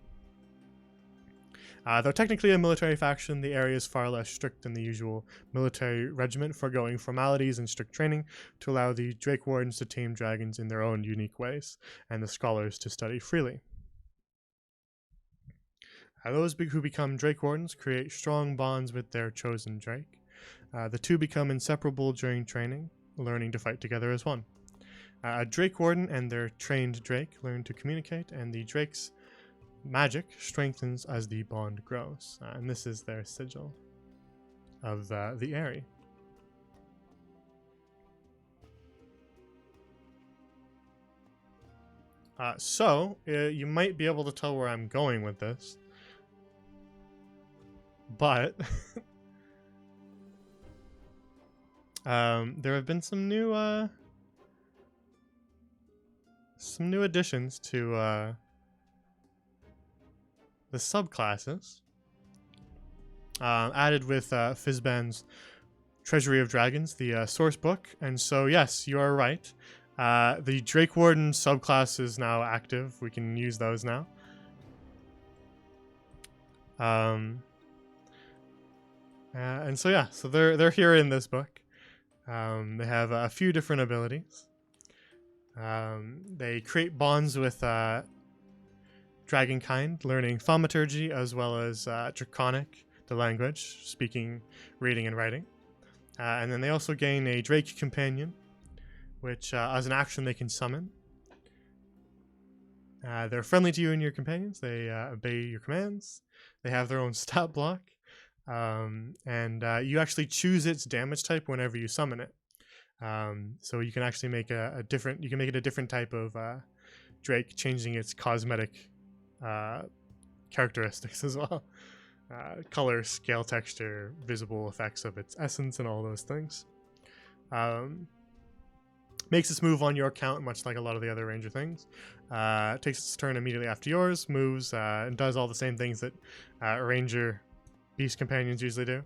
Though technically a military faction, the area is far less strict than the usual military regiment, foregoing formalities and strict training to allow the Drake Wardens to tame dragons in their own unique ways, and the scholars to study freely. Those who become Drake Wardens create strong bonds with their chosen Drake. The two become inseparable during training, learning to fight together as one. A Drake Warden and their trained Drake learn to communicate, and the Drakes magic strengthens as the bond grows. And this is their sigil of the Aerie. So, you might be able to tell where I'm going with this. But there have been some new additions to the subclasses added with Fizban's Treasury of Dragons, the source book. And so, yes, you are right. The Drake Warden subclass is now active. We can use those now. And so yeah, so they're here in this book. They have a few different abilities. They create bonds with dragonkind, learning thaumaturgy as well as Draconic, the language, speaking, reading, and writing. And then they also gain a Drake companion, which as an action they can summon. They're friendly to you and your companions. They obey your commands. They have their own stat block. And you actually choose its damage type whenever you summon it. So you can actually make a different, you can make it a different type of Drake, changing its cosmetic characteristics as well. Color, scale, texture, visible effects of its essence, and all those things. Makes its move on your count, much like a lot of the other ranger things. Takes its turn immediately after yours, moves, and does all the same things that ranger beast companions usually do.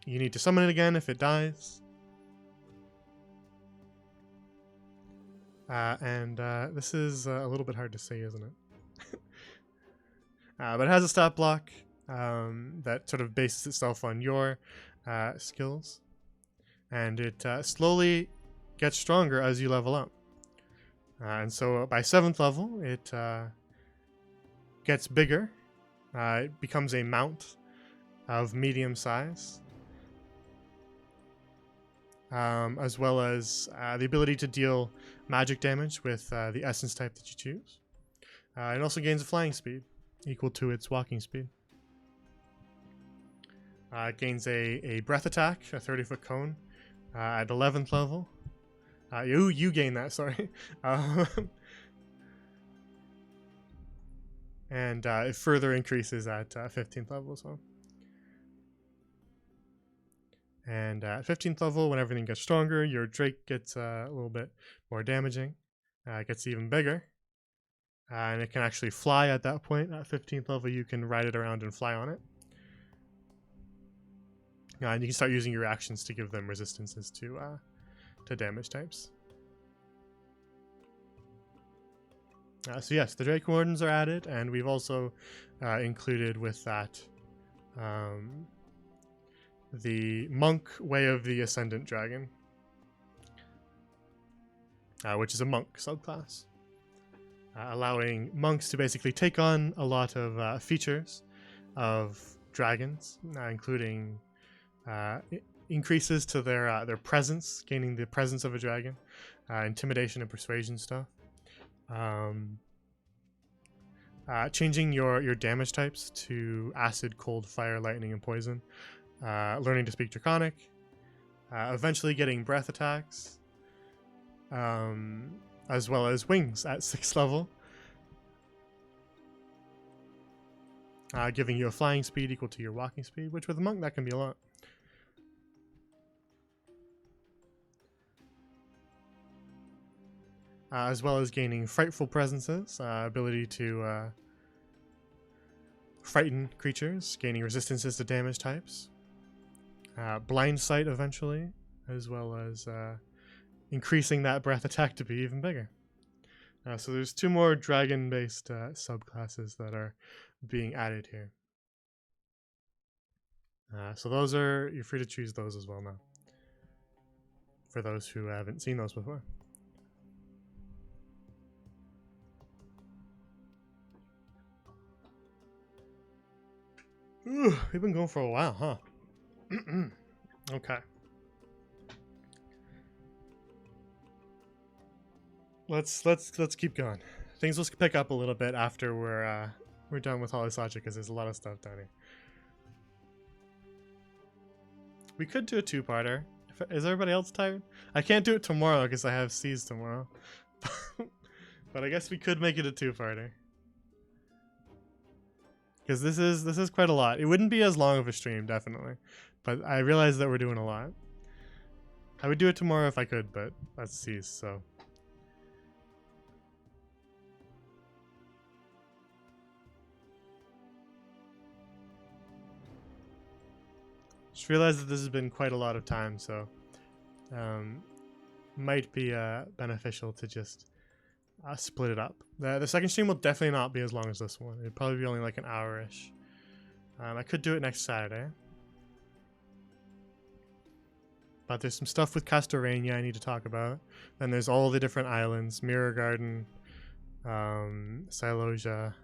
You need to summon it again if it dies. This is a little bit hard to say, isn't it? But it has a stat block that sort of bases itself on your skills. And it slowly gets stronger as you level up. And so by 7th level, it gets bigger. It becomes a mount of medium size. As well as the ability to deal magic damage with the essence type that you choose. It also gains a flying speed equal to its walking speed. It gains a breath attack, a 30-foot cone, at 11th level. You gain that, sorry. And it further increases at 15th level as well. And at 15th level, when everything gets stronger, your Drake gets a little bit more damaging. It gets even bigger. And it can actually fly at that point. At 15th level, you can ride it around and fly on it. And you can start using your actions to give them resistances to damage types. So yes, the Drake Wardens are added, and we've also included with that the Monk Way of the Ascendant Dragon, which is a monk subclass, allowing monks to basically take on a lot of features of dragons, including increases to their presence, gaining the presence of a dragon, intimidation and persuasion stuff, changing your damage types to acid, cold, fire, lightning, and poison, learning to speak Draconic, eventually getting breath attacks, as well as wings at 6th level, giving you a flying speed equal to your walking speed, which with a monk that can be a lot. As well as gaining frightful presences, ability to frighten creatures, gaining resistances to damage types, blind sight eventually, as well as increasing that breath attack to be even bigger. So there's 2 more dragon-based subclasses that are being added here. So those are, you're free to choose those as well now, for those who haven't seen those before. Ooh, we've been going for a while, huh? Okay. Let's keep going. things will pick up a little bit after we're done with Halisacha, because there's a lot of stuff down here. We could do a two-parter. Is everybody else tired? I can't do it tomorrow because I have Seas tomorrow. But I guess we could make it a two-parter. Because this is quite a lot. It wouldn't be as long of a stream, definitely. But I realize that we're doing a lot. I would do it tomorrow if I could, but that's Seas, so. Just realized that this has been quite a lot of time, so might be beneficial to just split it up. The second stream will definitely not be as long as this one. It'd probably be only like an hour-ish. I could do it next Saturday. But there's some stuff with Castorania I need to talk about. Then there's all the different islands. Mirror Garden, Silosia,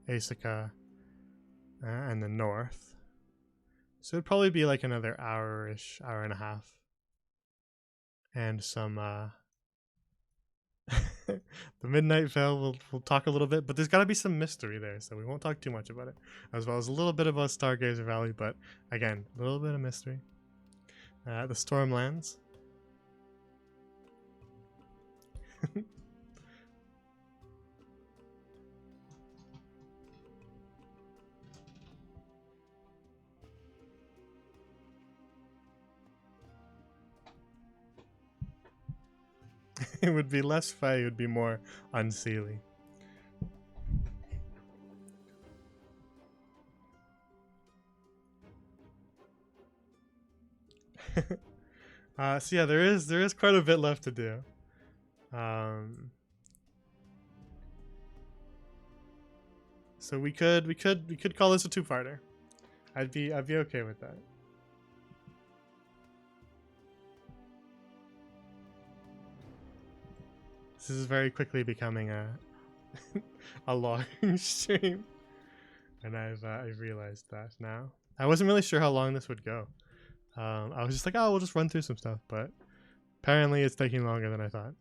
Asica, and the north. So it'd probably be like another hour-ish, hour and a half. And some, the Midnight Veil, we'll talk a little bit, but there's got to be some mystery there, so we won't talk too much about it. As well as a little bit about Stargazer Valley, but again, a little bit of mystery. The Stormlands. It would be less fey, it would be more unseelie. So yeah, there is quite a bit left to do. So we could call this a two-parter. I'd be okay with that. This is very quickly becoming a a long stream, and I've realized that now. I wasn't really sure how long this would go. I was just like, oh, we'll just run through some stuff, but apparently it's taking longer than I thought.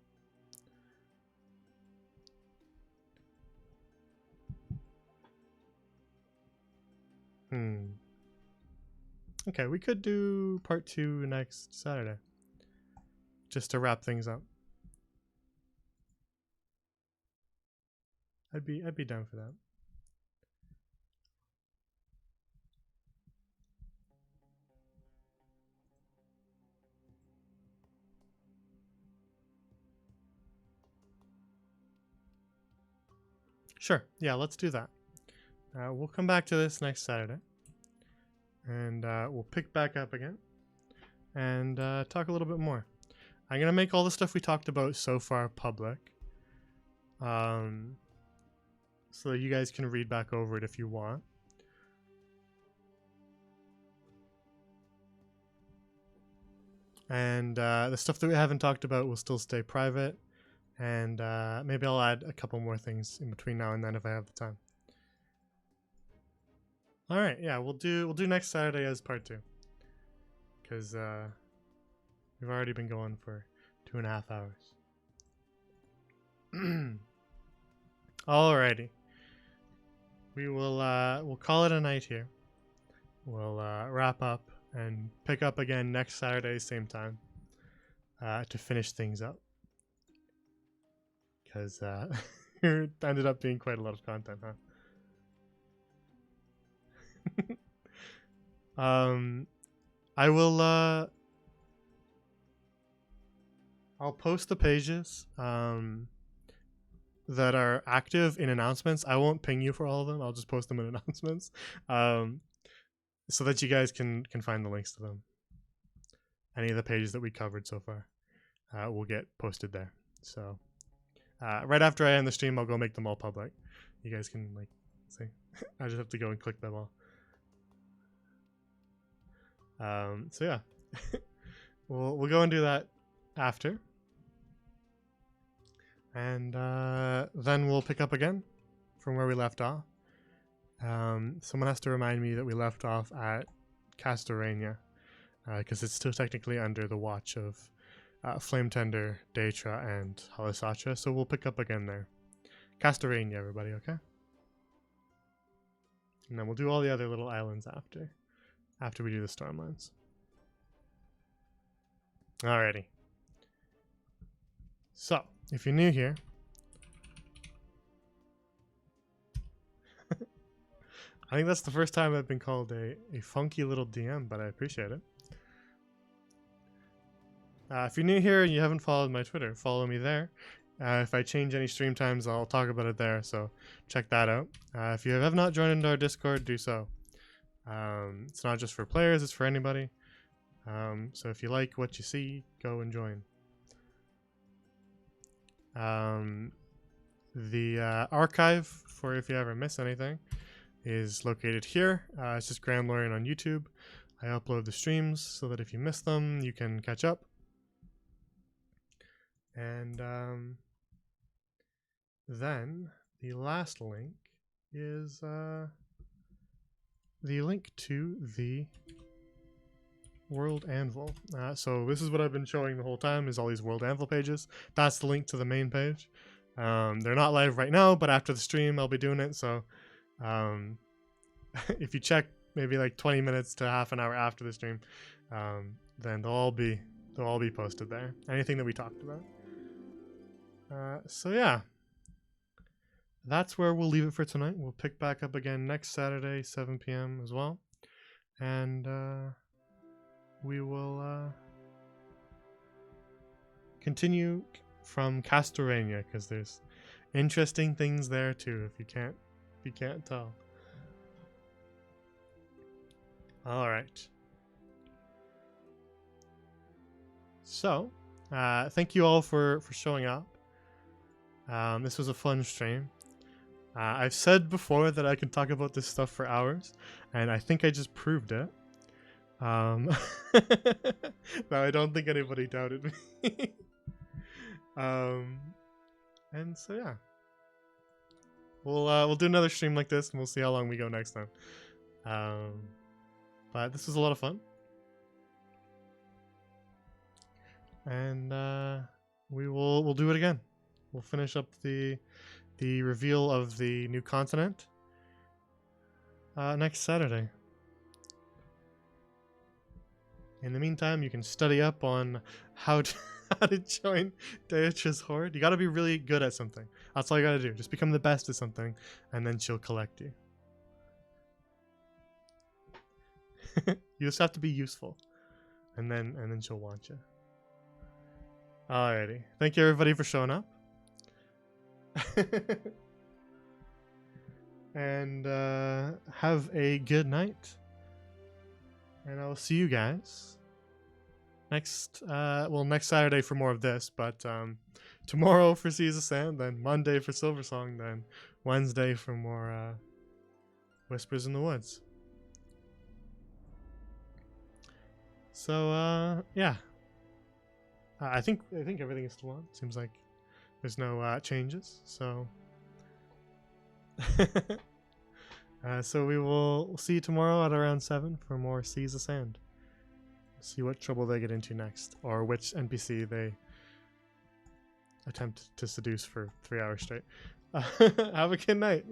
Okay, we could do part 2 next Saturday, just to wrap things up. I'd be down for that. Sure. Yeah, let's do that. We'll come back to this next Saturday, and we'll pick back up again and talk a little bit more. I'm gonna make all the stuff we talked about so far public, so that you guys can read back over it if you want. And the stuff that we haven't talked about will still stay private. And maybe I'll add a couple more things in between now and then if I have the time. All right, yeah, we'll do next Saturday as part 2, because we've already been going for 2.5 hours. Alrighty, we'll call it a night here. We'll wrap up and pick up again next Saturday, same time, to finish things up. Because it ended up being quite a lot of content, huh? I will I'll post the pages that are active in announcements. I won't ping you for all of them. I'll just post them in announcements, so that you guys can find the links to them. Any of the pages that we covered so far will get posted there. So right after I end the stream, I'll go make them all public. You guys can like see. I just have to go and click them all. So yeah, we'll go and do that after, and then we'll pick up again from where we left off. Someone has to remind me that we left off at Castorania, because it's still technically under the watch of Flame Tender, Daitra, and Halisacha, so we'll pick up again there, Castorania, everybody, okay? And then we'll do all the other little islands after we do the Stormlands. Alrighty. So, if you're new here, I think that's the first time I've been called a funky little DM, but I appreciate it. If you're new here and you haven't followed my Twitter, follow me there. If I change any stream times, I'll talk about it there, so check that out. If you have not joined into our Discord, do so. It's not just for players, it's for anybody. So if you like what you see, go and join. The archive, for if you ever miss anything, is located here. It's just Grand Lorian on YouTube. I upload the streams so that if you miss them, you can catch up. And then the last link is the link to the World Anvil. So this is what I've been showing the whole time, is all these World Anvil pages. That's the link to the main page. They're not live right now, but after the stream I'll be doing it, so if you check maybe like 20 minutes to half an hour after the stream, then they'll all be posted there. Anything that we talked about. So yeah, that's where we'll leave it for tonight. We'll pick back up again next Saturday, 7 p.m. as well, and we will continue from Castorania, because there's interesting things there too. If you can't tell. All right. So, thank you all for showing up. This was a fun stream. I've said before that I can talk about this stuff for hours, and I think I just proved it. No, I don't think anybody doubted me. And so yeah, we'll do another stream like this, and we'll see how long we go next time. But this was a lot of fun, and we'll do it again. We'll finish up the reveal of the new continent next Saturday. In the meantime, you can study up on how to join Diatrous Horde. You gotta be really good at something. That's all you gotta do. Just become the best at something, and then she'll collect you. You just have to be useful, and then she'll want you. Alrighty. Thank you everybody for showing up. And have a good night. And I'll see you guys next Saturday for more of this, but tomorrow for Seas of Sand, then Monday for Silversong, then Wednesday for more Whispers in the Woods. So yeah, I think everything is still on. Seems like there's no changes. So so we'll see you tomorrow at around 7 for more Seas of Sand. See what trouble they get into next, or which NPC they attempt to seduce for 3 hours straight. Have a good night.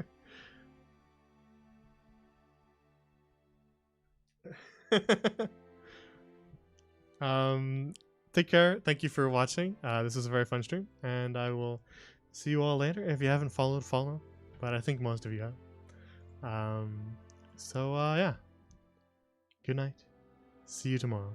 Take care. Thank you for watching. This was a very fun stream, and I will see you all later. If you haven't followed, follow, but I think most of you have. So yeah, good night. See you tomorrow.